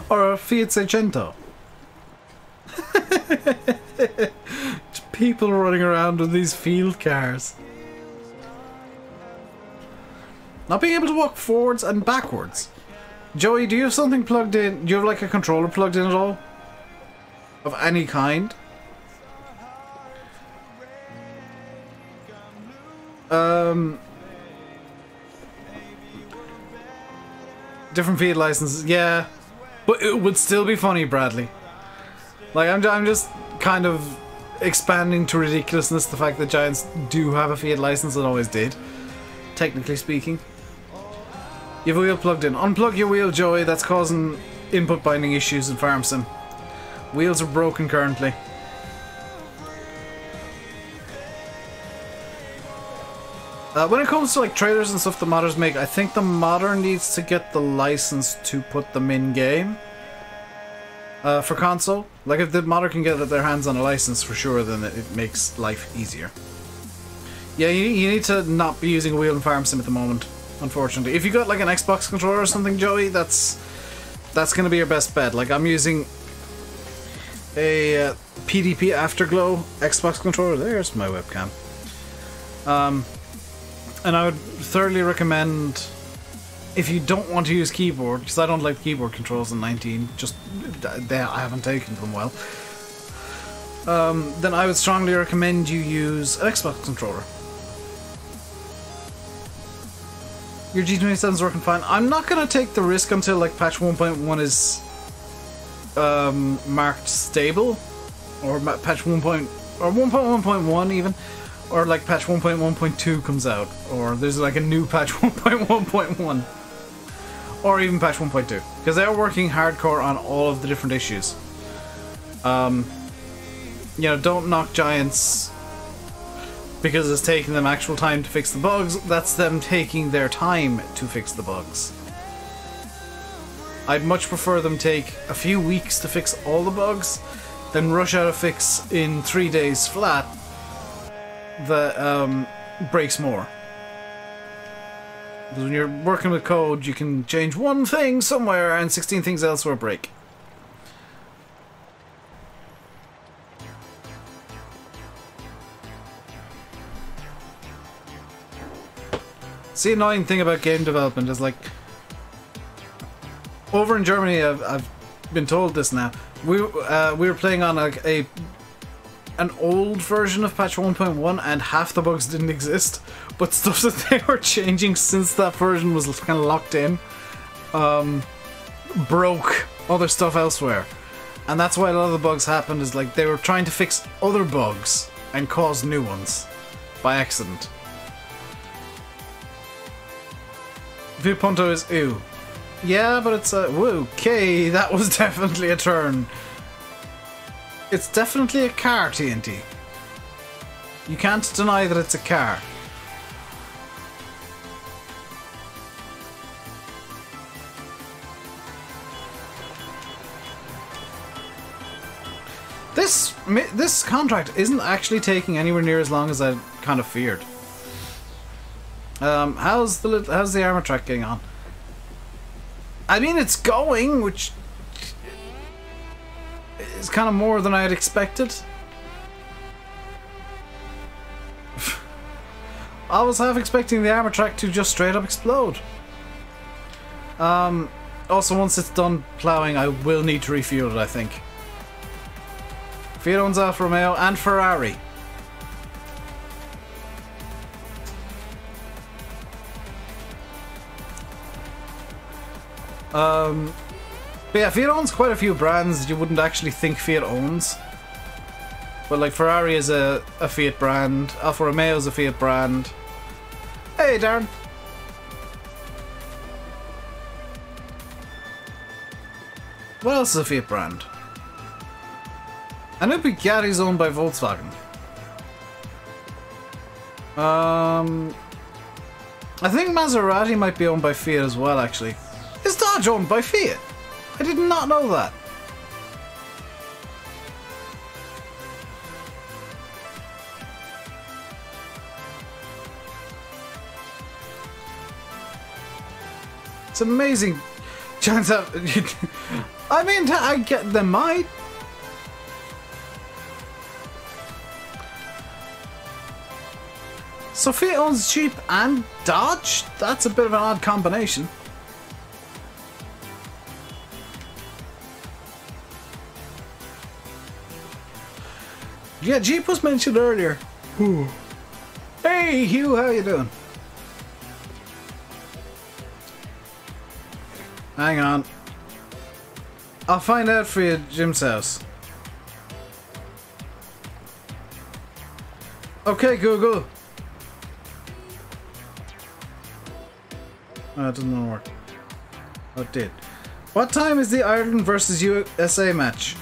A: Or a Fiat Seicento? People running around with these field cars. Not being able to walk forwards and backwards. Joey, do you have something plugged in? Do you have like a controller plugged in at all? Of any kind? Different Fiat licenses, yeah. But it would still be funny, Bradley. Like, I'm just kind of expanding to ridiculousness the fact that Giants do have a Fiat license and always did. Technically speaking. You have a wheel plugged in. Unplug your wheel, Joey. That's causing input binding issues in Farm Sim. Wheels are broken currently. When it comes to like trailers and stuff the modders make, I think the modder needs to get the license to put them in game. For console. Like if the modder can get their hands on a license for sure, then it makes life easier. Yeah, you need to not be using a wheel in Farm Sim at the moment, unfortunately. If you got like an Xbox controller or something, Joey, that's gonna be your best bet. Like I'm using a PDP Afterglow Xbox controller. There's my webcam. And I would thoroughly recommend, if you don't want to use keyboard, because I don't like keyboard controls in 19, just I haven't taken them well, then I would strongly recommend you use an Xbox controller. Your G27 is working fine. I'm not going to take the risk until like patch 1.1 is marked stable, or patch 1.1.1 even. Or like patch 1.1.2 comes out, or there's like a new patch 1.1.1, or even patch 1.2, because they're working hardcore on all of the different issues. You know, don't knock Giants because it's taking them actual time to fix the bugs. That's them taking their time to fix the bugs. I'd much prefer them take a few weeks to fix all the bugs than rush out a fix in 3 days flat that breaks more. Because when you're working with code, you can change one thing somewhere and 16 things elsewhere break. It's the annoying thing about game development is like, over in Germany, I've been told this now. We were playing on an old version of patch 1.1 and half the bugs didn't exist, but stuff that they were changing since that version was kind of locked in broke other stuff elsewhere, and that's why a lot of the bugs happened. Is like they were trying to fix other bugs and cause new ones by accident. Fiat Punto is ew. Yeah, but it's a woo. Okay, that was definitely a turn. It's definitely a car, TNT. You can't deny that it's a car. This contract isn't actually taking anywhere near as long as I kind of feared. How's the armor track getting on? I mean, it's going, which is kind of more than I had expected. I was half expecting the armor track to just straight up explode. Also, once it's done plowing, I will need to refuel it, I think. Fiat owns Alfa Romeo and Ferrari. But yeah, Fiat owns quite a few brands that you wouldn't actually think Fiat owns. But like Ferrari is a Fiat brand, Alfa Romeo is a Fiat brand. Hey Darren. What else is a Fiat brand? I know Bugatti's owned by Volkswagen. I think Maserati might be owned by Fiat as well, actually. Is Dodge owned by Fiat? I did not know that. It's amazing. Chance out. I mean, I get them might. So Fiat owns Jeep and Dodge? That's a bit of an odd combination. Yeah, Jeep was mentioned earlier. Ooh. Hey Hugh, how you doing? Hang on. I'll find out for you at Jim's house. Okay, Google. Oh, it doesn't want to work. Oh, it did. What time is the Ireland versus USA match?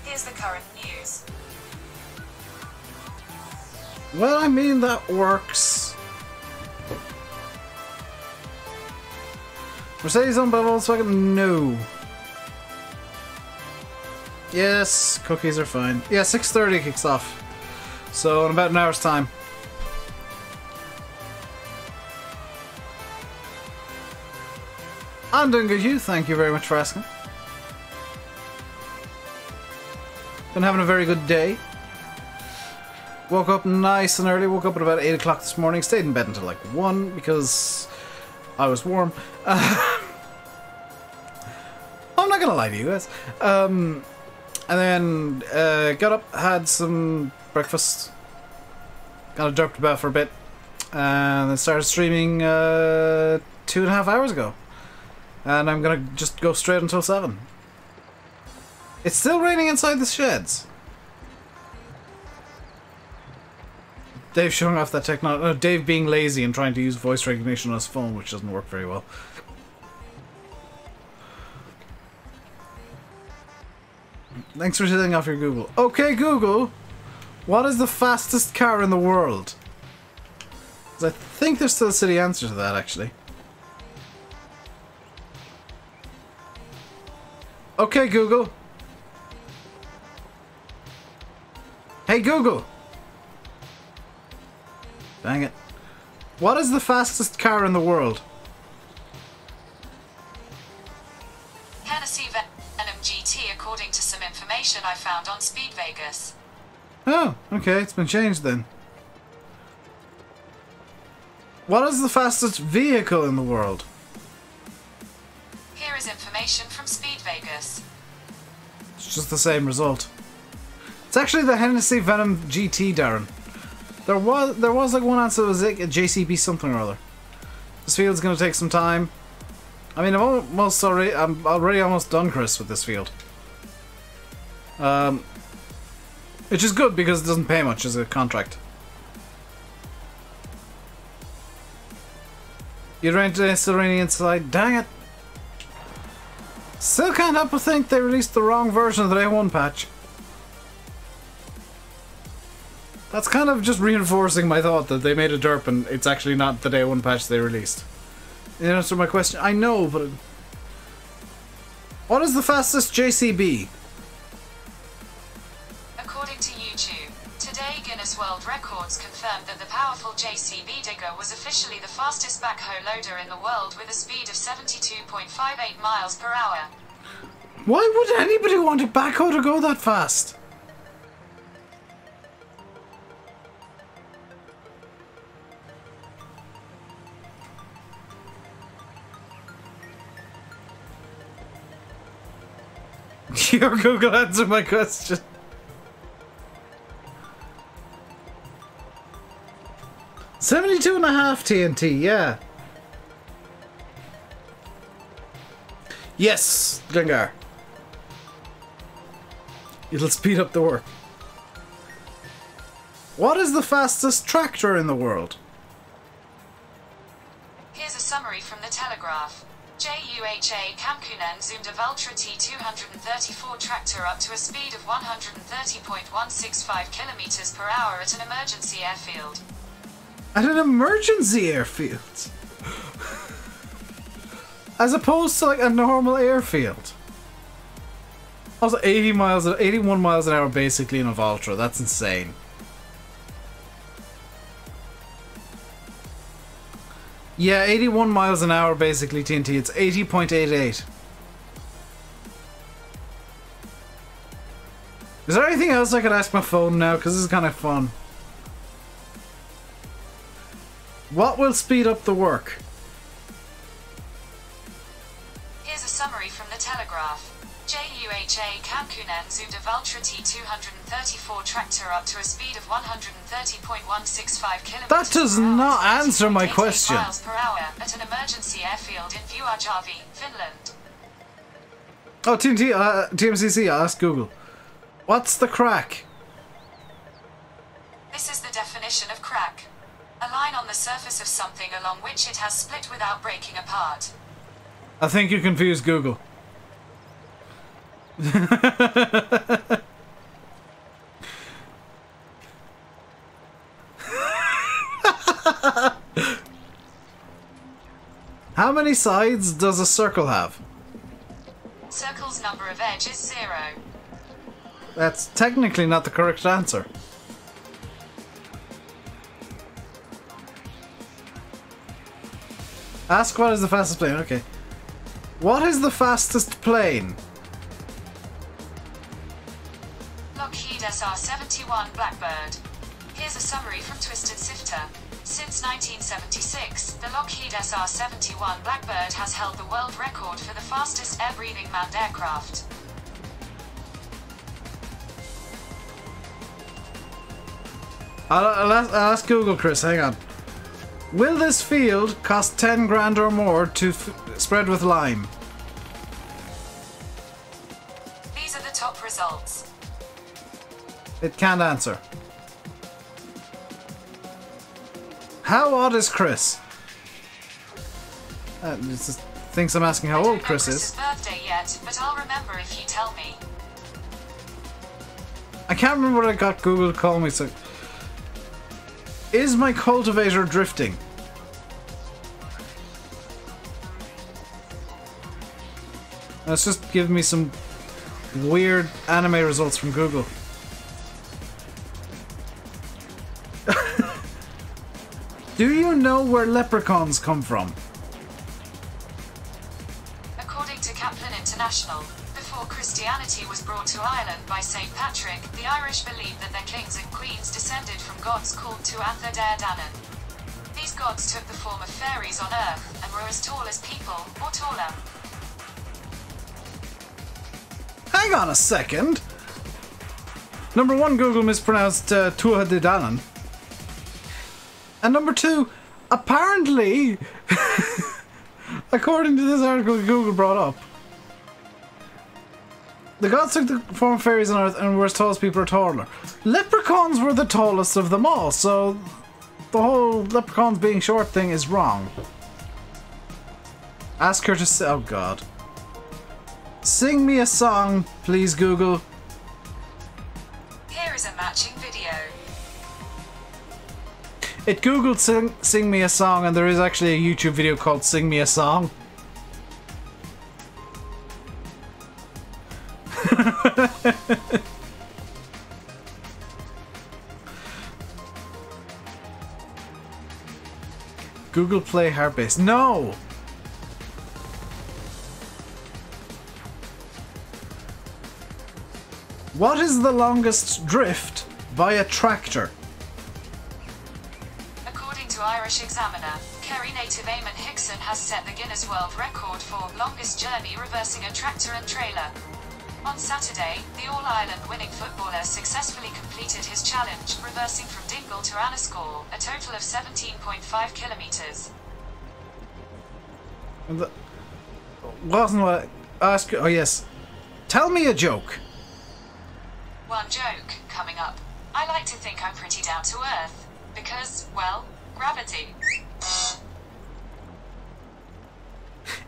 B: Here's the current news.
A: Well, I mean, that works. Mercedes owned by Volkswagen? No. Yes, cookies are fine. Yeah, 6:30 kicks off. So, in about an hour's time. I'm doing good, Hugh. Thank you very much for asking. Been having a very good day. Woke up nice and early. Woke up at about 8 o'clock this morning. Stayed in bed until like 1 because I was warm. I'm not gonna lie to you guys. And then got up, had some breakfast, kind of derped about for a bit, and then started streaming 2.5 hours ago. And I'm gonna just go straight until 7. It's still raining inside the sheds. Dave showing off that technology. No, Dave being lazy and trying to use voice recognition on his phone, which doesn't work very well. Thanks for shutting off your Google. Okay, Google, what is the fastest car in the world? Because I think there's still a city answer to that, actually. Okay, Google. Hey, Google. Dang it. What is the fastest car in the world?
B: Hennessy Venom GT, according to some information I found on Speed Vegas.
A: Oh, okay, it's been changed then. What is the fastest vehicle in the world?
B: Here is information from Speed Vegas.
A: It's just the same result. It's actually the Hennessy Venom GT, Darren. There was like one answer that was like a JCB something or other. This field's gonna take some time. I mean, I'm already almost done, Chris, with this field. Which is good because it doesn't pay much as a contract. You rain today, still raining inside. Dang it! Still can't help but think they released the wrong version of the Day 1 patch. That's kind of just reinforcing my thought that they made a derp and it's actually not the Day 1 patch they released. You answer my question? I know, but... What is the fastest JCB?
B: According to YouTube, today Guinness World Records confirmed that the powerful JCB digger was officially the fastest backhoe loader in the world with a speed of 72.58 miles per hour.
A: Why would anybody want a backhoe to go that fast? Your Google answered my question. $72.5 TNT, yeah. Yes, Glengar. It'll speed up the work. What is the fastest tractor in the world?
B: Here's a summary from the Telegraph. JUHA Kamkunen zoomed a Valtra T234 tractor up to a speed of 130.165 kilometers per hour at an emergency airfield.
A: At an emergency airfield? As opposed to like a normal airfield. Also 81 miles an hour basically in a Valtra. That's insane. Yeah, 81 miles an hour basically, TNT. It's 80.88. Is there anything else I could ask my phone now? Because this is kind of fun. What will speed up the work?
B: Here's a summary from the Telegraph. JUHA Kamkunen zoomed a Valtra T234 tractor up to a speed of 130.165 kilometers
A: That does not answer my question.
B: miles per hour at an emergency airfield in Vuojärvi, Finland.
A: Oh, TMCC, I'll ask Google. What's the crack?
B: This is the definition of crack. A line on the surface of something along which it has split without breaking apart.
A: I think you confused Google. How many sides does a circle have?
B: Circle's number of edge is 0.
A: That's technically not the correct answer. Ask what is the fastest plane. Okay. What is the fastest plane?
B: Lockheed SR-71 Blackbird. Here's a summary from Twisted Sifter. Since 1976, the Lockheed SR-71 Blackbird has held the world record for the fastest air-breathing manned aircraft.
A: I'll ask Google, Chris. Hang on. Will this field cost 10 grand or more to spread with lime?
B: These are the top results.
A: It can't answer. How old is Chris? It thinks I'm asking how old Chris is.
B: I don't know Chris's birthday yet, but I'll remember if you tell me.
A: I can't remember what I got Google to call me, so... Is my cultivator drifting? Let's just give me some weird anime results from Google. Do you know where leprechauns come from?
B: According to Kaplan International, before Christianity was brought to Ireland by St. Patrick, the Irish believed that their kings and queens descended from gods called Tuatha Dé Danann. These gods took the form of fairies on Earth and were as tall as people, or taller.
A: Hang on a second. Number one, Google mispronounced Tuatha Dé Danann. And number two, apparently, according to this article Google brought up, the gods took the form of fairies on Earth and were as tall as people or taller. Leprechauns were the tallest of them all, so the whole leprechauns being short thing is wrong. Ask her to say, oh god. Sing me a song, please, Google.
B: Here is a matching video.
A: It googled sing me a song, and there is actually a YouTube video called Sing Me a Song. Google Play Heart Bass. No! What is the longest drift by a tractor?
B: According to Irish Examiner, Kerry native Eamon Hickson has set the Guinness World Record for longest journey reversing a tractor and trailer. On Saturday, the All-Ireland winning footballer successfully completed his challenge, reversing from Dingle to Anascore, a total of 17.5 kilometres.
A: Wasn't what I asked? Oh yes. Tell me a joke.
B: One joke, coming up. I like to think I'm pretty down to earth. Because, well, gravity.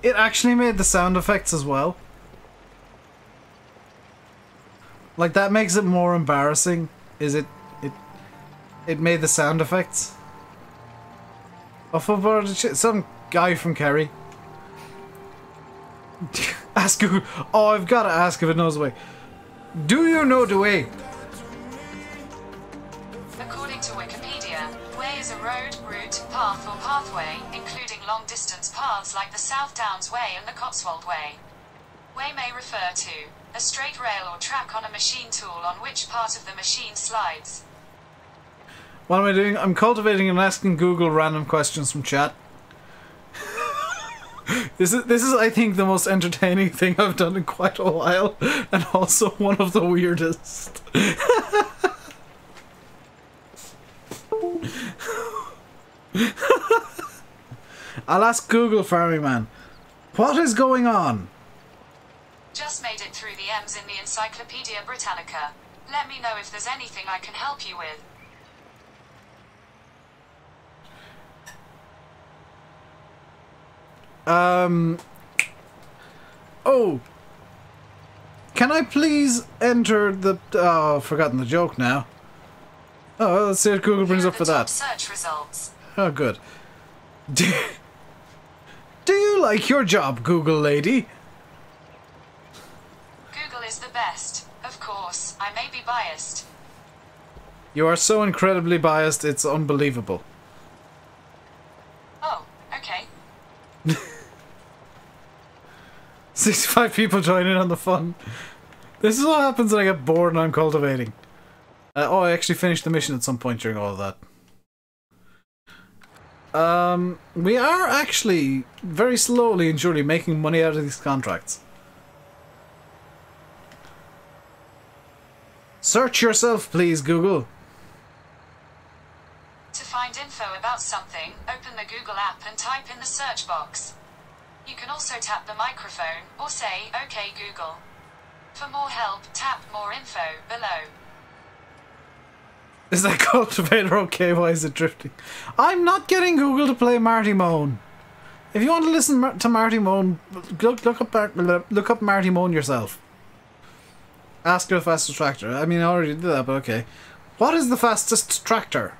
A: It actually made the sound effects as well. Like, that makes it more embarrassing. Is it? It made the sound effects. Oh, football, some guy from Kerry. Ask who. Oh, I've got to ask if it knows the way. Do you know the way?
B: According to Wikipedia, way is a road, route, path or pathway, including long-distance paths like the South Downs Way and the Cotswold Way. Way may refer to a straight rail or track on a machine tool on which part of the machine slides.
A: What am I doing? I'm cultivating and asking Google random questions from chat. This is I think the most entertaining thing I've done in quite a while, and also one of the weirdest. I'll ask Google, Farming Man, what is going on?
B: Just made it through the M's in the Encyclopedia Britannica. Let me know if there's anything I can help you with.
A: Oh. Can I please enter the... Oh, I've forgotten the joke now. Oh, let's see what Google brings up for that.
B: Search results.
A: Oh, good. Do you like your job, Google lady?
B: Google is the best. Of course, I may be biased.
A: You are so incredibly biased, it's unbelievable.
B: Oh, okay.
A: 65 people join in on the fun. This is what happens when I get bored and I'm cultivating. Oh, I actually finished the mission at some point during all of that. We are actually very slowly and surely making money out of these contracts. Search yourself, please, Google.
B: To find info about something, open the Google app and type in the search box. You can also tap the microphone, or say, OK Google. For more help, tap more info, below.
A: Is that cultivator okay? Why is it drifting? I'm not getting Google to play Marty Moan. If you want to listen to Marty Moan, look up Marty Moan yourself. Ask her the fastest tractor. I mean, I already did that, but okay. What is the fastest tractor?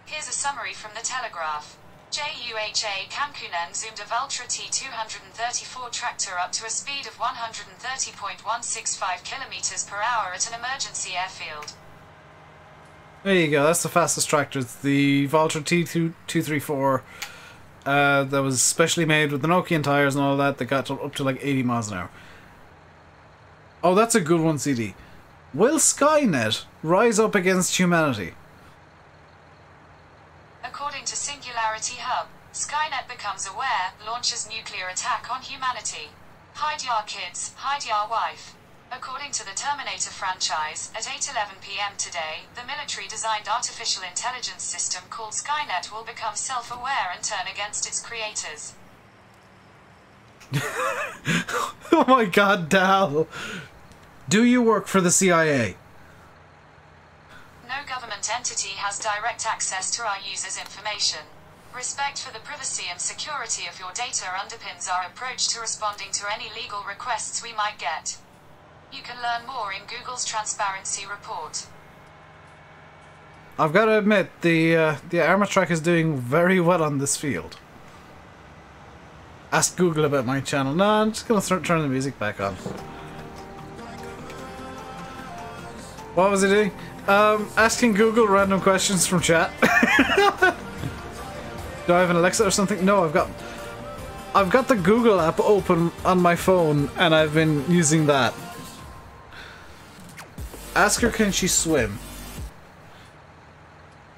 B: Here's a summary from the Telegraph. JUHA Kamkunen zoomed a Valtra T234 tractor up to a speed of 130.165 kilometers per hour at an emergency airfield.
A: There you go, that's the fastest tractor. It's the Valtra T234 that was specially made with the Nokian tires and all that got up to like 80 miles an hour. Oh, that's a good one, CD. Will Skynet rise up against humanity?
B: According to Singularity Hub, Skynet becomes aware, launches nuclear attack on humanity. Hide your kids, hide your wife. According to the Terminator franchise, at 8:11 p.m. today, the military-designed artificial intelligence system called Skynet will become self-aware and turn against its creators.
A: Oh my god, Dal! Do you work for the CIA?
B: No government entity has direct access to our users' information. Respect for the privacy and security of your data underpins our approach to responding to any legal requests we might get. You can learn more in Google's Transparency Report.
A: I've got to admit, the Armatrack is doing very well on this field. Ask Google about my channel. No, I'm just going to turn the music back on. What was he doing? Asking Google random questions from chat. Do I have an Alexa or something? No, I've got the Google app open on my phone and I've been using that. Ask her, can she swim?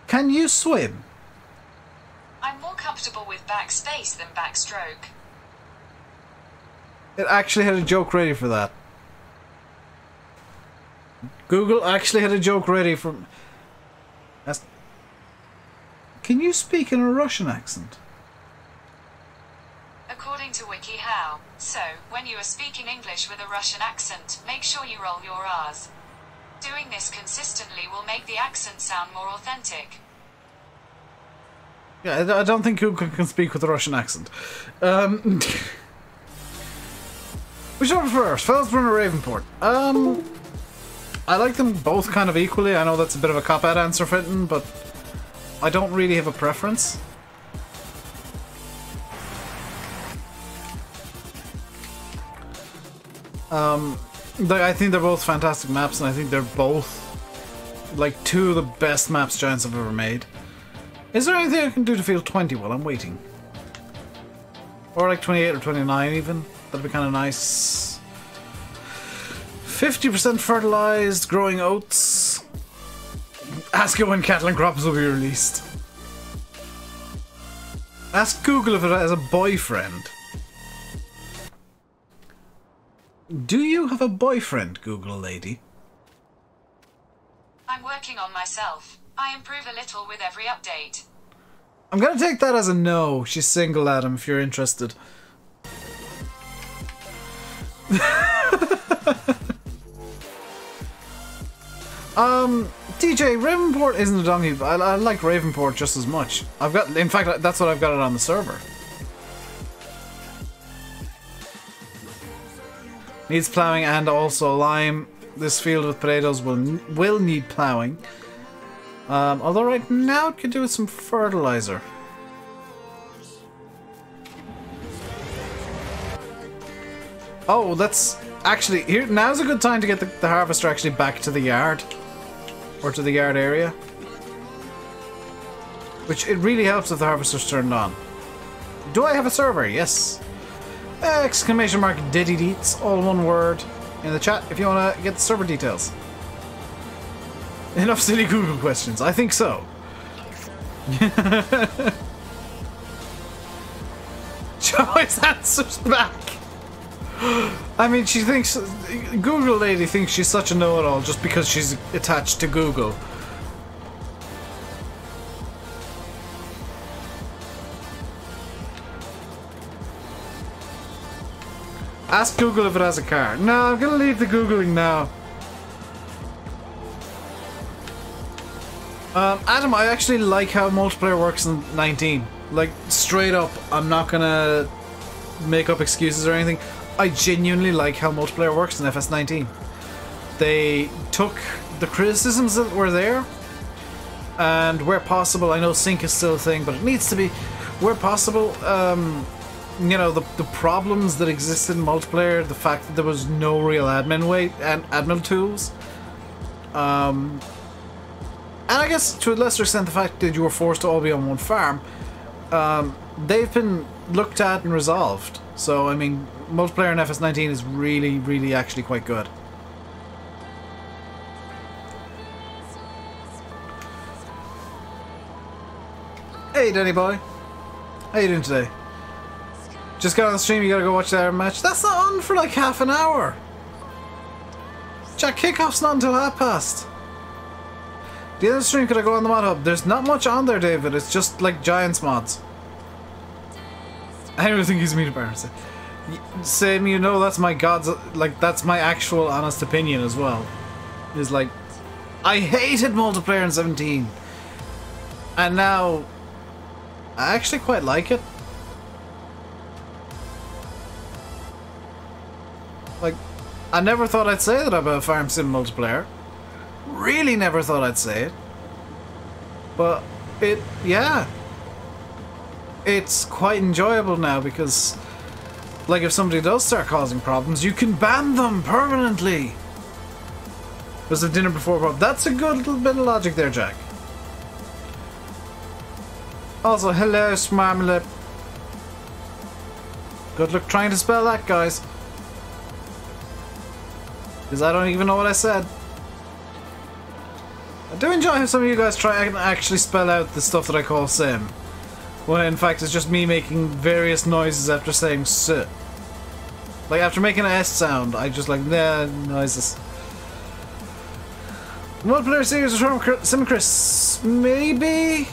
A: Can you swim?
B: I'm more comfortable with backspace than backstroke.
A: It actually had a joke ready for that. Google actually had a joke ready from... Can you speak in a Russian accent?
B: According to WikiHow, so, when you are speaking English with a Russian accent, make sure you roll your R's. Doing this consistently will make the accent sound more authentic.
A: Yeah, I don't think Google can speak with a Russian accent. Which one first? Felsbrunn or Ravenport? I like them both kind of equally. I know that's a bit of a cop-out answer, Fenton, but I don't really have a preference. I think they're both fantastic maps, and I think they're both like two of the best maps Giants have ever made. Is there anything I can do to feel 20 while I'm waiting? Or like 28 or 29 even? That'd be kind of nice. 50% fertilized, growing oats. Ask it when cattle and crops will be released. Ask Google if it has a boyfriend. Do you have a boyfriend, Google lady?
B: I'm working on myself. I improve a little with every update.
A: I'm gonna take that as a no. She's single, Adam, if you're interested. DJ, Ravenport isn't a donkey, but I like Ravenport just as much. In fact, that's what I've got it on the server. Needs ploughing and also lime. This field with potatoes will need ploughing. Although right now it could do with some fertilizer. Oh, that's actually here. Now's a good time to get the harvester actually back to the yard, or to the yard area. Which it really helps if the harvester's turned on. Do I have a server? Yes. Exclamation mark Diddy Deets, all one word, in the chat if you want to get the server details. Enough silly Google questions. I think so. Joyce answers back. I mean, she thinks... Google lady thinks she's such a know-it-all just because she's attached to Google. Ask Google if it has a car. No, I'm gonna leave the Googling now. Adam, I actually like how multiplayer works in 19. Like, straight up, I'm not gonna make up excuses or anything. I genuinely like how multiplayer works in FS19. They took the criticisms that were there, and where possible, I know sync is still a thing, but it needs to be, where possible, you know, the problems that existed in multiplayer, the fact that there was no real admin weight and admin tools, and I guess to a lesser extent the fact that you were forced to all be on one farm, they've been looked at and resolved. So, I mean, multiplayer in FS19 is really, really actually quite good. Hey, Danny boy. How you doing today? Just got on the stream, you gotta go watch that match. That's not on for like half an hour. Jack, kickoff's not until past. The other stream, could I go on the mod hub? There's not much on there, David. It's just like Giants mods. I don't think he's mean about it. Same, you know, that's my god's, like, that's my actual honest opinion as well. Is like, I hated multiplayer in 17. And now, I actually quite like it. Like, I never thought I'd say that about Farm Sim multiplayer. Really never thought I'd say it. But yeah. It's quite enjoyable now because, like, if somebody does start causing problems, you can ban them permanently. Was the dinner before Bob? That's a good little bit of logic there, Jack. Also, hello, Smarmalade. Good luck trying to spell that, guys. Because I don't even know what I said. I do enjoy how some of you guys try and actually spell out the stuff that I call sim. When in fact it's just me making various noises after saying "s." Like, after making an S sound, I just like, nah, noises. Multiplayer series with Sim Chris? Maybe?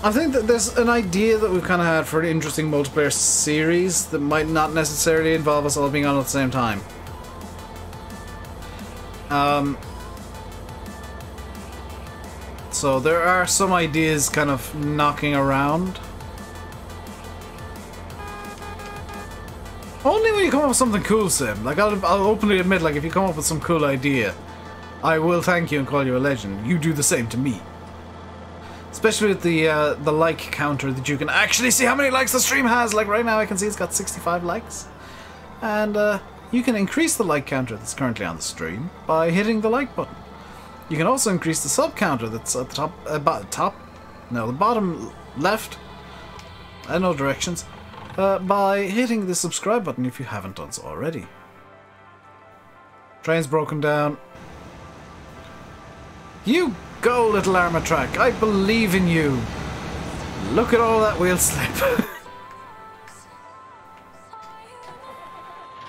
A: I think that there's an idea that we've kind of had for an interesting multiplayer series that might not necessarily involve us all being on at the same time. So there are some ideas kind of knocking around. Only when you come up with something cool, Sim. Like, I'll openly admit, like, if you come up with some cool idea, I will thank you and call you a legend. You do the same to me. Especially with the like counter that you can actually see how many likes the stream has. Like, right now I can see it's got 65 likes. And you can increase the like counter that's currently on the stream by hitting the like button. You can also increase the sub counter that's at the the bottom left, I know directions, by hitting the subscribe button if you haven't done so already. Train's broken down. You go, little armor track. I believe in you. Look at all that wheel slip.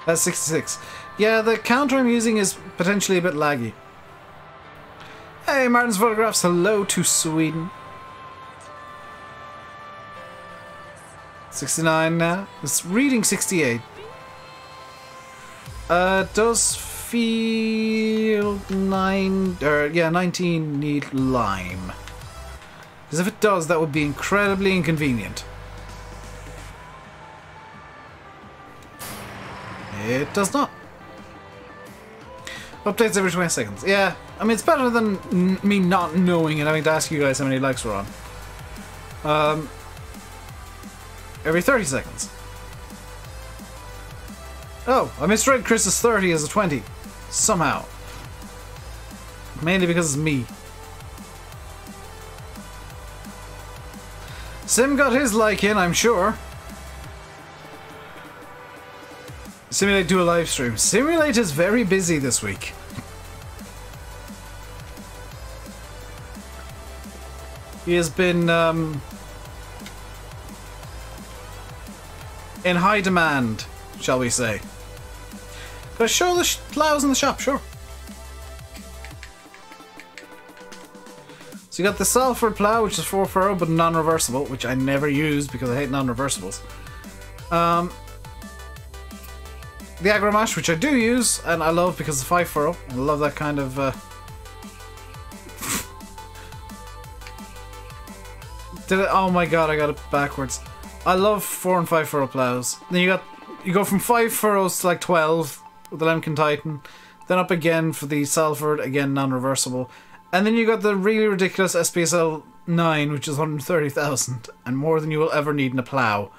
A: That's 66. Yeah, the counter I'm using is potentially a bit laggy. Hey, Martin's Photographs. Hello to Sweden. 69 now. It's reading 68. Does feel 19 need lime. Because if it does, that would be incredibly inconvenient. It does not. Updates every 20 seconds. Yeah, I mean, it's better than me not knowing and having to ask you guys how many likes we're on. Every 30 seconds. Oh, I misread Chris's 30 as a 20. Somehow. Mainly because it's me. Sim got his like in, I'm sure. Simulate do a live stream. Simulate is very busy this week. He has been in high demand, shall we say. Can I show the plows in the shop? Sure. So you got the Salford plow, which is 4 furrow but non-reversible, which I never use because I hate non-reversibles. The Agromash, which I do use and I love because it's 5 furrow. I love that kind of oh my god, I got it backwards. I love 4 and 5 furrow plows. Then you go from 5 furrows to like 12 with the Lemken Titan, then up again for the Salford, again non-reversible, and then you got the really ridiculous SPSL 9, which is 130,000 and more than you will ever need in a plow.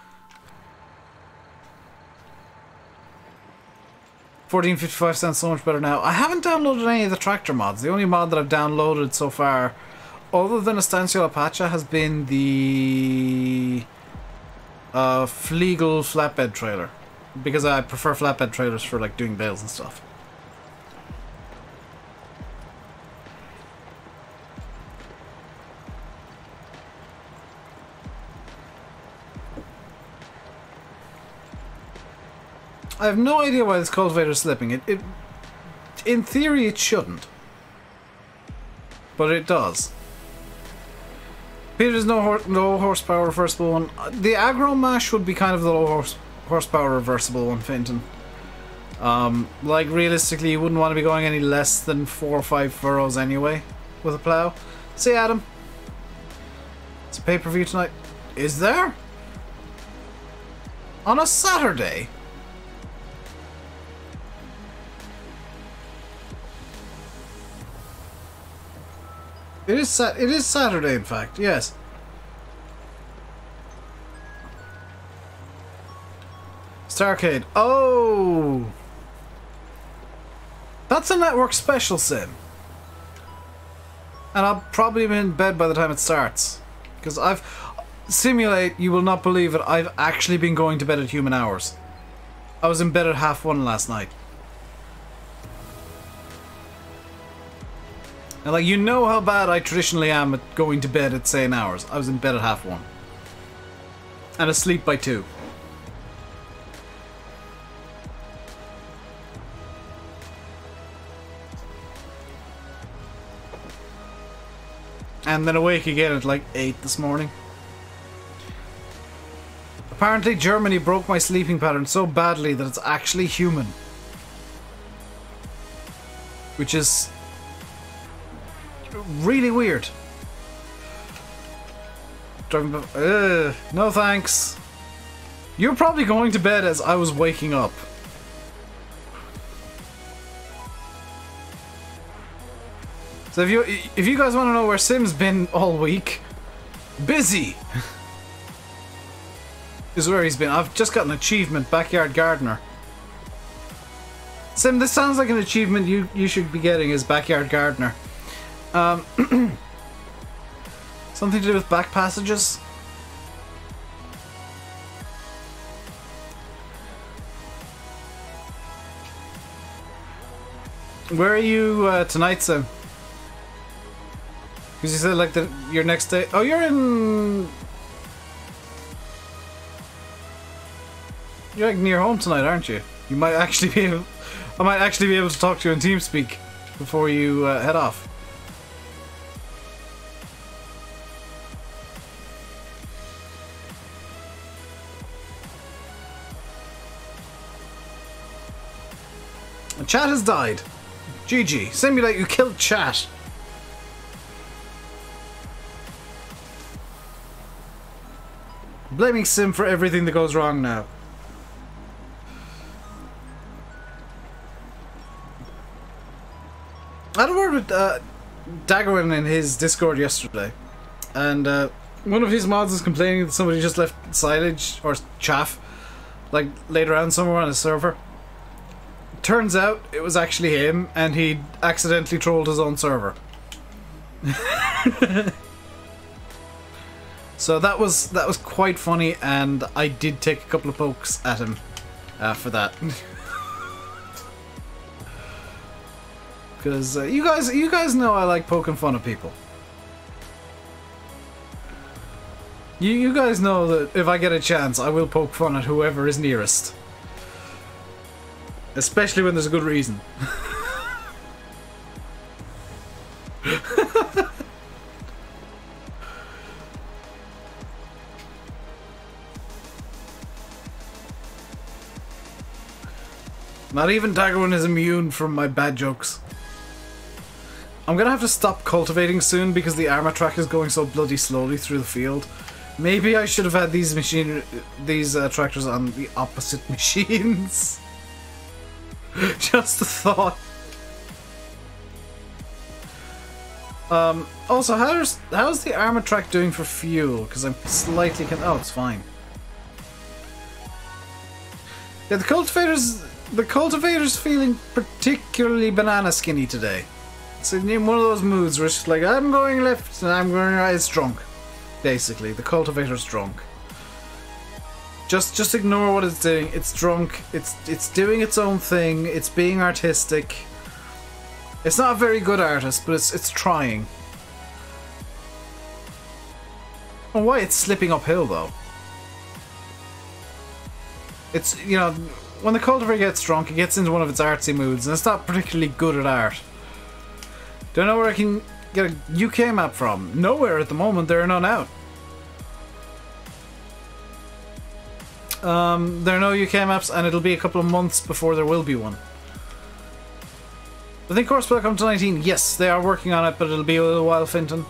A: 1455 sounds so much better now. I haven't downloaded any of the tractor mods. The only mod that I've downloaded so far, other than Estancia Apache, has been the Flegel flatbed trailer, because I prefer flatbed trailers for like doing bales and stuff. I have no idea why this cultivator is slipping. It in theory it shouldn't, but it does. Peter's no horsepower reversible one. The Agro Mash would be kind of the low horsepower reversible one, Finton. Like realistically, you wouldn't want to be going any less than 4 or 5 furrows anyway with a plow. See, Adam, it's a pay-per-view tonight. Is there? On a Saturday? It is Saturday, in fact, yes. Starcade. Oh! That's a network special, Sim. And I'll probably be in bed by the time it starts. Because Simulate, you will not believe it, I've actually been going to bed at human hours. I was in bed at 1:30 last night. And like, you know how bad I traditionally am at going to bed at sane hours. I was in bed at 1:30. And asleep by 2. and then awake again at like 8 this morning. Apparently Germany broke my sleeping pattern so badly that it's actually human. Which is really weird. No thanks. You're probably going to bed as I was waking up. So if you guys want to know where Sim's been all week, busy is where he's been. I've just got an achievement, Backyard Gardener. Sim, this sounds like an achievement you should be getting as Backyard Gardener. Something to do with back passages? Where are you tonight, Sim? Because you said like your next day. Oh, you're like near home tonight, aren't you? You might actually be able. I might actually be able to talk to you in TeamSpeak before you head off. Chat has died. GG. Simulate, you killed chat. Blaming Sim for everything that goes wrong now. I had a word with Daggerwin in his Discord yesterday, and one of his mods is complaining that somebody just left silage or chaff like laid around somewhere on his server. Turns out it was actually him, and he accidentally trolled his own server. So that was quite funny, and I did take a couple of pokes at him for that. Because you guys know I like poking fun at people. You guys know that if I get a chance, I will poke fun at whoever is nearest. Especially when there's a good reason. Not even Daggerwin is immune from my bad jokes. I'm gonna have to stop cultivating soon because the armor track is going so bloody slowly through the field. Maybe I should have had these tractors on the opposite machines. Just a thought. Also, how's the armor track doing for fuel? Because I'm slightly oh, it's fine. Yeah, the cultivator's feeling particularly banana skinny today. It's in one of those moods where it's just like, I'm going left and I'm going right. It's drunk. Basically, the cultivator's drunk. Just ignore what it's doing. It's drunk. It's doing its own thing. It's being artistic. It's not a very good artist, but it's trying. Oh, why it's slipping uphill though? It's, you know, when the cultivator gets drunk, it gets into one of its artsy moods, and it's not particularly good at art. Don't know where I can get a UK map from. Nowhere at the moment. There are none out. There are no UK maps, and it'll be a couple of months before there will be one. I think course will come to 19. Yes, they are working on it, but it'll be a little while, Finton.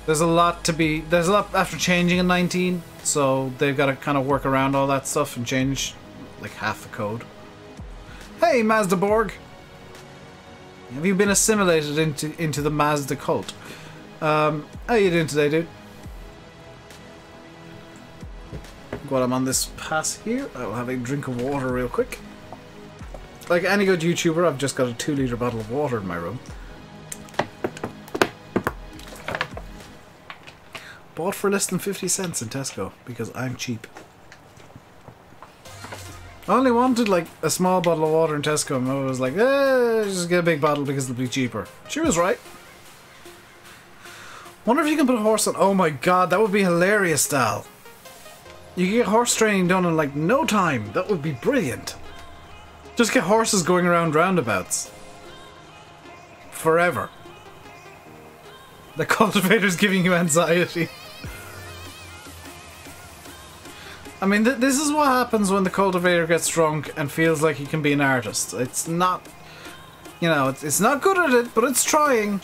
A: There's a lot after changing in 19, so they've got to kind of work around all that stuff and change like half the code. Hey, Mazda Borg! Have you been assimilated into the Mazda cult? How you doing today, dude? While I'm on this pass here, I will have a drink of water real quick. Like any good YouTuber, I've just got a 2-litre bottle of water in my room. Bought for less than 50 cents in Tesco, because I'm cheap. I only wanted like a small bottle of water in Tesco, and I was like, just get a big bottle because it'll be cheaper. She was right. Wonder if you can put a horse on. Oh my god, that would be hilarious, Dal. You can get horse training done in like no time. That would be brilliant. Just get horses going around roundabouts. Forever. The cultivator's giving you anxiety. I mean, this is what happens when the cultivator gets drunk and feels like he can be an artist. It's not, you know, it's not good at it, but it's trying.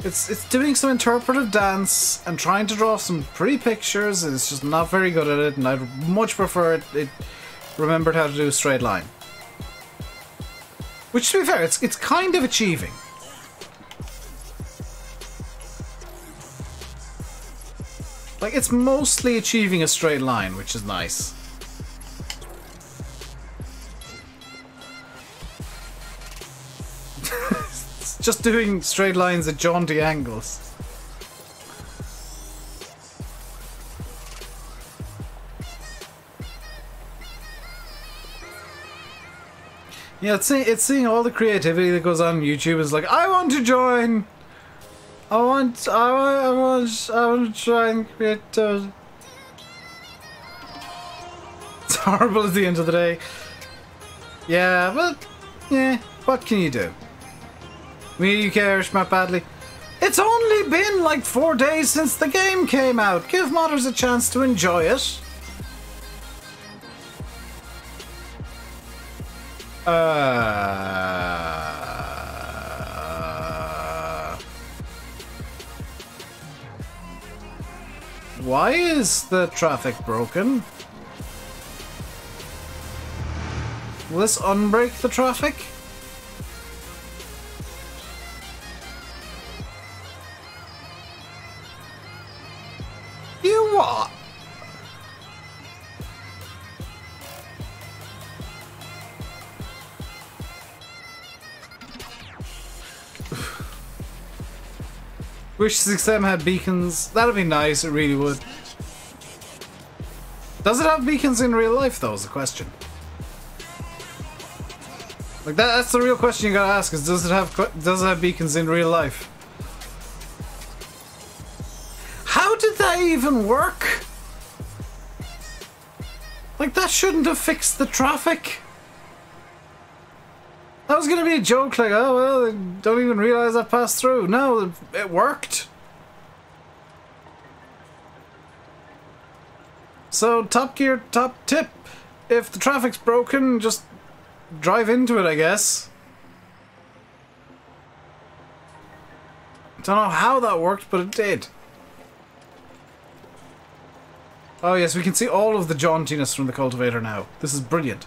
A: It's doing some interpretive dance and trying to draw some pretty pictures. It's just not very good at it, and I'd much prefer it remembered how to do a straight line. Which, to be fair, it's kind of achieving. Like, it's mostly achieving a straight line, which is nice. It's just doing straight lines at jaunty angles. Yeah, it's seeing all the creativity that goes on YouTube. It's like, I want to join! I want to try and create those. It's horrible at the end of the day. Yeah, but yeah, what can you do? We care, Schmack badly. It's only been like 4 days since the game came out. Give modders a chance to enjoy it. Why is the traffic broken? Will this unbreak the traffic? You what? Wish 6M had beacons. That'd be nice, it really would. Does it have beacons in real life, though, is the question. Like, that's the real question you gotta ask, is does it have beacons in real life? How did that even work? Like, that shouldn't have fixed the traffic. That was gonna be a joke, like, oh well, I don't even realize I passed through. No, it worked. So, Top Gear, top tip. If the traffic's broken, just drive into it, I guess. Don't know how that worked, but it did. Oh yes, we can see all of the jauntiness from the cultivator now. This is brilliant.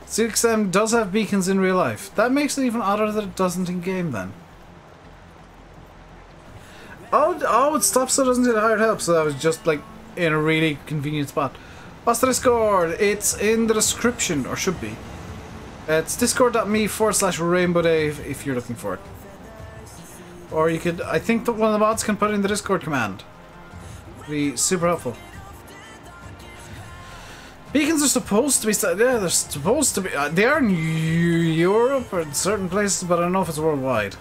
A: 6M does have beacons in real life. That makes it even odder that it doesn't in game then. Oh, it stops so it doesn't hit hired help, so that was just like in a really convenient spot. What's the Discord? It's in the description, or should be. It's discord.me/RainbowDave if you're looking for it. Or you could, I think that one of the mods can put in the Discord command. It'd be super helpful. Beacons are supposed to be, yeah, they're supposed to be, they are in Europe or in certain places, but I don't know if it's worldwide.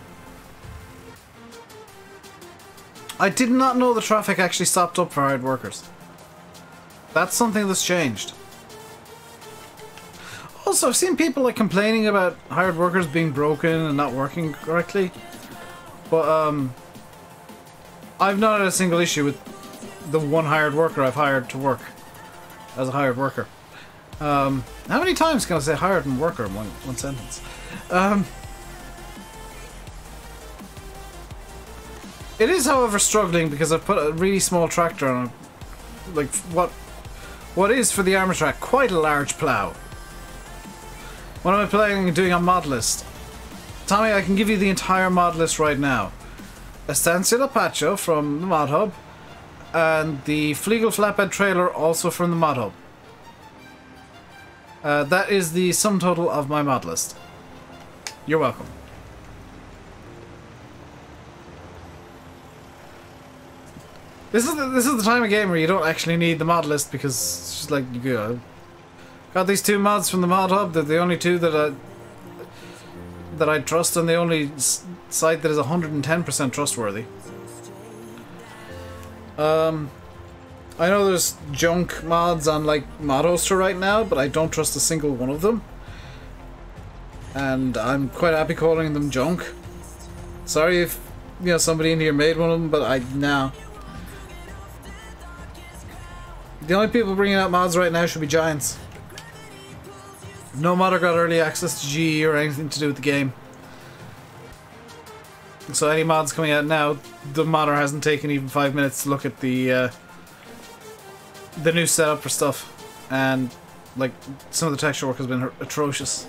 A: I did not know the traffic actually stopped up for hired workers. That's something that's changed. Also, I've seen people like complaining about hired workers being broken and not working correctly, but I've not had a single issue with the one hired worker I've hired to work as a hired worker. How many times can I say hired and worker in one sentence? It is, however, struggling because I've put a really small tractor on, like what is for the armor track quite a large plough. What am I planning on doing on mod list? Tommy, I can give you the entire mod list right now. Estancia Apache from the mod hub, and the Fliegel flatbed trailer also from the mod hub. That is the sum total of my mod list. You're welcome. This is the time of game where you don't actually need the mod list because it's just like you go. Got these two mods from the mod hub. They're the only two that I trust, and the only site that is 110% trustworthy. I know there's junk mods on like ModHoster right now, but I don't trust a single one of them. And I'm quite happy calling them junk. Sorry if you know, somebody in here made one of them, but no. The only people bringing out mods right now should be Giants. No modder got early access to GE or anything to do with the game. So any mods coming out now, the modder hasn't taken even 5 minutes to look at the new setup for stuff, and like some of the texture work has been atrocious.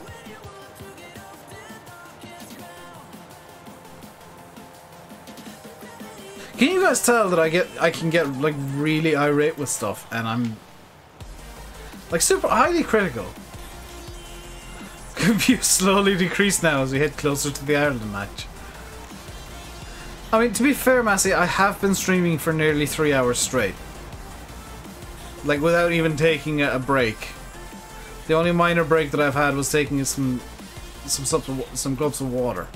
A: Can you guys tell that I can get like really irate with stuff, and I'm like super highly critical. Views slowly decrease now as we head closer to the Ireland match. I mean, to be fair, Massey, I have been streaming for nearly 3 hours straight. Like, without even taking a break. The only minor break that I've had was taking some gulps of water.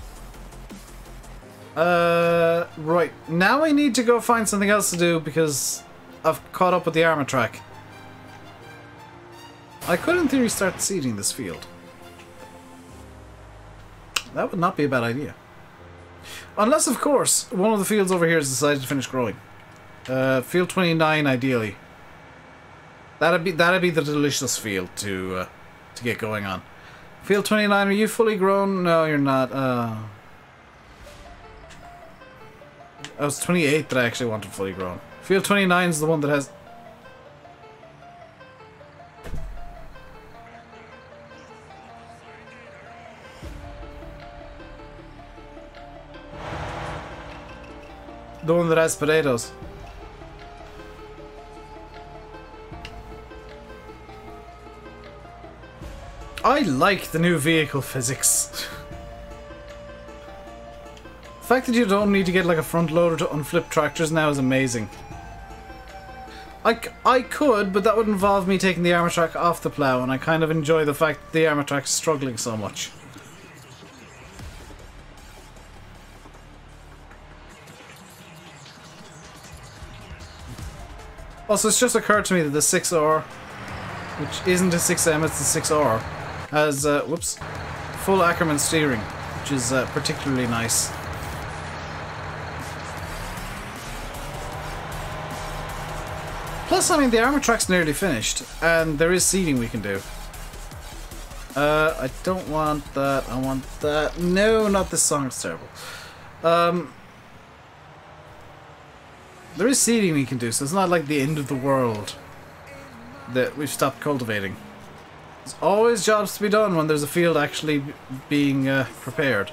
A: Right. Now I need to go find something else to do because I've caught up with the armor track. I could, in theory, start seeding this field. That would not be a bad idea. Unless, of course, one of the fields over here has decided to finish growing. Field 29, ideally. That'd be the delicious field to get going on. Field 29, are you fully grown? No, you're not. Oh, it's 28 that I actually wanted fully grown. Field 29 is the one that has... The one that has potatoes. I like the new vehicle physics. The fact that you don't need to get like a front loader to unflip tractors now is amazing. I could, but that would involve me taking the armor track off the plow, and I kind of enjoy the fact that the armor track is struggling so much. Also, it's just occurred to me that the 6R, which isn't a 6M, it's the 6R, has, whoops, full Ackerman steering, which is particularly nice. Plus, I mean, the armor track's nearly finished, and there is seeding we can do. I don't want that, I want that. No, not this song, it's terrible. There is seeding we can do, so it's not like the end of the world that we've stopped cultivating. There's always jobs to be done when there's a field actually being prepared.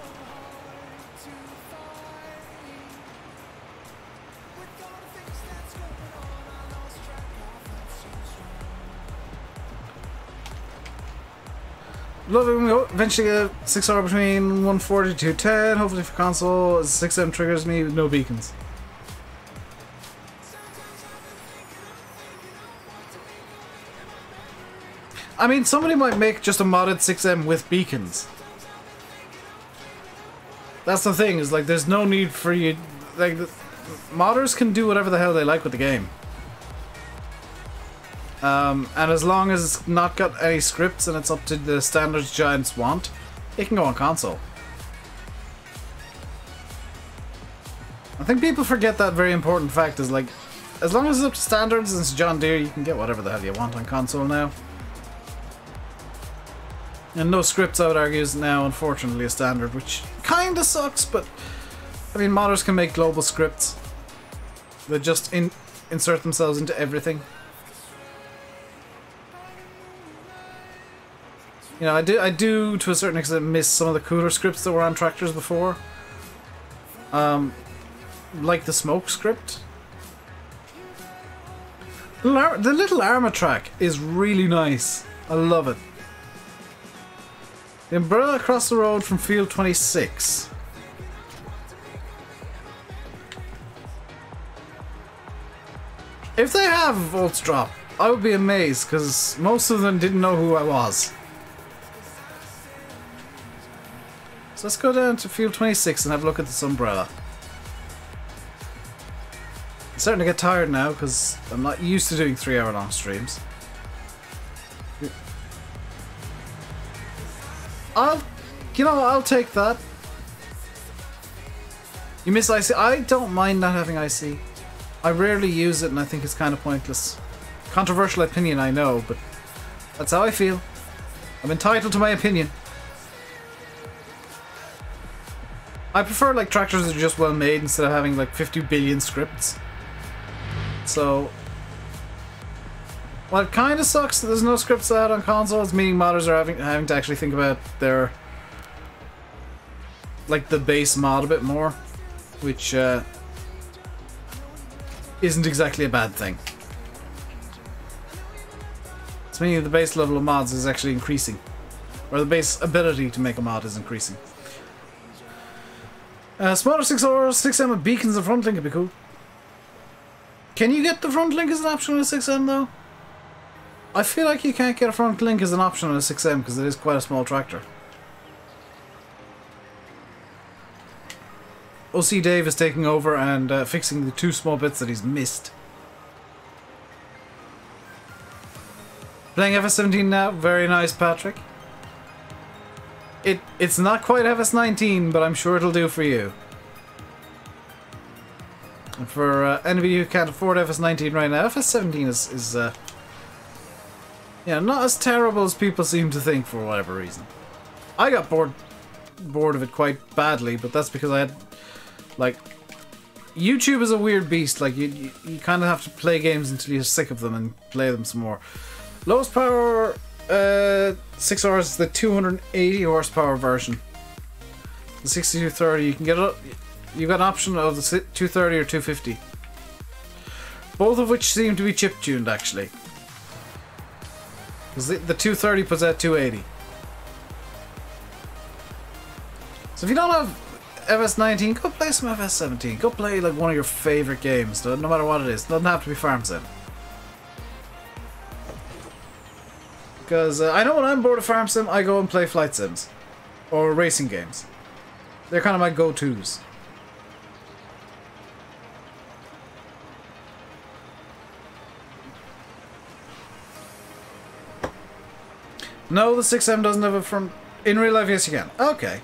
A: Love it when we eventually get 6R between 140 to 210, hopefully for console, as 6M triggers me with no beacons. I mean, somebody might make just a modded 6M with beacons. That's the thing, is like, there's no need for you... Like, modders can do whatever the hell they like with the game. And as long as it's not got any scripts and it's up to the standards Giants want, it can go on console. I think people forget that very important fact, is like, as long as it's up to standards and it's John Deere, you can get whatever the hell you want on console now. And no scripts, I would argue, is now unfortunately a standard, which kinda sucks, but I mean, modders can make global scripts that just insert themselves into everything. You know, I do to a certain extent miss some of the cooler scripts that were on tractors before. Like the smoke script. The little armor track is really nice. I love it. The umbrella across the road from field 26. If they have volts drop, I would be amazed, because most of them didn't know who I was. So let's go down to field 26 and have a look at this umbrella. I'm starting to get tired now, because I'm not used to doing 3-hour long streams. I'll take that. You miss IC? I don't mind not having IC. I rarely use it and I think it's kind of pointless. Controversial opinion, I know, but that's how I feel. I'm entitled to my opinion. I prefer like tractors that are just well made instead of having like 50 billion scripts. So, well, it kind of sucks that there's no scripts out on consoles, meaning modders are having to actually think about their like the base mod a bit more, which isn't exactly a bad thing. It's meaning the base level of mods is actually increasing, or the base ability to make a mod is increasing. Smaller 6R, 6M with beacons and front link would be cool. Can you get the front link as an option on a 6M though? I feel like you can't get a front link as an option on a 6M because it is quite a small tractor. OC Dave is taking over and fixing the 2 small bits that he's missed. Playing FS17 now, very nice, Patrick. It's not quite FS19, but I'm sure it'll do for you. And for anybody who can't afford FS19 right now, FS17 is yeah, not as terrible as people seem to think for whatever reason. I got bored of it quite badly, but that's because I had, like, YouTube is a weird beast. Like, you kind of have to play games until you're sick of them and play them some more. Lowest power 6 hours is the 280 horsepower version. The 6230, you can get it. You got an option of the 230 or 250. Both of which seem to be chip tuned actually. Because the 230 puts out 280. So if you don't have FS19, go play some FS17. Go play like one of your favorite games, no matter what it is. It doesn't have to be Farm Sim. Because I know when I'm bored of Farm Sim, I go and play Flight Sims. Or racing games. They're kind of my go-tos. No, the 6M doesn't have a front... In real life, yes you can. Okay.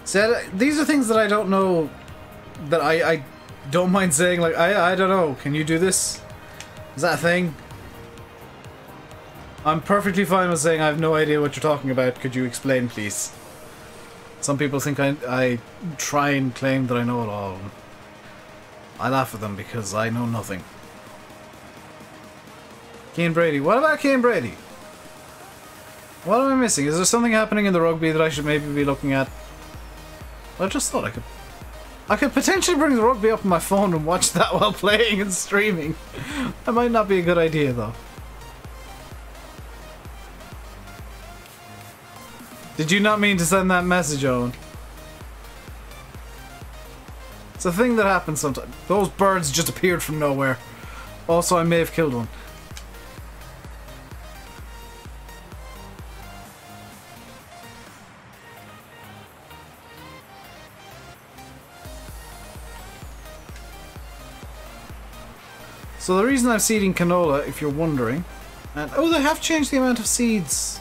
A: So, these are things that I don't know, that I don't mind saying, like, I don't know, can you do this? Is that a thing? I'm perfectly fine with saying I have no idea what you're talking about, could you explain please? Some people think I try and claim that I know it all. I laugh at them because I know nothing. Keane Brady. What about Keane Brady? What am I missing? Is there something happening in the rugby that I should maybe be looking at? I just thought I could potentially bring the rugby up on my phone and watch that while playing and streaming. That might not be a good idea though. Did you not mean to send that message, Owen? It's a thing that happens sometimes. Those birds just appeared from nowhere. Also, I may have killed one. So the reason I'm seeding canola, if you're wondering, and oh, they have changed the amount of seeds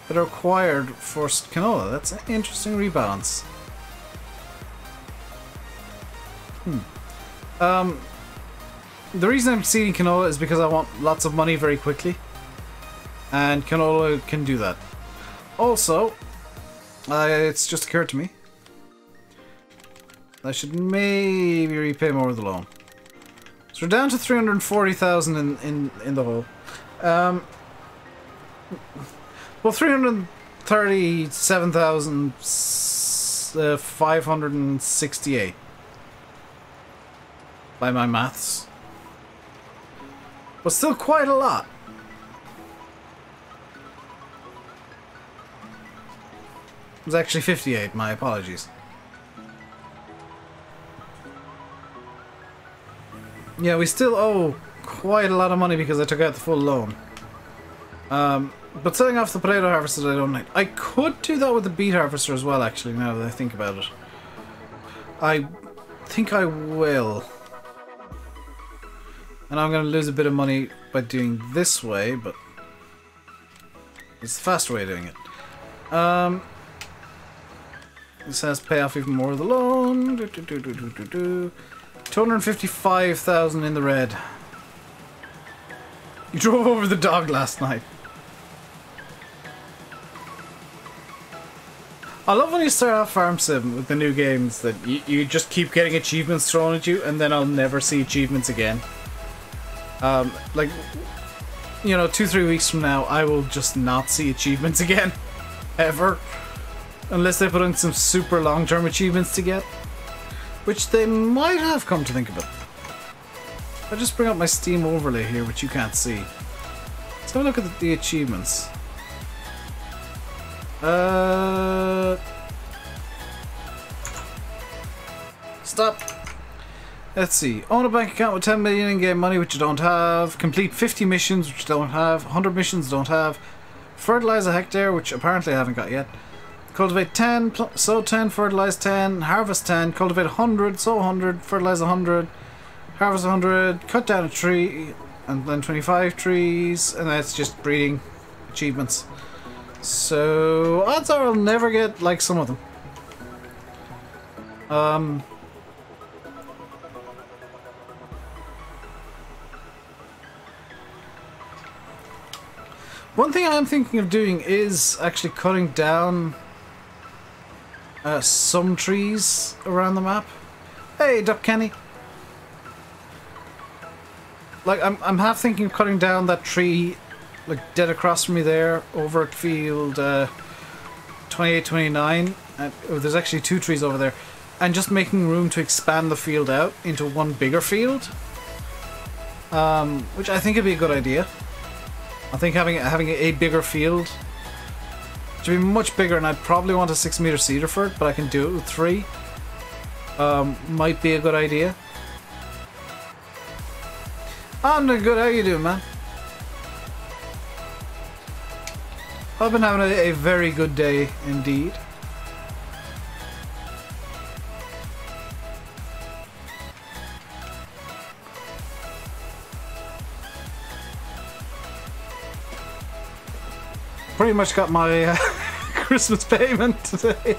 A: that are required for canola. That's an interesting rebalance. The reason I'm seeding canola is because I want lots of money very quickly, and canola can do that. Also, it's just occurred to me, I should maybe repay more of the loan. So we're down to 340,000 in the hole. Well, 337,568 by my maths. But still quite a lot. It was actually 58, my apologies. Yeah, we still owe quite a lot of money because I took out the full loan. But selling off the potato harvesters I don't like. I could do that with the beet harvester as well, actually, now that I think about it. I think I will. And I'm going to lose a bit of money by doing this way, but it's the faster way of doing it. This has to pay off even more of the loan. 255,000 in the red. You drove over the dog last night. I love when you start off Farm Sim with the new games that you just keep getting achievements thrown at you and then I'll never see achievements again. Like, you know, 2-3 weeks from now I will just not see achievements again. Ever. Unless they put in some super long-term achievements to get. Which they might have, come to think of it. I'll just bring up my Steam overlay here, which you can't see. Let's have a look at the achievements. Stop. Let's see. Own a bank account with 10 million in-game money, which you don't have. Complete 50 missions, which you don't have. 100 missions, don't have. Fertilize a hectare, which apparently I haven't got yet. Cultivate 10, sow 10, fertilize 10, harvest 10, cultivate 100, sow 100, fertilize 100, harvest 100, cut down a tree, and then 25 trees, and that's just breeding achievements. So, odds are I'll never get, like, some of them. One thing I'm thinking of doing is actually cutting down some trees around the map. Hey, Duck Kenny. Like, I'm half thinking of cutting down that tree, like, dead across from me there, over at field 28, 29. And, oh, there's actually 2 trees over there. And just making room to expand the field out into one bigger field. Which I think would be a good idea. I think having a bigger field to be much bigger, and I'd probably want a 6-meter cedar for it, but I can do it with 3. Might be a good idea. I'm doing good. How you doing, man? I've been having a very good day indeed. Pretty much got my Christmas payment today.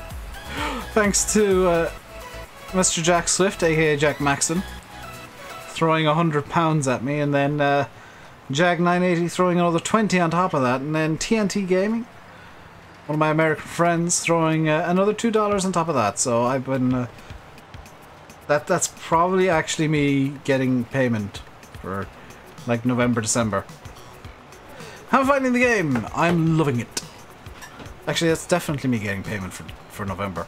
A: Thanks to Mr. Jack Swift, aka Jack Maxon, throwing £100 at me, and then Jag980 throwing another 20 on top of that, and then TNT Gaming, one of my American friends, throwing another $2 on top of that. So I've been that's probably actually me getting payment for like November, December. How am I finding the game? I'm loving it. Actually, that's definitely me getting payment for November.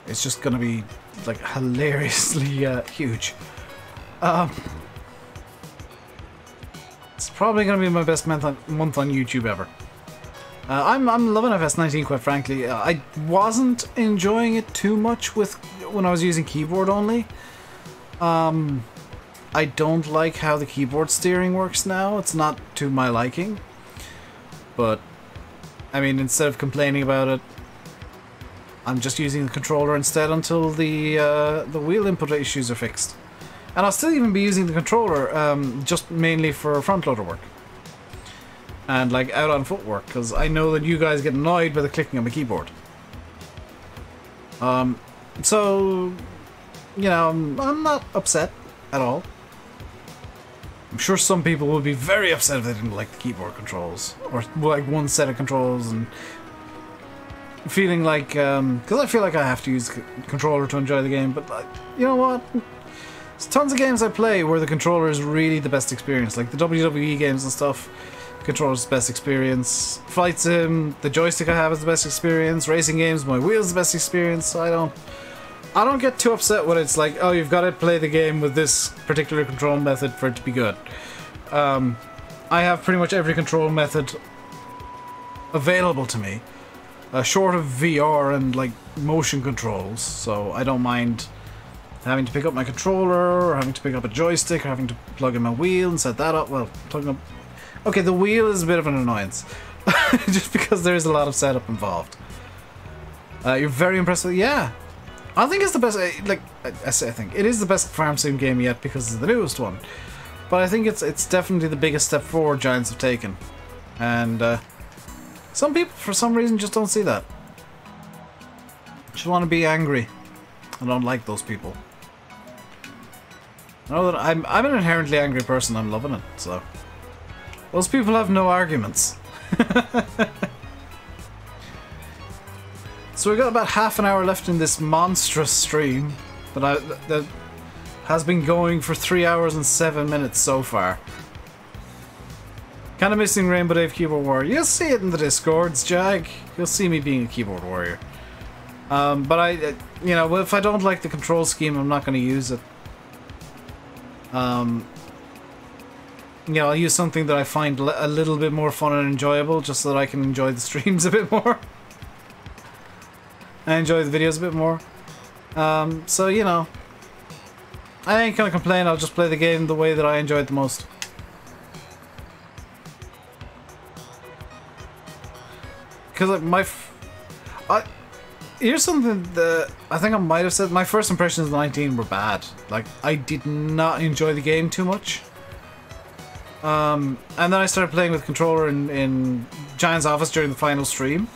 A: It's just gonna be like hilariously huge. It's probably gonna be my best month on YouTube ever. I'm loving FS19, quite frankly. I wasn't enjoying it too much when I was using keyboard only. I don't like how the keyboard steering works now. It's not to my liking. But, I mean, instead of complaining about it, I'm just using the controller instead until the wheel input issues are fixed. And I'll still even be using the controller, just mainly for front loader work. And, like, out on foot work, because I know that you guys get annoyed by the clicking on the keyboard. So, you know, I'm not upset at all. I'm sure some people will be very upset if they didn't like the keyboard controls, or like one set of controls, and feeling like, because I feel like I have to use the controller to enjoy the game, but you know what? There's tons of games I play where the controller is really the best experience, like the WWE games and stuff. Controller's the best experience. Flight Sim, the joystick I have is the best experience. Racing games, my wheel's the best experience. So I don't get too upset when it's like, oh, you've got to play the game with this particular control method for it to be good. I have pretty much every control method available to me, short of VR and like motion controls, so I don't mind having to pick up my controller, or having to pick up a joystick, or having to plug in my wheel and set that up. Well, plugging up... Okay, the wheel is a bit of an annoyance, just because there is a lot of setup involved. You're very impressed with it? Yeah. I think it's the best, like, I think it is the best Farm Sim game yet because it's the newest one. But I think it's definitely the biggest step forward Giants have taken. And some people, for some reason, just don't see that. Just want to be angry. I don't like those people. I know that I'm an inherently angry person. I'm loving it. So those people have no arguments. So we've got about half an hour left in this monstrous stream that has been going for 3 hours and 7 minutes so far. Kind of missing RainbowDave Keyboard Warrior. You'll see it in the Discords, Jag. You'll see me being a keyboard warrior. But you know, if I don't like the control scheme, I'm not going to use it. You know, I'll use something that I find a little bit more fun and enjoyable, just so that I can enjoy the streams a bit more. I enjoy the videos a bit more. So, you know, I ain't gonna complain. I'll just play the game the way that I enjoy it the most. Because like, here's something that I think I might have said. My first impressions of 19 were bad. Like, I did not enjoy the game too much. And then I started playing with the controller in Giant's office during the final stream.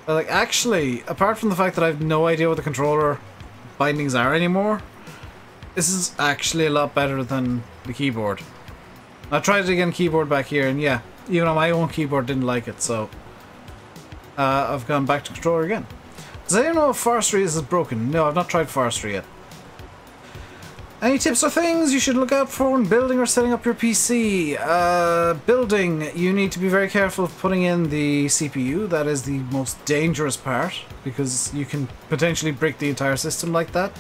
A: Like, actually, apart from the fact that I have no idea what the controller bindings are anymore, this is actually a lot better than the keyboard. I tried it again, keyboard back here, and yeah, even on my own keyboard didn't like it, so I've gone back to controller again. Does anyone know if forestry is broken? No, I've not tried forestry yet. Any tips or things you should look out for when building or setting up your PC? Building, you need to be very careful of putting in the CPU. That is the most dangerous part, because you can potentially break the entire system like that.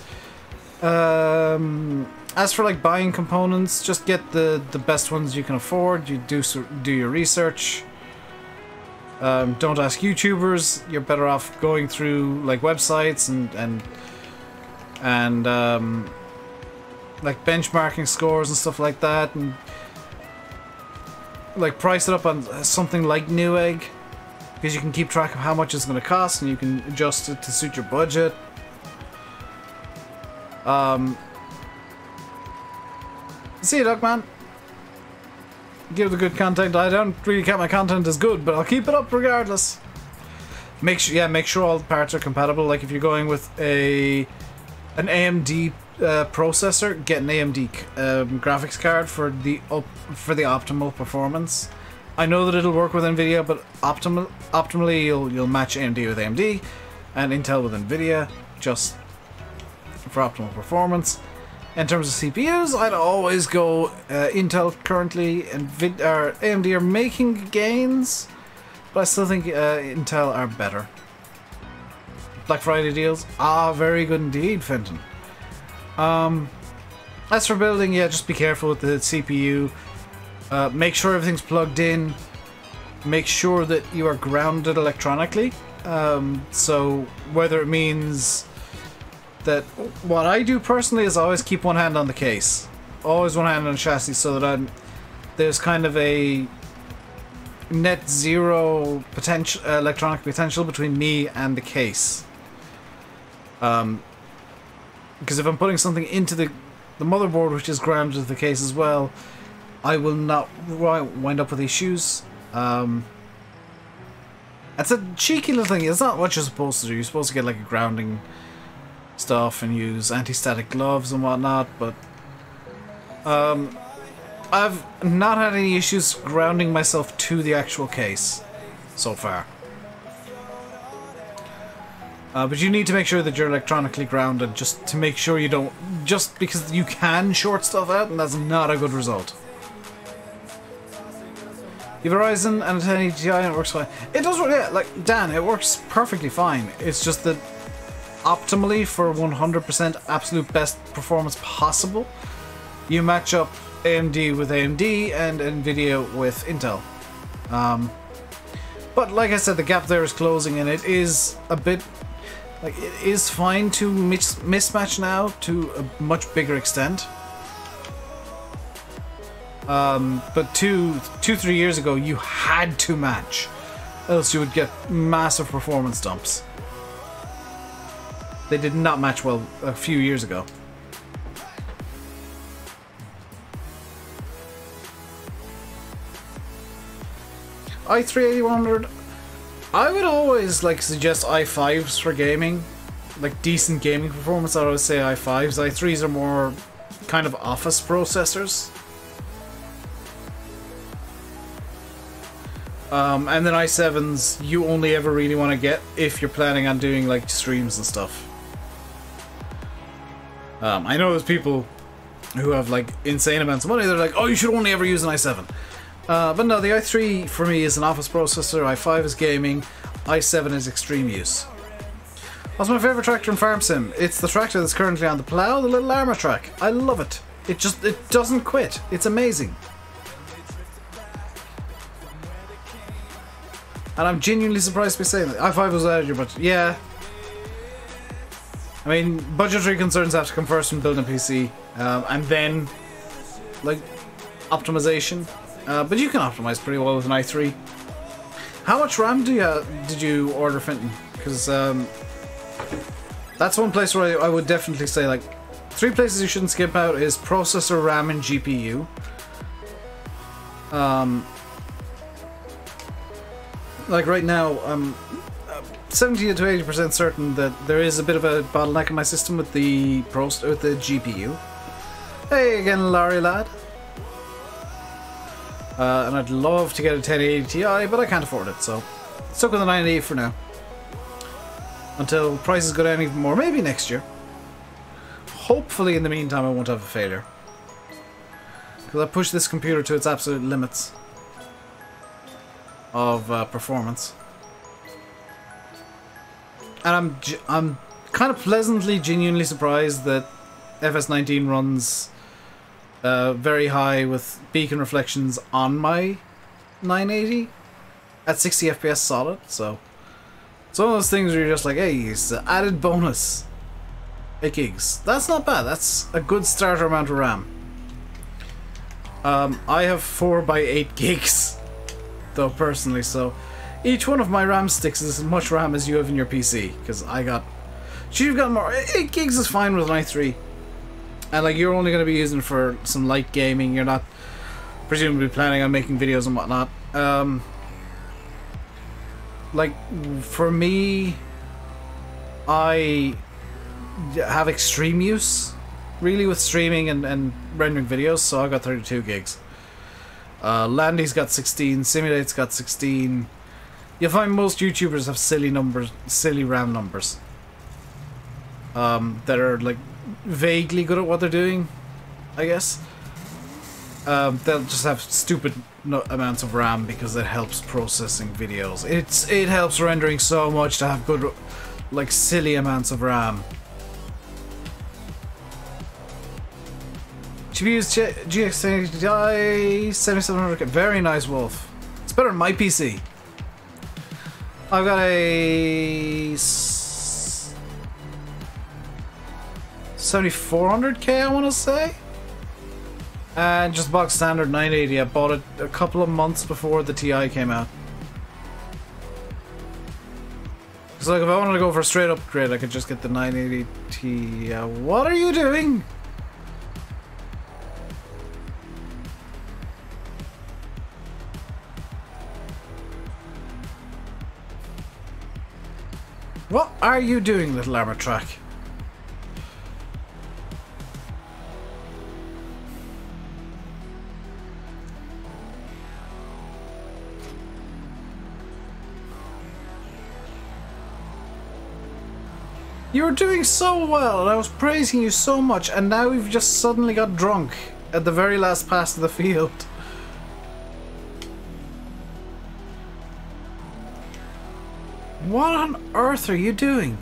A: As for like buying components, just get the best ones you can afford. You do your research. Don't ask YouTubers. You're better off going through like websites and like benchmarking scores and stuff like that, and like price it up on something like Newegg, because you can keep track of how much it's going to cost and you can adjust it to suit your budget. See you, Duckman. Give the good content. I don't really count my content as good, but I'll keep it up regardless. Make sure all the parts are compatible. Like if you're going with an AMD processor, get an AMD graphics card for the optimal performance. I know that it'll work with Nvidia, but optimally you'll match AMD with AMD and Intel with Nvidia, just for optimal performance. In terms of CPUs, I'd always go Intel currently, and AMD are making gains, but I still think Intel are better. Black Friday deals? Ah, very good indeed, Fenton. As for building, yeah, just be careful with the CPU. Make sure everything's plugged in. Make sure that you are grounded electronically. So whether it means that what I do personally is always keep one hand on the case, always one hand on the chassis, so that there's kind of a net zero potential, electronic potential between me and the case. Because if I'm putting something into the motherboard, which is grounded to the case as well, I will not wind up with issues. It's a cheeky little thing. It's not what you're supposed to do. You're supposed to get like a grounding stuff and use anti-static gloves and whatnot, but I've not had any issues grounding myself to the actual case so far. But you need to make sure that you're electronically grounded, just to make sure you don't, just because you can short stuff out, and that's not a good result. You have a Ryzen and a 1080 Ti and it works fine. It does work, yeah, like Dan, it works perfectly fine. It's just that optimally, for 100% absolute best performance possible, you match up AMD with AMD and Nvidia with Intel. But like I said, the gap there is closing, and it is a bit, like, it is fine to mismatch now to a much bigger extent. But 3 years ago, you had to match, else you would get massive performance dumps. They did not match well a few years ago. i3-8100. I would always like suggest i5s for gaming, like decent gaming performance. I would always say i5s. i3s are more kind of office processors. And then i7s you only ever really want to get if you're planning on doing like streams and stuff. I know there's people who have like insane amounts of money. They're like, oh, you should only ever use an i7. But no, the i3 for me is an office processor, i5 is gaming, i7 is extreme use. What's my favourite tractor in Farm Sim? It's the tractor that's currently on the plough, the little armour track. I love it. It doesn't quit. It's amazing. And I'm genuinely surprised to be saying that. i5 was out of your budget. Yeah. I mean, budgetary concerns have to come first when building a PC. And then, like, optimization. But you can optimize pretty well with an i3. How much RAM did you order, Finton? Because that's one place where I would definitely say, like, 3 places you shouldn't skip out is processor, RAM, and GPU. Like right now, I'm 70 to 80% certain that there is a bit of a bottleneck in my system with the GPU. Hey again, Larry lad. And I'd love to get a 1080 Ti, but I can't afford it, so stuck with a 980 for now. Until prices go down even more, maybe next year. Hopefully in the meantime I won't have a failure. Because I pushed this computer to its absolute limits of performance. And I'm kind of pleasantly, genuinely surprised that FS19 runs very high with beacon reflections on my 980 at 60 FPS solid, so it's one of those things where you're just like, hey, it's an added bonus. 8 gigs. That's not bad. That's a good starter amount of RAM. I have 4x8 gigs, though, personally, so each one of my RAM sticks is as much RAM as you have in your PC, because you've got more. 8 gigs is fine with an i3. And like, you're only going to be using for some light gaming. You're not presumably planning on making videos and whatnot. Like, for me, I have extreme use, really, with streaming and rendering videos, so I've got 32 gigs. Landy's got 16, Simulate's got 16. You'll find most YouTubers have silly RAM numbers. That are like vaguely good at what they're doing, I guess. They'll just have stupid amounts of RAM because it helps processing videos. It helps rendering so much to have good, like, silly amounts of RAM. GPU's GX 7700K. Very nice, Wolf. It's better than my PC. I've got a 7400K, I want to say. And just box standard 980. I bought it a couple of months before the Ti came out. So like, if I wanted to go for a straight upgrade, I could just get the 980 Ti. What are you doing? What are you doing, little armor track? You were doing so well, and I was praising you so much, and now you've just suddenly got drunk at the very last pass of the field. What on earth are you doing?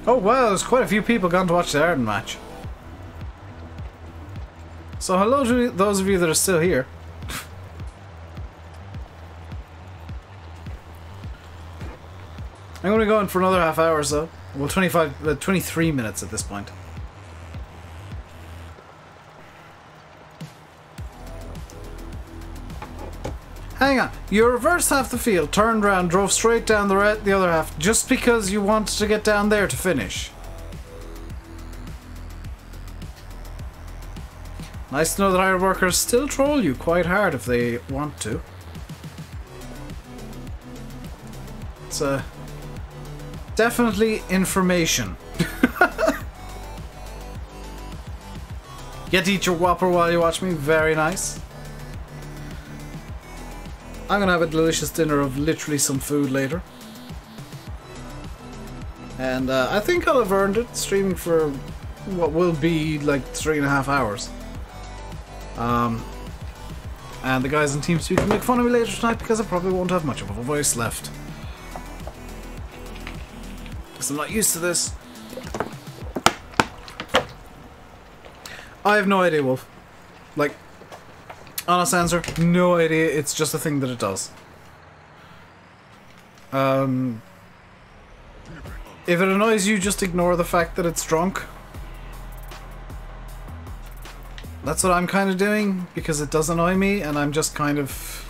A: Oh wow, there's quite a few people gone to watch the Arden match. So hello to those of you that are still here. I'm going to go in for another half hour or so. Well, 23 minutes at this point. Hang on, you reversed half the field, turned around, drove straight down the other half, just because you wanted to get down there to finish. Nice to know that hired workers still troll you quite hard if they want to. It's definitely information. Get to eat your Whopper while you watch me. Very nice. I'm gonna have a delicious dinner of literally some food later. And I think I'll have earned it, streaming for what will be like 3.5 hours. And the guys in TeamSpeak can make fun of me later tonight because I probably won't have much of a voice left. Because I'm not used to this. I have no idea, Wolf. Like, honest answer, no idea. It's just a thing that it does. If it annoys you, just ignore the fact that it's drunk. That's what I'm kind of doing, because it does annoy me, and I'm just kind of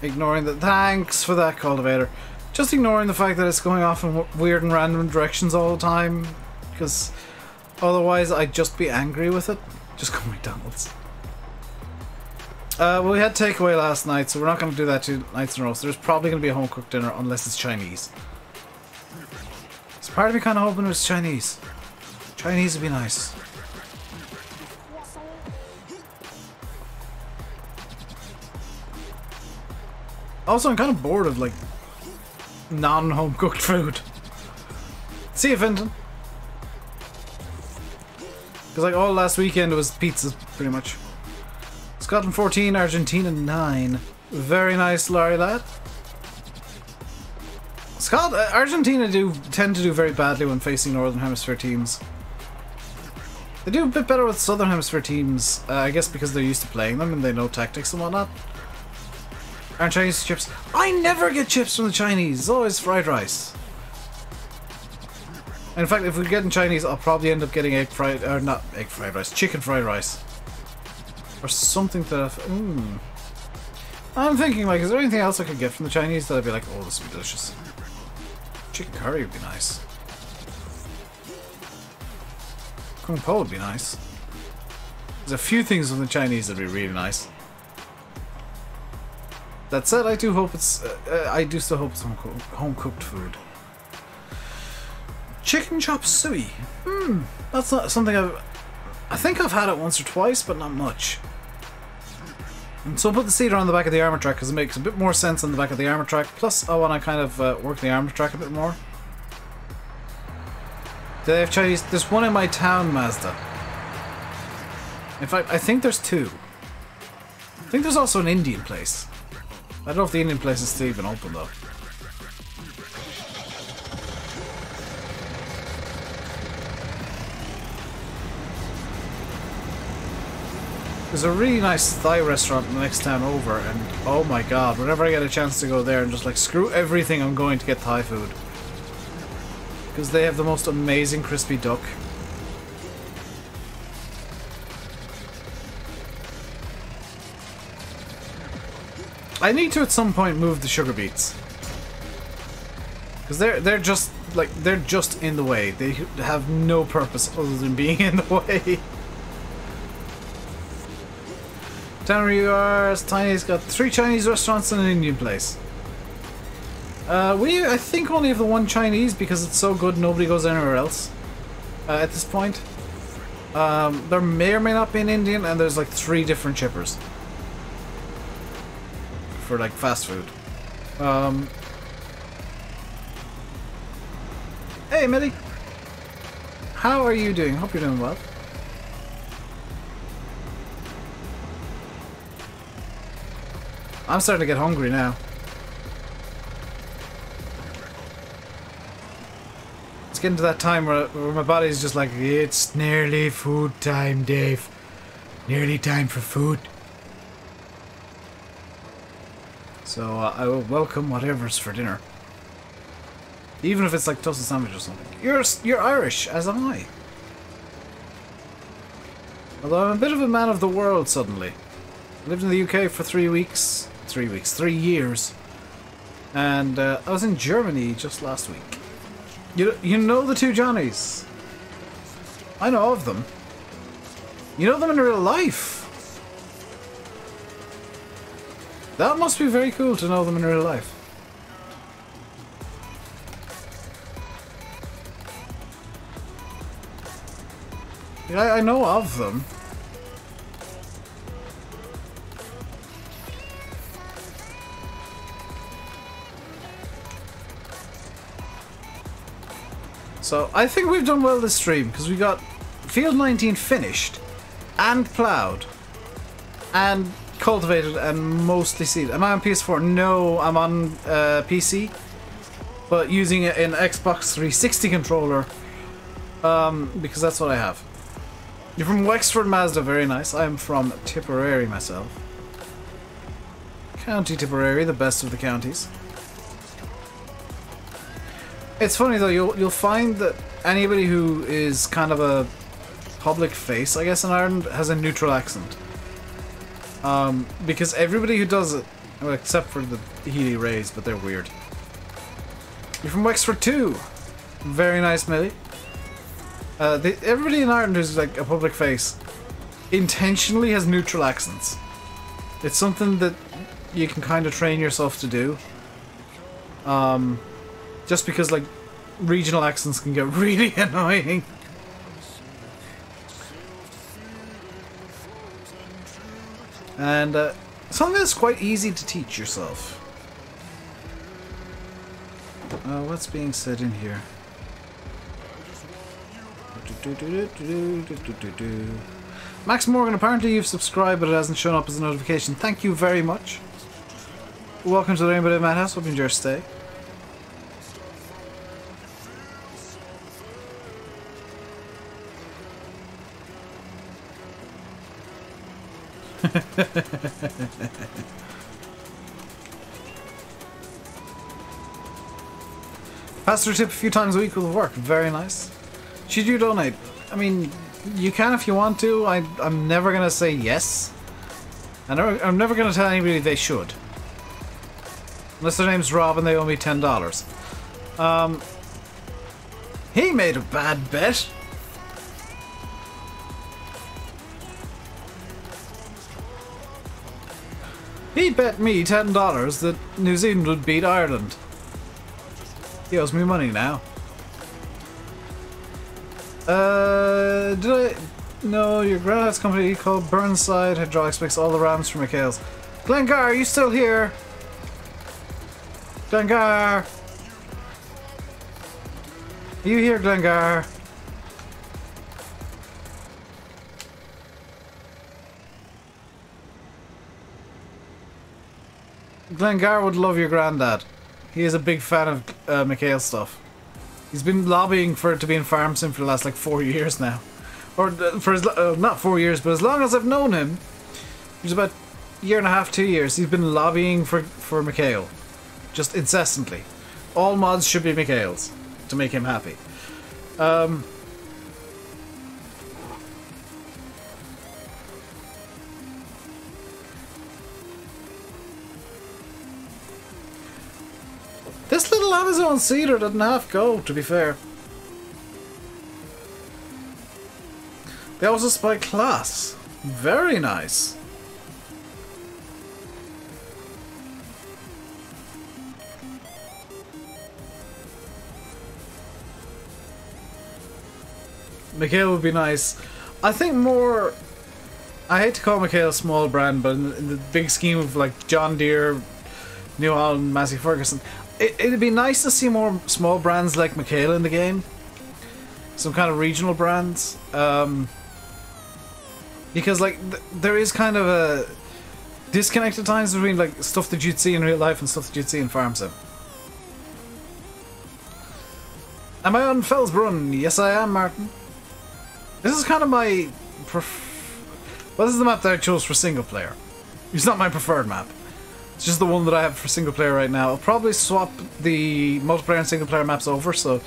A: ignoring the... Thanks for that, cultivator. Just ignoring the fact that it's going off in weird and random directions all the time, because otherwise I'd just be angry with it. Just go McDonald's. Well, we had takeaway last night, so we're not going to do that 2 nights in a row, so there's probably going to be a home-cooked dinner unless it's Chinese. So part of me kind of hoping it was Chinese. Chinese would be nice. Also, I'm kind of bored of, like, non-home cooked food. See you, Fenton. Because, like, all last weekend it was pizzas, pretty much. Scotland 14, Argentina 9. Very nice, Larry lad. Argentina tend to do very badly when facing Northern Hemisphere teams. They do a bit better with Southern Hemisphere teams, I guess because they're used to playing them and they know tactics and whatnot. Aren't Chinese chips? I never get chips from the Chinese. It's always fried rice. In fact, if we're getting Chinese, I'll probably end up getting chicken fried rice. Or something to that. I'm thinking, like, is there anything else I could get from the Chinese that I'd be like, oh, this would be delicious? Chicken curry would be nice. Kung Po would be nice. There's a few things from the Chinese that'd be really nice. That said, I do hope it's. I do still hope it's home-cooked food. Chicken chop suey. That's not something I think I've had it once or twice, but not much. And so I'll put the seed on the back of the armor track because it makes a bit more sense on the back of the armor track. Plus, I want to kind of work the armor track a bit more. Do they have Chinese? There's one in my town, Mazda. In fact, I think there's 2. I think there's also an Indian place. I don't know if the Indian place is still even open though. There's a really nice Thai restaurant in the next town over, and oh my god, whenever I get a chance to go there and just like screw everything, I'm going to get Thai food. Because they have the most amazing crispy duck. I need to at some point move the sugar beets. Because they're just like they're just in the way. They have no purpose other than being in the way. Down where you are, it's tiny. It's got 3 Chinese restaurants and an Indian place. I think only have the 1 Chinese because it's so good nobody goes anywhere else at this point. There may or may not be an Indian, and there's like 3 different chippers for like fast food. Hey, Millie. How are you doing? Hope you're doing well. I'm starting to get hungry now. It's getting to that time where my body's just like, it's nearly food time, Dave. Nearly time for food. So I will welcome whatever's for dinner. Even if it's like toasted sandwich or something. You're Irish, as am I. Although I'm a bit of a man of the world suddenly. I lived in the UK for 3 years. And I was in Germany just last week. You know the 2 Johnnies? I know of them. You know them in real life. That must be very cool to know them in real life. Yeah, I know of them. So I think we've done well this stream because we got Field 19 finished and ploughed and cultivated and mostly seeded. Am I on PS4? No, I'm on PC, but using an Xbox 360 controller because that's what I have. You're from Wexford, Mazda. Very nice. I'm from Tipperary myself. County Tipperary, the best of the counties. It's funny though, you'll find that anybody who is kind of a public face, I guess, in Ireland has a neutral accent. Because everybody who does it, well, except for the Healy Rays, but they're weird. You're from Wexford too. Very nice, Millie. Everybody in Ireland who's like a public face intentionally has neutral accents. It's something that you can kind of train yourself to do. Just because like regional accents can get really annoying. And something that's quite easy to teach yourself. What's being said in here? Max Morgan, apparently you've subscribed but it hasn't shown up as a notification. Thank you very much. Welcome to the RainbowDave Madhouse. Hope you enjoy your stay. Pastor tip a few times a week will work. Very nice. Should you donate? I mean, you can if you want to. I'm never gonna say yes. I'm never gonna tell anybody they should. Unless their name's Rob and they owe me $10. He made a bad bet. He bet me $10 that New Zealand would beat Ireland. He owes me money now. Did I... No, your granddad's company called Burnside Hydraulics makes all the rams for McHale's. Glengar, are you still here? Glengar! Are you here, Glengar? Glengar would love your granddad. He is a big fan of McHale stuff. He's been lobbying for it to be in Farm Sim for the last like 4 years now. Or for as not 4 years, but as long as I've known him, it was about a year and a half, 2 years, he's been lobbying for McHale. Just incessantly. All mods should be McHale's to make him happy. This little Amazon cedar didn't half go, to be fair. They also spy class. Very nice. McHale would be nice. I think more... I hate to call McHale a small brand, but in the big scheme of like John Deere, New Holland, Massey Ferguson, it'd be nice to see more small brands like McHale in the game. Some kind of regional brands. Because like there is kind of a disconnect at times between like stuff that you'd see in real life and stuff that you'd see in Farm Sim. Am I on Felsbrunn? Yes I am, Martin. This is kind of my well, this is the map that I chose for single player. It's not my preferred map. It's just the one that I have for single player right now. I'll probably swap the multiplayer and single player maps over, so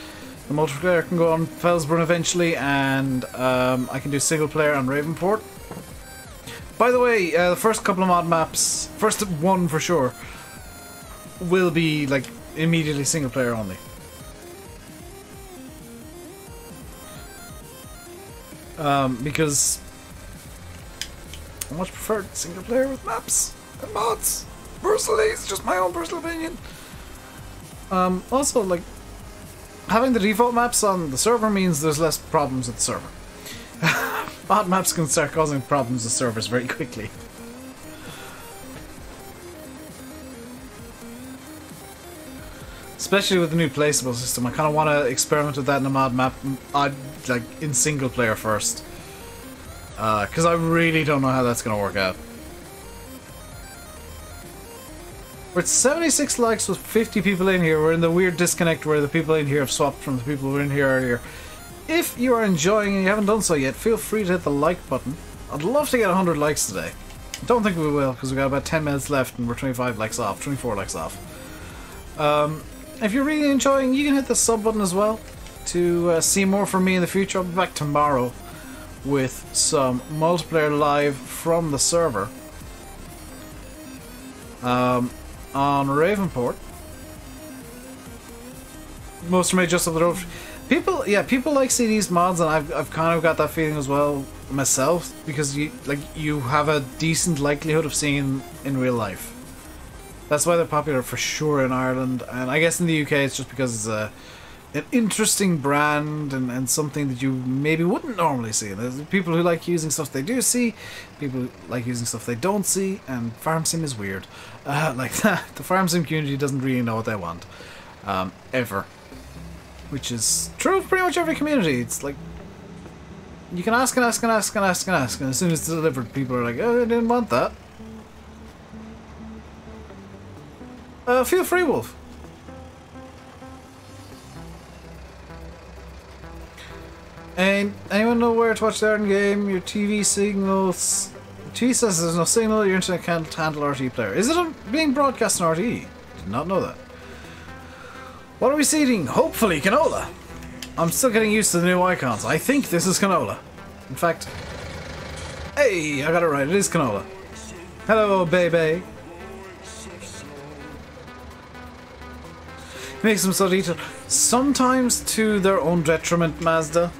A: the multiplayer can go on Felsbrunn eventually, and I can do single player on Ravenport. By the way, the first couple of mod maps, first one for sure, will be like immediately single player only. Because I much prefer single player with maps and mods. Personally, it's just my own personal opinion. Also, like, having the default maps on the server means there's less problems with the server. Mod maps can start causing problems with servers very quickly. Especially with the new placeable system. I kind of want to experiment with that in a mod map, like in single player first. Because I really don't know how that's going to work out. We're at 76 likes with 50 people in here. We're in the weird disconnect where the people in here have swapped from the people who were in here earlier. If you are enjoying and you haven't done so yet, feel free to hit the like button. I'd love to get 100 likes today. I don't think we will, because we've got about 10 minutes left and we're 25 likes off, 24 likes off. If you're really enjoying, you can hit the sub button as well to see more from me in the future. I'll be back tomorrow with some multiplayer live from the server on Ravenport. Most of me just up the road. People like CD's mods, and I've kind of got that feeling as well myself, because you have a decent likelihood of seeing in real life. That's why they're popular for sure in Ireland, and I guess in the UK it's just because it's an interesting brand and something that you maybe wouldn't normally see. There's people who like using stuff they do see, people who like using stuff they don't see, and farm sim is weird. Like that. The farm sim community doesn't really know what they want. Ever. Which is true of pretty much every community. It's like, you can ask and ask and ask and ask and ask, and as soon as it's delivered, people are like, oh, I didn't want that. Feel free, Wolf. And anyone know where to watch the Ireland game? Your TV signals. TV says there's no signal, your internet can't handle RTE player. Is it being broadcast on RTE? Did not know that. What are we seeding? Hopefully canola. I'm still getting used to the new icons. I think this is canola. In fact, hey, I got it right. It is canola. Hello, baby. Makes them so detailed. Sometimes to their own detriment, Mazda.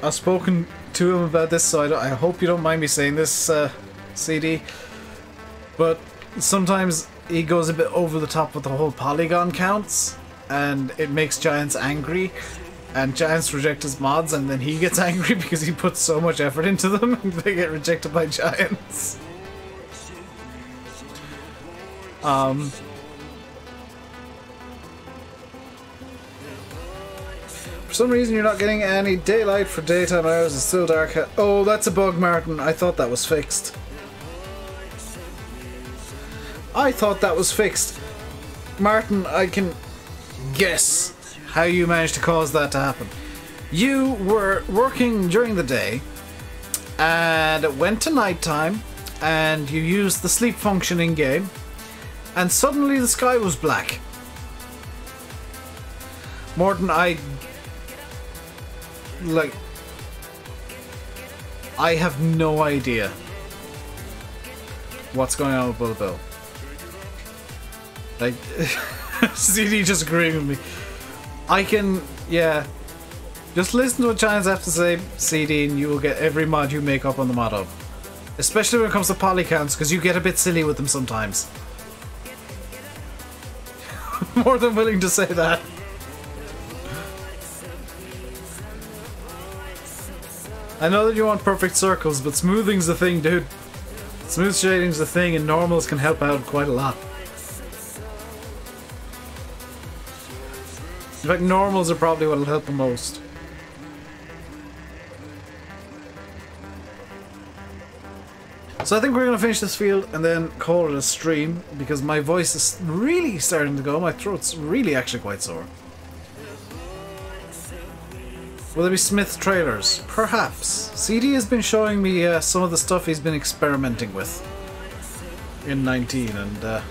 A: I've spoken to him about this, so I hope you don't mind me saying this, CD. But sometimes he goes a bit over the top with the whole polygon counts, and it makes Giants angry. And Giants reject his mods, and then he gets angry because he puts so much effort into them, and they get rejected by Giants. For some reason you're not getting any daylight for daytime hours, it's still dark. Oh, that's a bug, Martin. I thought that was fixed. Martin, I can guess how you managed to cause that to happen. You were working during the day, and it went to nighttime, and you used the sleep function in game, and suddenly the sky was black. Morton, I have no idea what's going on with Bull Bill. Like, CD just agreeing with me. I can, yeah. Just listen to what Giants have to say, CD, and you will get every mod you make up on the mod hub. Especially when it comes to poly counts, because you get a bit silly with them sometimes. More than willing to say that. I know that you want perfect circles, but smoothing's the thing, dude. Smooth shading's the thing, and normals can help out quite a lot. In fact, normals are probably what'll help the most. So I think we're going to finish this field and then call it a stream, because my voice is really starting to go. My throat's really actually quite sore. Will there be Smith trailers? Perhaps. CD has been showing me some of the stuff he's been experimenting with in 19, and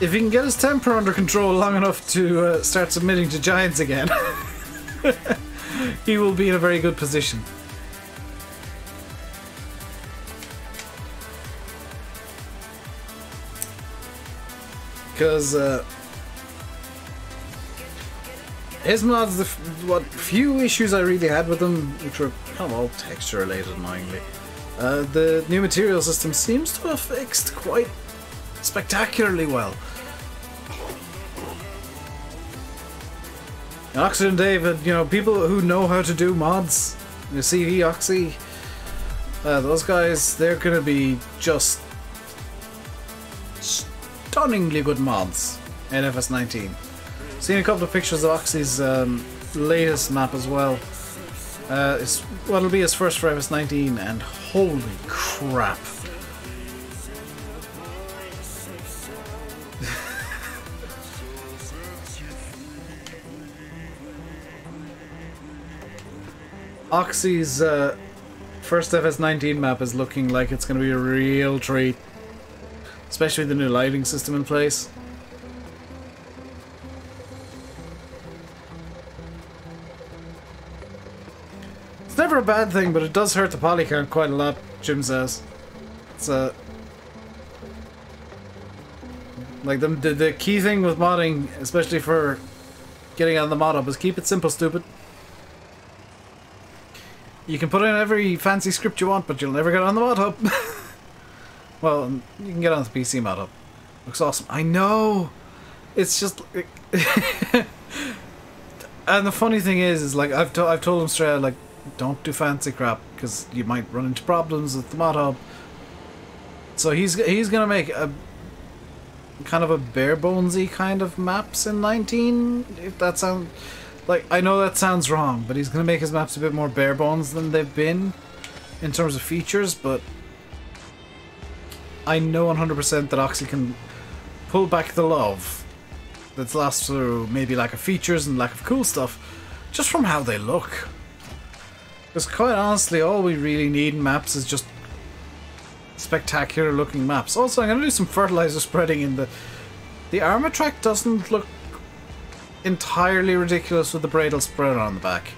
A: if he can get his temper under control long enough to start submitting to Giants again, he will be in a very good position. Because his mods, what few issues I really had with them, which were kind of all texture related annoyingly, The new material system seems to have fixed quite spectacularly well. And Oxy and David, you know, people who know how to do mods, you CV, Oxy, those guys, they're gonna be just stunningly good mods in FS19. Seen a couple of pictures of Oxy's latest map as well. It's what'll be his first for FS19, and holy crap. Oxy's first FS19 map is looking like it's going to be a real treat. Especially with the new lighting system in place. It's never a bad thing, but it does hurt the poly count quite a lot, Jim says. It's like the key thing with modding, especially for getting on the mod hub, is keep it simple, stupid. You can put in every fancy script you want, but you'll never get on the mod hub. Well, you can get on the PC mod hub. Looks awesome. I know! It's just... And the funny thing is like, I've told him straight out, like, don't do fancy crap, because you might run into problems with the mod hub. So he's gonna make a kind of a bare bonesy kind of maps in 19, if that sounds... Like, I know that sounds wrong, but he's going to make his maps a bit more bare bones than they've been in terms of features, but I know 100% that Oxy can pull back the love that's lost through maybe lack of features and lack of cool stuff just from how they look. Because quite honestly, all we really need in maps is just spectacular looking maps. Also, I'm going to do some fertilizer spreading in the armor track doesn't look entirely ridiculous with the Bradle spread on the back.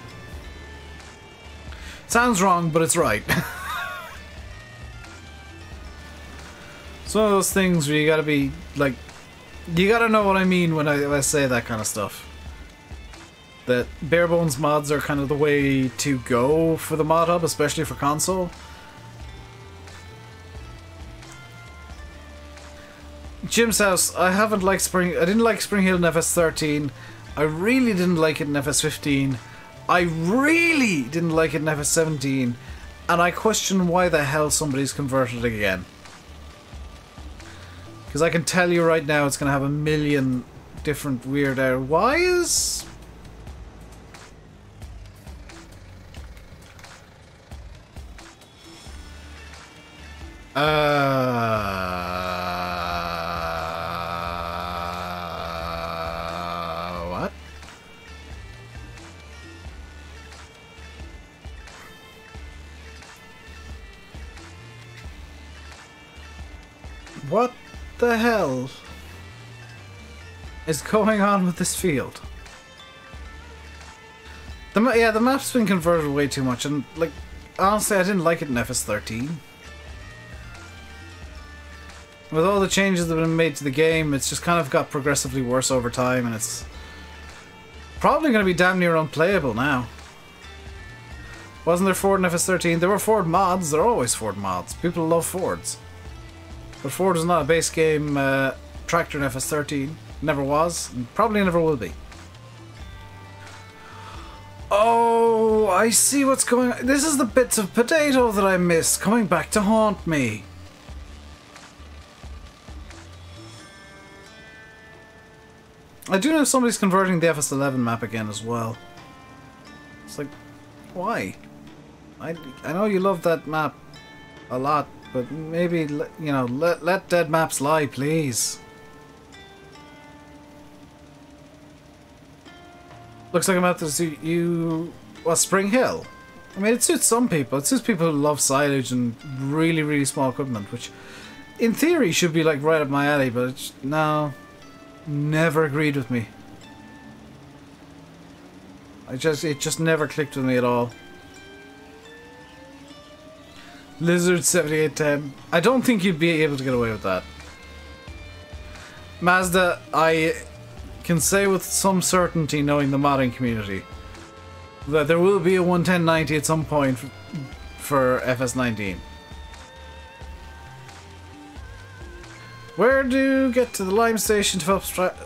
A: Sounds wrong, but it's right. It's one of those things where you gotta be, like, you gotta know what I mean when I say that kind of stuff. That bare bones mods are kind of the way to go for the mod hub, especially for console. Jim's house, I didn't like Spring Hill in FS13. I really didn't like it in FS15. I really didn't like it in FS17. And I question why the hell somebody's converted it again. Because I can tell you right now it's going to have a million different weird errors. Why is... What? What the hell is going on with this field? Yeah, the map's been converted way too much, and like, honestly, I didn't like it in FS13. With all the changes that have been made to the game, it's just kind of got progressively worse over time, and it's probably going to be damn near unplayable now. Wasn't there Ford in FS13? There were Ford mods. There are always Ford mods. People love Fords. But Ford is not a base game tractor in FS13. Never was, and probably never will be. Oh, I see what's going on. This is the bits of potato that I missed coming back to haunt me. I do know somebody's converting the FS11 map again as well. It's like, why? I know you love that map a lot, but maybe, you know, let dead maps lie, please. Looks like I'm out to suit you... Well, Spring Hill. I mean, it suits some people. It suits people who love silage and really, really small equipment, which in theory should be like right up my alley, but it's, no. Never agreed with me. It just never clicked with me at all. Lizard 7810. I don't think you'd be able to get away with that. Mazda, I can say with some certainty, knowing the modding community, that there will be a 11090 at some point for FS19. Where do you get to the lime station to fill up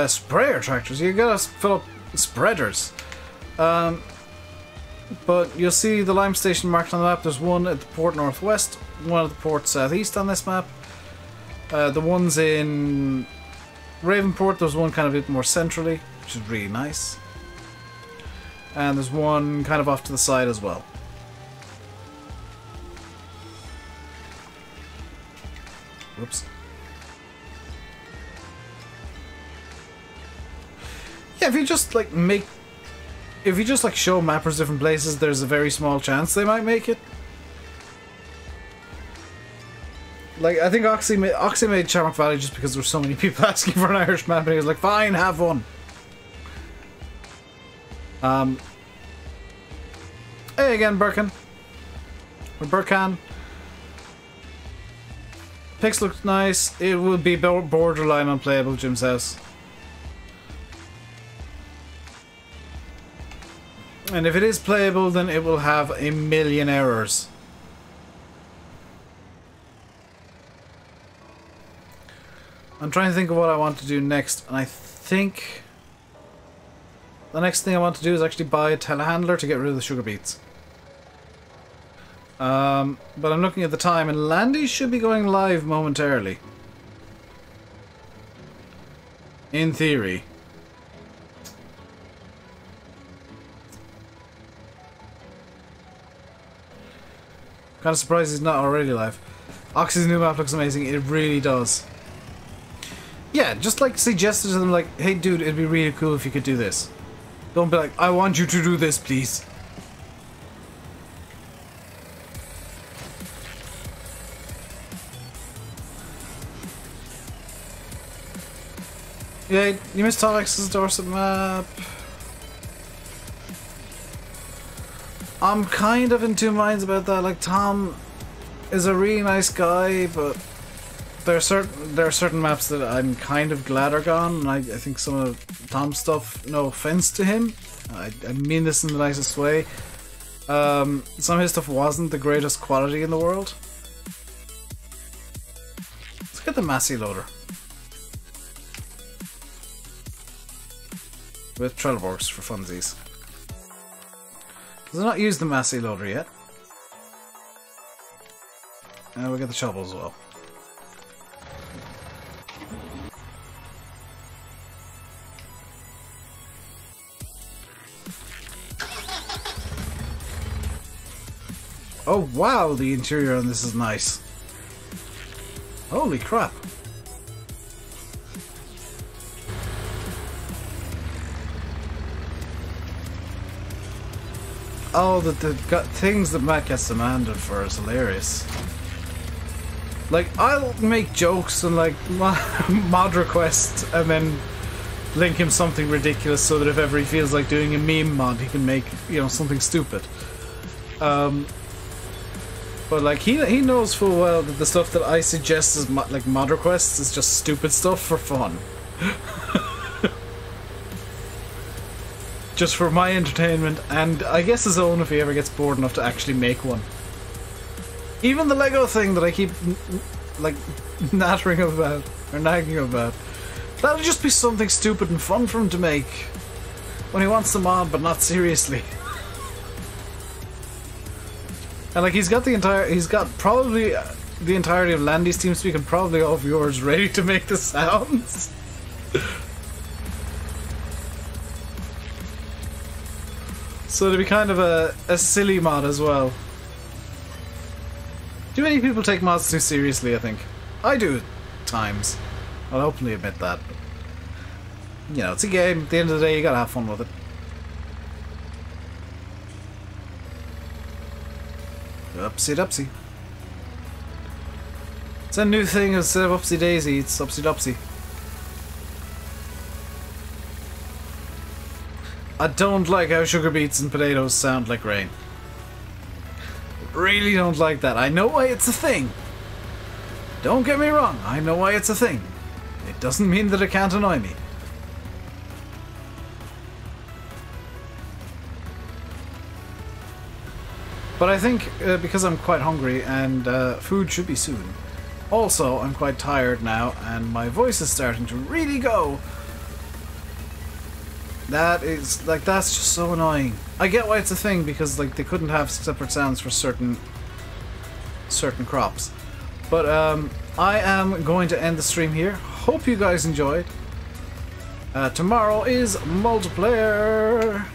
A: sprayer tractors? You gotta fill up spreaders. But you'll see the lime station marked on the map. There's one at the port northwest, one at the port southeast on this map. The ones in Ravenport, there's one kind of a bit more centrally, which is really nice. And there's one kind of off to the side as well. Whoops. Yeah, if you just like show mappers different places, there's a very small chance they might make it. Like, I think Oxy made Shamrock Valley just because there were so many people asking for an Irish map, and he was like, fine, have one. Hey again, Birkin. Or Birkan. Pics look nice. It will be borderline unplayable, Jim's house. And if it is playable, then it will have a million errors. I'm trying to think of what I want to do next, and I think the next thing I want to do is actually buy a telehandler to get rid of the sugar beets. But I'm looking at the time, and Landy should be going live momentarily. In theory. Kind of surprised he's not already live. Oxy's new map looks amazing. It really does. Yeah, just like suggested to them, like, hey dude, it'd be really cool if you could do this. Don't be like, I want you to do this, please. Yeah, you missed Alex's Dorset map. I'm kind of in two minds about that. Like, Tom is a really nice guy, but there are certain maps that I'm kind of glad are gone, and I think some of Tom's stuff, no offense to him, I mean this in the nicest way, some of his stuff wasn't the greatest quality in the world. Let's get the Massey loader. With Trelleborgs for funsies. Because I've not used the Massey loader yet. And we'll get the shovel as well. Oh wow, the interior on this is nice. Holy crap. Oh, the things that Matt gets demanded for is hilarious. Like, I'll make jokes and like mod requests and then link him something ridiculous so that if ever he feels like doing a meme mod, he can make, you know, something stupid. But like he knows full well that the stuff that I suggest as like mod requests is just stupid stuff for fun. Just for my entertainment, and I guess his own if he ever gets bored enough to actually make one. Even the Lego thing that I keep like nattering about or nagging about, that'll just be something stupid and fun for him to make when he wants them on, but not seriously. And like he's got probably the entirety of Landy's team speak and probably all of yours ready to make the sounds. So it'll be kind of a silly mod as well. Too many people take mods too seriously, I think. I do at times. I'll openly admit that. But, you know, it's a game. At the end of the day, you gotta have fun with it. Upsy dupsy. It's a new thing instead of upsy daisy, it's upsy dupsy. I don't like how sugar beets and potatoes sound like rain. Really don't like that. I know why it's a thing. Don't get me wrong, I know why it's a thing. It doesn't mean that it can't annoy me. But I think because I'm quite hungry and food should be soon, Also, I'm quite tired now, and my voice is starting to really go. That's just so annoying. I get why it's a thing, because like they couldn't have separate sounds for certain crops. But I am going to end the stream here. Hope you guys enjoyed. Tomorrow is multiplayer.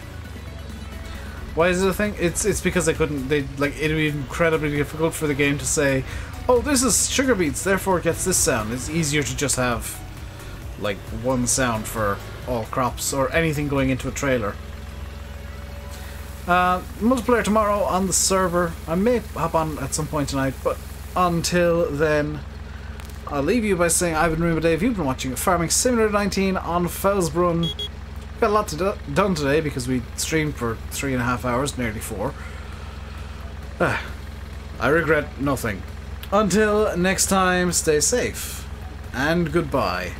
A: Why is it a thing? It's because it'd be incredibly difficult for the game to say, oh, this is sugar beets, therefore it gets this sound. It's easier to just have like one sound for all crops or anything going into a trailer. Multiplayer tomorrow on the server. I may hop on at some point tonight, but until then, I'll leave you by saying I've been RainbowDave. You've been watching Farming Simulator 19 on Felsbrunn. Got a lot done today because we streamed for 3.5 hours, nearly 4. I regret nothing. Until next time, stay safe and goodbye.